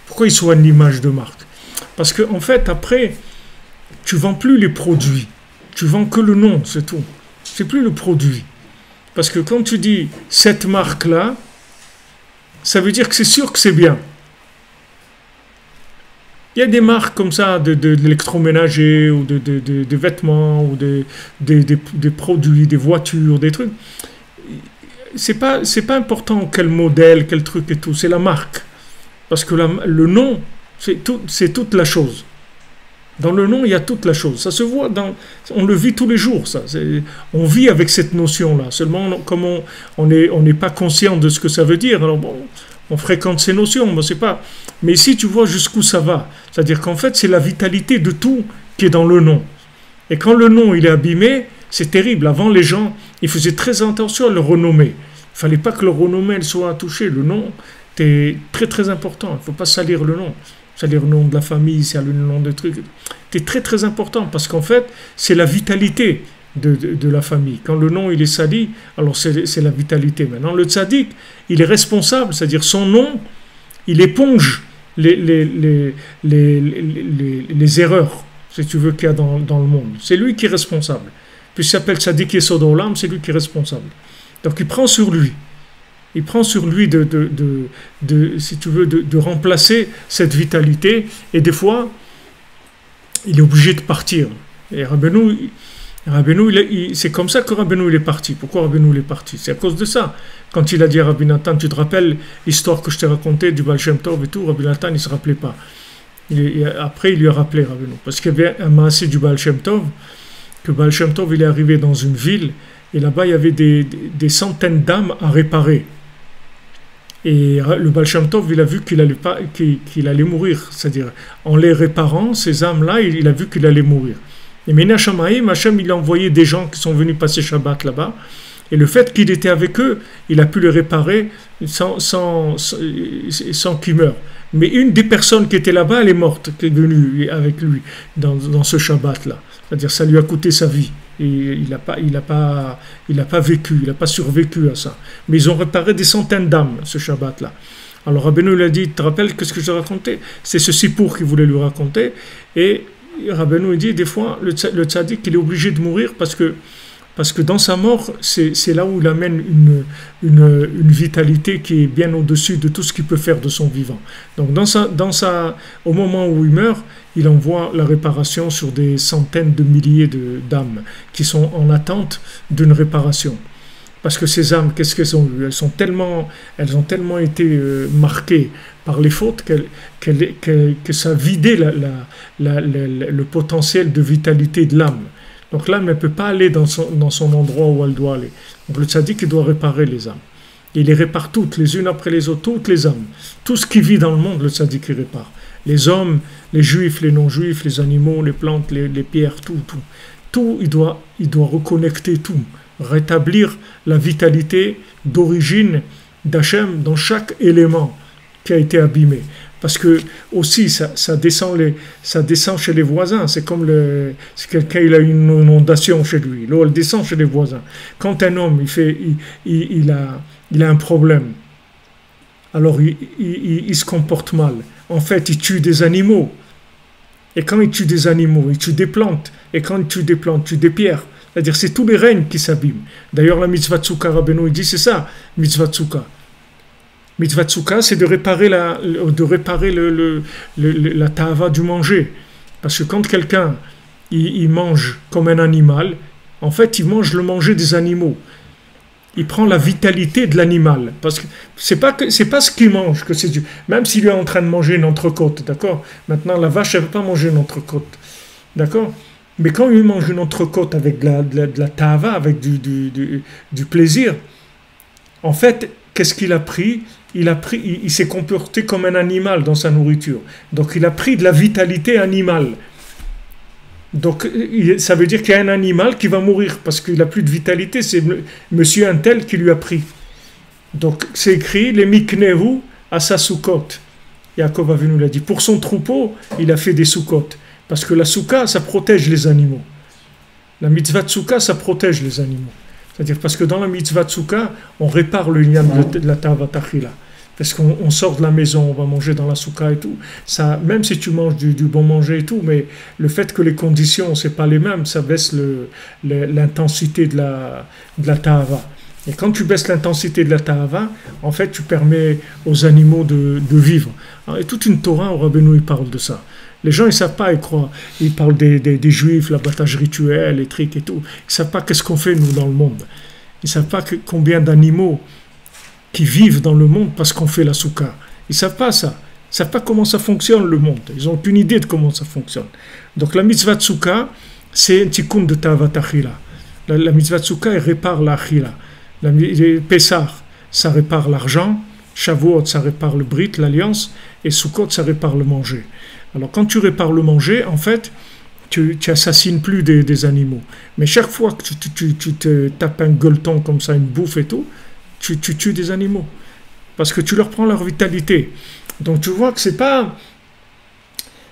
[SPEAKER 1] Pourquoi il soigne l'image de marque? Parce qu'en fait, après, tu ne vends plus les produits. Tu vends que le nom, c'est tout. C'est plus le produit. Parce que quand tu dis cette marque-là, ça veut dire que c'est sûr que c'est bien. Il y a des marques comme ça d'électroménager ou de vêtements ou des produits, des voitures, des trucs. C'est pas important quel modèle, quel truc et tout, c'est la marque. Parce que le nom, c'est toute la chose. Dans le nom, il y a toute la chose. Ça se voit, on le vit tous les jours, ça. On vit avec cette notion-là. Seulement, comme on n'est pas conscient de ce que ça veut dire, alors bon, on fréquente ces notions, mais c'est pas. Mais ici, tu vois jusqu'où ça va. C'est-à-dire qu'en fait, c'est la vitalité de tout qui est dans le nom. Et quand le nom, il est abîmé, c'est terrible. Avant, les gens, ils faisaient très attention à le renommer. Il ne fallait pas que le renommé elle soit touché. Le nom, c'est très très important. Il ne faut pas salir le nom. Salir le nom de la famille, salir le nom de trucs. C'est très très important parce qu'en fait, c'est la vitalité de la famille. Quand le nom il est sali, alors c'est la vitalité. Maintenant, le tzaddik, il est responsable, c'est-à-dire son nom, il éponge les erreurs, si tu veux, qu'il y a dans le monde. C'est lui qui est responsable. Puis il s'appelle tzaddik yesod olam, c'est lui qui est responsable. Donc il prend sur lui. Il prend sur lui si tu veux, de remplacer cette vitalité. Et des fois, il est obligé de partir. Et Rabbeinu, c'est comme ça que Rabbeinu il est parti. Pourquoi Rabbeinu il est parti? C'est à cause de ça. Quand il a dit à Rabbi Nathan, tu te rappelles l'histoire que je t'ai racontée du Baal Shem Tov et tout, Rabbi Nathan il ne se rappelait pas. Après, il lui a rappelé Rabbeinu. Parce qu'il y avait un maasé du Baal Shem Tov, que Baal Shem Tov il est arrivé dans une ville, et là-bas il y avait des centaines d'âmes à réparer. Et le Baal Shem Tov, il a vu qu'il allait mourir. C'est-à-dire, en les réparant, ces âmes-là, il a vu qu'il allait mourir. Et Mena Shamaïm, Hachem, il a envoyé des gens qui sont venus passer Shabbat là-bas. Et le fait qu'il était avec eux, il a pu les réparer sans qu'ils meurent. Mais une des personnes qui était là-bas, elle est morte, qui est venue avec lui dans ce Shabbat-là. C'est-à-dire, ça lui a coûté sa vie. Et il n'a pas vécu, il n'a pas survécu à ça. Mais ils ont réparé des centaines d'âmes, ce Shabbat-là. Alors Rabbeinu lui a dit, tu te rappelles qu'est-ce que je t'ai raconté? C'est ce sipour qu'il voulait lui raconter. Et Rabbeinu dit, des fois, le tzaddik, il est obligé de mourir parce parce que dans sa mort, c'est là où il amène une vitalité qui est bien au-dessus de tout ce qu'il peut faire de son vivant. Donc au moment où il meurt, il envoie la réparation sur des centaines de milliers d'âmes qui sont en attente d'une réparation. Parce que ces âmes, qu'est-ce qu'elles ont eu? Elles ont tellement été marquées par les fautes que ça a vidé le potentiel de vitalité de l'âme. Donc l'âme ne peut pas aller dans son endroit où elle doit aller. Donc le tzaddik, il doit réparer les âmes. Il les répare toutes, les unes après les autres, toutes les âmes. Tout ce qui vit dans le monde, le tzaddik, il répare. Les hommes, les juifs, les non-juifs, les animaux, les plantes, les pierres, tout. Tout, il doit reconnecter tout. Rétablir la vitalité d'origine d'Hachem dans chaque élément qui a été abîmé. Parce que aussi ça descend chez les voisins. C'est comme si quelqu'un il a une inondation chez lui, l'eau elle descend chez les voisins. Quand un homme il a un problème, alors il se comporte mal. En fait, il tue des animaux. Et quand il tue des animaux, il tue des plantes. Et quand il tue des plantes, il tue des pierres. C'est-à-dire c'est tous les règnes qui s'abîment. D'ailleurs la mitzvah tzuka, Rabbeinu il dit c'est ça, mitzvah tzuka. Mitzvah tzuka, c'est de réparer la ta'ava du manger. Parce que quand quelqu'un il mange comme un animal, en fait il mange le manger des animaux. Il prend la vitalité de l'animal. Parce que c'est pas ce qu'il mange que c'est du. Même s'il est en train de manger une entrecôte, d'accord? Maintenant la vache elle ne veut pas manger une entrecôte. D'accord? Mais quand il mange une entrecôte avec de la ta'ava, avec du plaisir, en fait, qu'est-ce qu'il a pris? Il s'est comporté comme un animal dans sa nourriture. Donc il a pris de la vitalité animale. Donc ça veut dire qu'il y a un animal qui va mourir parce qu'il n'a plus de vitalité. C'est monsieur un tel qui lui a pris. Donc c'est écrit, les miknehu à sa soukot. Yaakov Avinu l'a dit. Pour son troupeau, il a fait des soukot. Parce que la souka, ça protège les animaux. La mitzvah tsouka, ça protège les animaux. C'est-à-dire parce que dans la mitzvah tsouka, on répare le lien de la tavatachila. Parce qu'on sort de la maison, on va manger dans la souka et tout. Ça, même si tu manges du bon manger et tout, mais le fait que les conditions, c'est pas les mêmes, ça baisse l'intensité de la ta'ava. Et quand tu baisses l'intensité de la ta'ava, en fait, tu permets aux animaux de vivre. Alors, et toute une Torah, au Rabbeinu, il parle de ça. Les gens, ils ne savent pas, ils croient. Ils parlent des juifs, l'abattage rituel, les trucs et tout. Ils ne savent pas qu'est-ce qu'on fait, nous, dans le monde. Ils ne savent pas combien d'animaux qui vivent dans le monde parce qu'on fait la souka. Ils ne savent pas ça. Ils ne savent pas comment ça fonctionne, le monde. Ils n'ont aucune idée de comment ça fonctionne. Donc, la mitzvah de souka, c'est un tikkun de ta'avat achila. La mitzvah de souka, elle répare l'achila. Pessah, ça répare l'argent. Shavuot, ça répare le brit, l'alliance. Et Sukkot, ça répare le manger. Alors, quand tu répares le manger, en fait, tu assassines plus des animaux. Mais chaque fois que tu te tapes un gueuleton comme ça, une bouffe et tout, tu tues des animaux. Parce que tu leur prends leur vitalité. Donc, tu vois que c'est pas...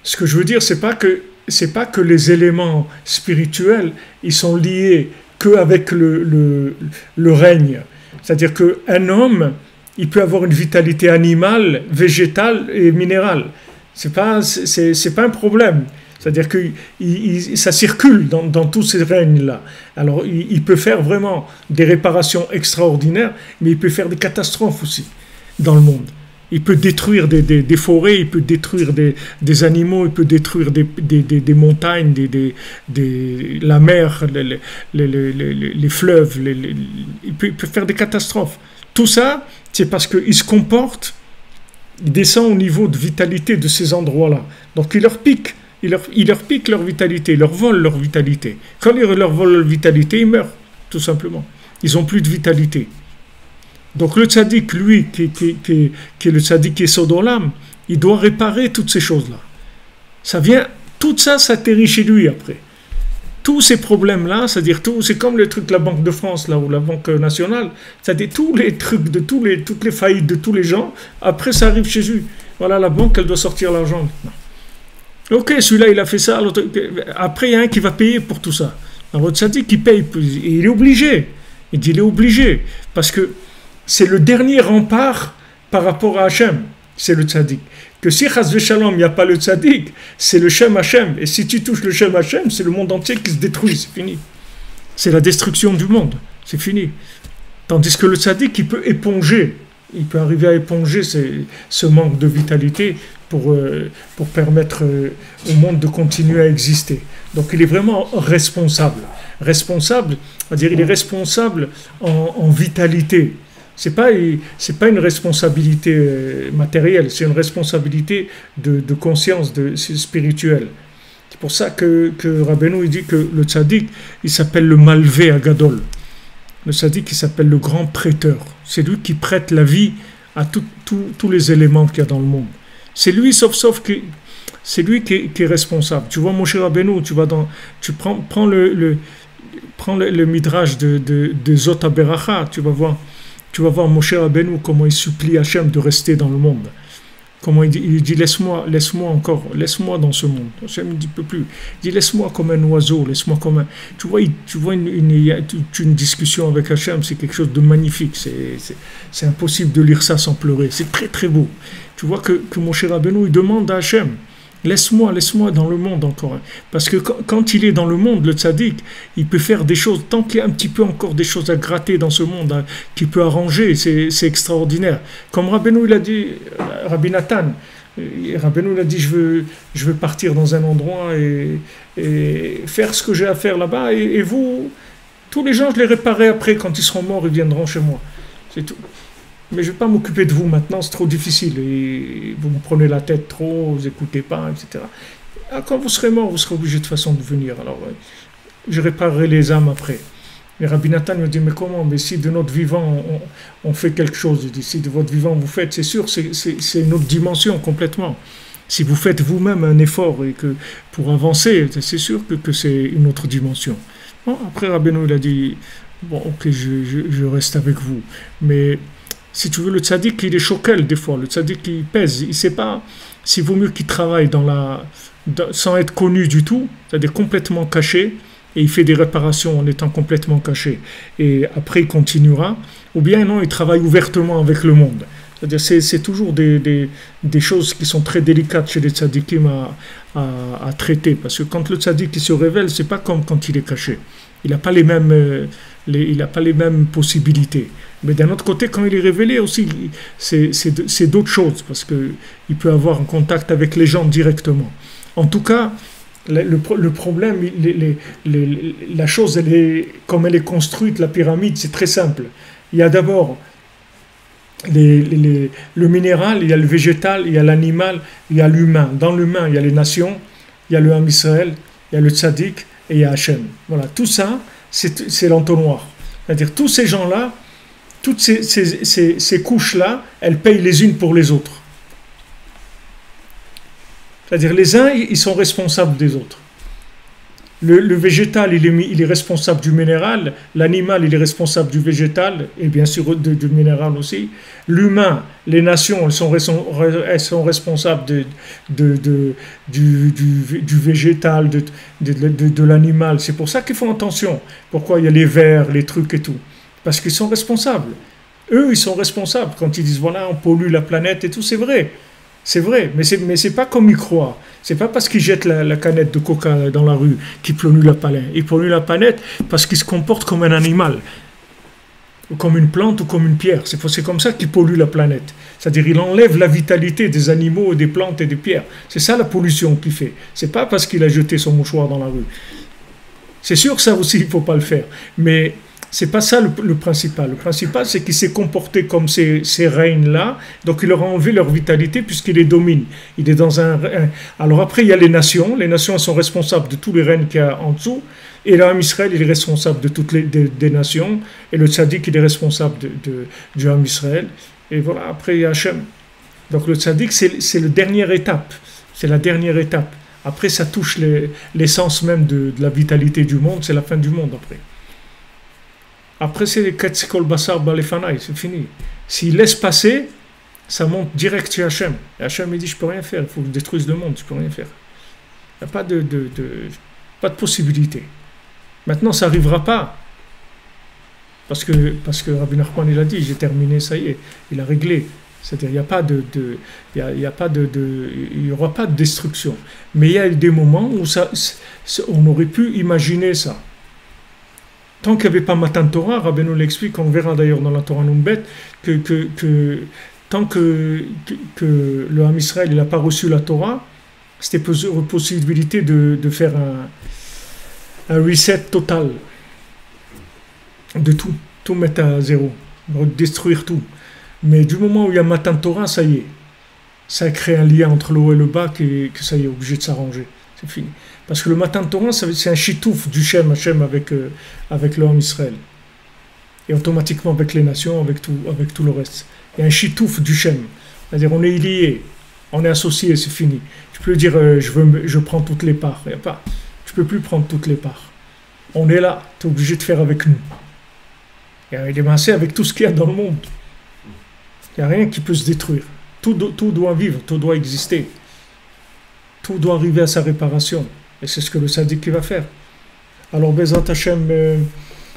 [SPEAKER 1] Ce que je veux dire, c'est pas que les éléments spirituels, ils sont liés qu'avec le règne. C'est-à-dire qu'un homme, il peut avoir une vitalité animale, végétale et minérale. C'est pas un problème. C'est-à-dire que ça circule dans tous ces règnes-là. Alors, il peut faire vraiment des réparations extraordinaires, mais il peut faire des catastrophes aussi dans le monde. Il peut détruire des forêts, il peut détruire des animaux, il peut détruire des montagnes, la mer, les fleuves. Il peut faire des catastrophes. Tout ça, c'est parce qu'il se comporte, il descend au niveau de vitalité de ces endroits-là. Donc il leur pique leur vitalité, il leur vole leur vitalité. Quand il leur vole leur vitalité, ils meurent, tout simplement. Ils n'ont plus de vitalité. Donc le tzaddik, lui, qui est le tzaddik qui est Sodolam, il doit réparer toutes ces choses-là. Tout ça atterrit chez lui après. Tous ces problèmes-là, c'est-à-dire c'est comme le truc de la Banque de France, là, ou la Banque nationale, c'est-à-dire tous les trucs, toutes les faillites de tous les gens, après ça arrive chez lui. Voilà, la banque, elle doit sortir l'argent maintenant. Ok, celui-là, il a fait ça, l'autre, après, il y a un qui va payer pour tout ça. Alors, le tzaddik, il paye, et il est obligé. Il dit, il est obligé, parce que c'est le dernier rempart par rapport à Hachem, c'est le tzaddik. Que si chas v'shalom, il n'y a pas le tzaddik, c'est le Shem Hachem. Et si tu touches le Shem Hachem, c'est le monde entier qui se détruit, c'est fini. c'est la destruction du monde, c'est fini. Tandis que le tzaddik, il peut éponger, il peut arriver à éponger ce manque de vitalité pour permettre au monde de continuer à exister. Donc il est vraiment responsable. Responsable, c'est-à-dire il est responsable en vitalité. C'est pas une responsabilité matérielle, c'est une responsabilité de conscience, spirituelle. C'est pour ça que Rabbeinu il dit que le tzaddik, il s'appelle le malvé Agadol. Le tzaddik, il s'appelle le grand prêteur. C'est lui qui prête la vie à tous les éléments qu'il y a dans le monde. C'est lui, sauf que c'est lui qui est responsable. Tu vois, mon cher Rabbeinu, tu prends le midrash de Zot HaBeracha, tu vas voir Moshe Rabbeinu comment il supplie Hachem de rester dans le monde. Comment il dit laisse-moi dans ce monde. Hachem ne dit peut plus. Il dit laisse-moi comme un oiseau, laisse-moi comme un. Tu vois une discussion avec Hachem, c'est quelque chose de magnifique. C'est impossible de lire ça sans pleurer. C'est très très beau. Tu vois que Moshe Rabbeinu il demande à Hachem. Laisse-moi dans le monde encore. Parce que quand il est dans le monde, le tzaddik, il peut faire des choses, tant qu'il y a un petit peu encore des choses à gratter dans ce monde, qu'il peut arranger, c'est extraordinaire. Comme Rabbeinu, il a dit, Rabbi Nathan, Rabbeinu, il a dit, je veux partir dans un endroit et faire ce que j'ai à faire là-bas, et vous, tous les gens, je les réparerai après, quand ils seront morts, ils viendront chez moi. C'est tout. Mais je ne vais pas m'occuper de vous maintenant, c'est trop difficile. Et vous me prenez la tête trop, vous n'écoutez pas, etc. Quand vous serez mort, vous serez obligé de toute façon de venir. Alors, je réparerai les âmes après. Mais Rabbi Nathan me dit, mais comment? Mais si de notre vivant, on fait quelque chose, je dis, si de votre vivant vous faites, c'est sûr, c'est une autre dimension complètement. Si vous faites vous-même un effort et que pour avancer, c'est sûr que c'est une autre dimension. Bon, après, Rabbeinu, il a dit, bon, ok, je reste avec vous. Mais si tu veux, le tzaddik, il est choquel des fois. Le tzaddik, il pèse. Il ne sait pas s'il vaut mieux qu'il travaille sans être connu du tout, c'est-à-dire complètement caché, et il fait des réparations en étant complètement caché. Et après, il continuera. Ou bien non, il travaille ouvertement avec le monde. C'est-à-dire c'est toujours des choses qui sont très délicates chez les tzaddikim à traiter. Parce que quand le tzaddik il se révèle, c'est pas comme quand il est caché. Il n'a pas les mêmes possibilités. Mais d'un autre côté, quand il est révélé aussi, c'est d'autres choses, parce qu'il peut avoir un contact avec les gens directement. En tout cas, le problème, la chose, comme elle est construite, la pyramide, c'est très simple. Il y a d'abord le minéral, il y a le végétal, il y a l'animal, il y a l'humain. Dans l'humain, il y a les nations, il y a le Ham Israël, il y a le tzaddik et il y a Hachem. Voilà, tout ça, c'est l'entonnoir. C'est-à-dire, tous ces gens-là, toutes ces couches-là, elles payent les unes pour les autres. C'est-à-dire, les uns, ils sont responsables des autres. Le végétal, il est responsable du minéral. L'animal, il est responsable du végétal, et bien sûr du minéral aussi. L'humain, les nations, elles sont responsables du végétal, de l'animal. C'est pour ça qu'ils font attention. Pourquoi il y a les vers, les trucs et tout. Parce qu'ils sont responsables. Eux, ils sont responsables. Quand ils disent, voilà, on pollue la planète et tout, c'est vrai. C'est vrai, mais c'est pas comme ils croient. C'est pas parce qu'ils jettent la canette de coca dans la rue qu'ils polluent la planète. Ils polluent la planète parce qu'ils se comportent comme un animal, ou comme une plante, ou comme une pierre. C'est comme ça qu'ils polluent la planète. C'est-à-dire il enlève la vitalité des animaux, des plantes et des pierres. C'est ça la pollution qu'il fait. C'est pas parce qu'il a jeté son mouchoir dans la rue. C'est sûr que ça aussi, il faut pas le faire. Mais c'est pas ça le principal. Le principal, c'est qu'il s'est comporté comme ces règnes-là, donc il leur a enlevé leur vitalité puisqu'il les domine. Il est dans Alors après, il y a les nations. Les nations sont responsables de tous les règnes qu'il y a en dessous. Et l'Am Israël, il est responsable de toutes des nations. Et le tzaddik, il est responsable du Ham Israël. Et voilà, après, il y a Hachem. Donc le tzaddik, c'est la dernière étape. C'est la dernière étape. Après, ça touche l'essence même de la vitalité du monde. C'est la fin du monde après. Après, c'est les Ketsikol Bassar Balefanaï, c'est fini. S'il laisse passer, ça monte direct chez Hachem. Et Hachem, il dit, je peux rien faire, il faut que je détruise le monde, je peux rien faire. Il n'y a pas de possibilité. Maintenant, ça n'arrivera pas. Parce que Rabbi Nachman, il a dit, j'ai terminé, ça y est, il a réglé. C'est-à-dire, il n'y aura pas de destruction. Mais il y a des moments où on aurait pu imaginer ça. Tant qu'il n'y avait pas Matan Torah, Rabbeinu l'explique, on verra d'ailleurs dans la Torah Numbet, que tant que le Ham Israël n'a pas reçu la Torah, c'était possibilité de faire un reset total de tout mettre à zéro, détruire tout. Mais du moment où il y a Matan Torah, ça y est, ça crée un lien entre le haut et le bas que ça y est, obligé de s'arranger, c'est fini. Parce que le Matan Torah, c'est un chitouf du Shem Hashem avec le Ham Israël. Et automatiquement avec les nations, avec tout le reste. Il y a un chitouf du Shem. C'est-à-dire on est liés, on est associés, c'est fini. Tu peux dire je prends toutes les parts. Il y a pas. Tu peux plus prendre toutes les parts. On est là, tu es obligé de faire avec nous. Il y a des massés avec tout ce qu'il y a dans le monde. Il n'y a rien qui peut se détruire. Tout doit vivre, tout doit exister. Tout doit arriver à sa réparation. Et c'est ce que le Sadiq va faire. Alors, Bezat Hashem,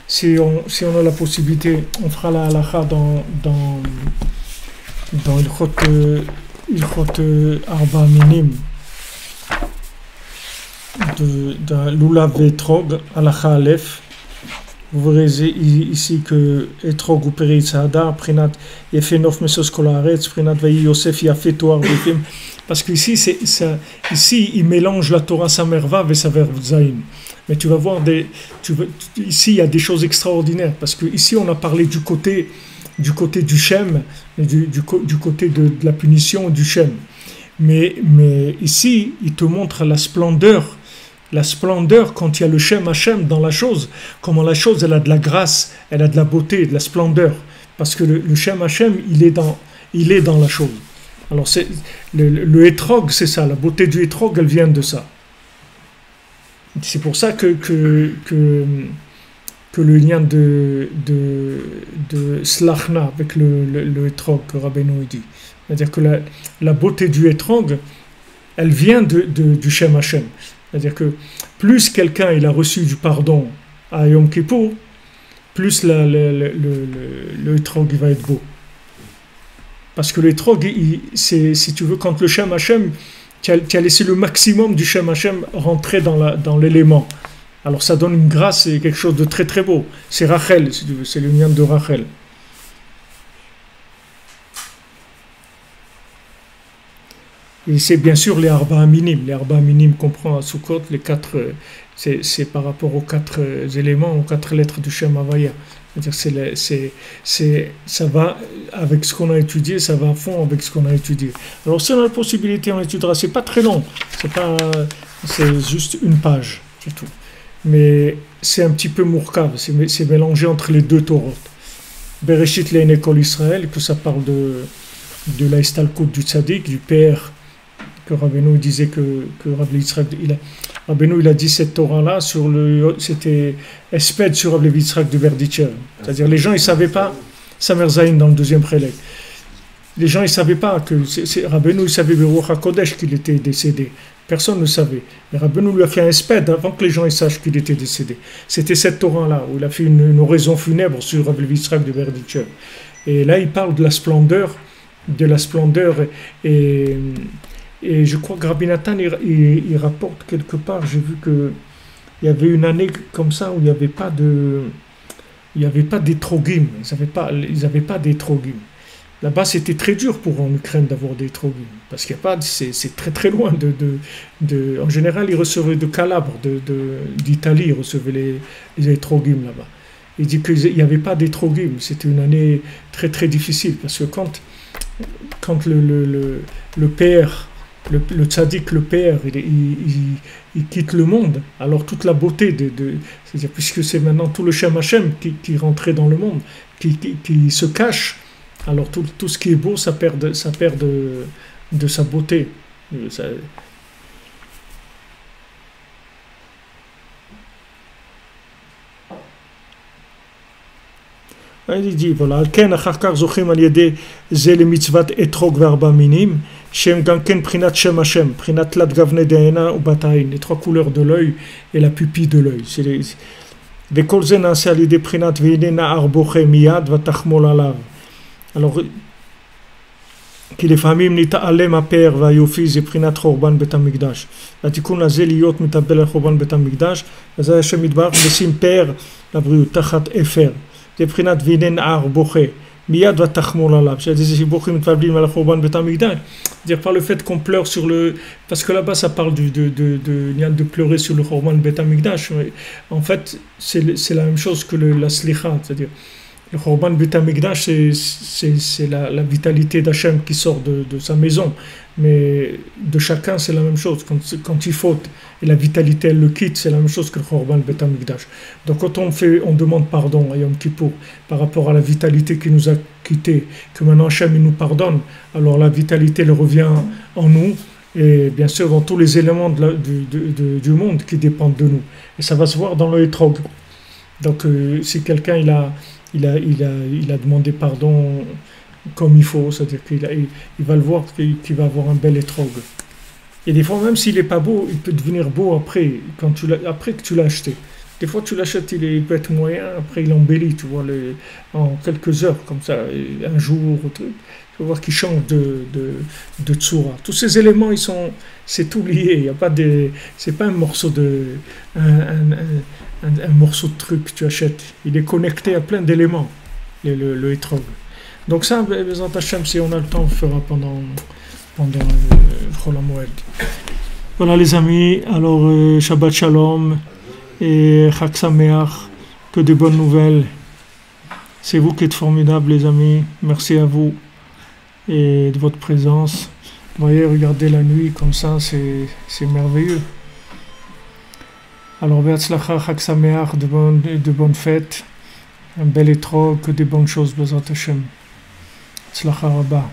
[SPEAKER 1] si on a la possibilité, on fera la halakha dans Ilchot Arba Minim de Lulav et Etrog, halakha Aleph. Vous verrez ici que Etrog ou Peri Tzahada, Prinat Yefenof Mesos Kolaretz, Prinat Vayi Yosef Yafet Toar Befim. Parce qu'ici, ici, il mélange la Torah Samervav et Saverv Zayin. Mais tu vas voir, ici, il y a des choses extraordinaires. Parce qu'ici, on a parlé du côté du Shem, du côté de la punition du Shem. Mais ici, il te montre la splendeur quand il y a le Shem Hashem dans la chose. Comment la chose, elle a de la grâce, elle a de la beauté, de la splendeur. Parce que le Shem Hashem, il est dans la chose. Alors, le Etrog, c'est ça, la beauté du Etrog, elle vient de ça. C'est pour ça que le lien de Slachna avec le Etrog, que Rabbeinu dit. C'est-à-dire que la beauté du Etrog, elle vient du Shem Hashem. C'est-à-dire que plus quelqu'un il a reçu du pardon à Yom Kippour, plus le Etrog il va être beau. Parce que l'étrog, c'est, si tu veux, quand le Shem Hashem, tu as laissé le maximum du Shem Hashem rentrer dans l'élément. Alors ça donne une grâce et quelque chose de très très beau. C'est Rachel, si tu veux, c'est le lien de Rachel. Et c'est bien sûr les Arba Minim. Les Arba Minim comprend à Sukkot les 4, c'est par rapport aux 4 éléments, aux 4 lettres du Shem Havaya. C'est-à-dire ça va avec ce qu'on a étudié, ça va à fond avec ce qu'on a étudié. Alors si on a la possibilité, on étudiera. C'est pas très long, c'est juste une page, c'est tout. Mais c'est un petit peu mourkav, c'est mélangé entre les deux Torot. Bereshit Le'enei Kol Israël, que ça parle de la Istalkut du Tzadik, du Père, que Rabbeinu disait que Rabbi Yitzhak, Rabbeinu il a dit cette Torah-là, c'était espède sur Rabbi Yitzhak de Berditchev. C'est-à-dire les gens ils ne savaient pas, Samer Zayin dans le deuxième prélève, les gens ils ne savaient pas que Rabbeinu il savait Beruach HaKodesh qu'il était décédé. Personne ne savait. Mais Rabbeinu lui a fait un espède avant que les gens ils sachent qu'il était décédé. C'était cette Torah-là où il a fait une oraison funèbre sur Rabbi Yitzhak de Berditchev. Et là il parle de la splendeur et je crois que Rabbi Nathan, il rapporte quelque part, j'ai vu qu'il y avait une année comme ça où il n'y avait pas d'étrogim, ils n'avaient pas d'étrogim. Là-bas, c'était très dur pour en Ukraine d'avoir des étrogim, parce qu'il n'y a pas, c'est très très loin en général, ils recevaient de Calabre, d'Italie, ils recevaient les étrogim là-bas. Il dit qu'il n'y avait pas d'étrogim, c'était une année très très difficile, parce que quand le père, le tzaddik, le père, il quitte le monde, alors toute la beauté, c'est-à-dire, puisque c'est maintenant tout le Shem Hashem qui rentrait dans le monde, qui se cache, alors tout ce qui est beau, ça perd de sa beauté. Il dit, voilà, Alken achar zochim al yedei ze le mitzvat etrog ve'arba minim, shem ganken prinat Shem Hashem, prinat lat gavne de'ena ou batayin, les 3 couleurs de l'œil et la pupille de l'œil. Ve'kol ze na'ase al yedei prinat ve'ine na'ar boche miyad vatachmol alav. Alors, כי לפעמים נתעלם הפאר והיופי זה בחינת חורבן בית המקדש. והתיקון הזה להיות מטבל על חורבן בית המקדש, אז השם יתברך לשים פאר לבריאות תחת אפר. זה בחינת והנה נער בוכה, מיד ותחמול עליו. C'est-à-dire si beaucoup מתפללים על החורבן בית המקדש, c'est-à-dire par le fait qu'on pleure sur le... Parce que là-bas ça parle de pleurer sur le חורבן בית המקדש. En fait, c'est la même chose que la slicha, c'est-à-dire le Khorban Bet HaMikdash, c'est la vitalité d'Hachem qui sort de sa maison. Mais de chacun, c'est la même chose. Quand il faute et la vitalité, elle le quitte, c'est la même chose que le Khorban Bet HaMikdash. Donc quand on demande pardon à Yom Kippour par rapport à la vitalité qui nous a quittés, que maintenant Hachem il nous pardonne, alors la vitalité elle revient en nous. Et bien sûr dans tous les éléments du monde qui dépendent de nous. Et ça va se voir dans le Etrog. Donc si quelqu'un il a demandé pardon comme il faut, c'est-à-dire qu'il va le voir qu'il va avoir un bel étrog. Et des fois, même s'il n'est pas beau, il peut devenir beau après que tu l'as acheté. Des fois, tu l'achètes, il peut être moyen, après il embellit, tu vois, en quelques heures, comme ça, un jour, tu vas voir qu'il change de tsura. Tous ces éléments, c'est tout lié, il y a pas c'est pas un morceau un morceau de truc que tu achètes, il est connecté à plein d'éléments, le étrog. Donc ça, Bezrat Hashem, si on a le temps, on le fera pendant Chol HaMoed. Voilà les amis, alors Shabbat Shalom et Chag Sameach, que de bonnes nouvelles. C'est vous qui êtes formidables les amis, merci à vous et de votre présence. Vous voyez, regardez la nuit comme ça, c'est merveilleux. Alors, Be'atzlacha, Chag Sameach, de bonnes fêtes, un bel étrog, que des bonnes choses, Bezrat Hashem. Tzlacha Rabba.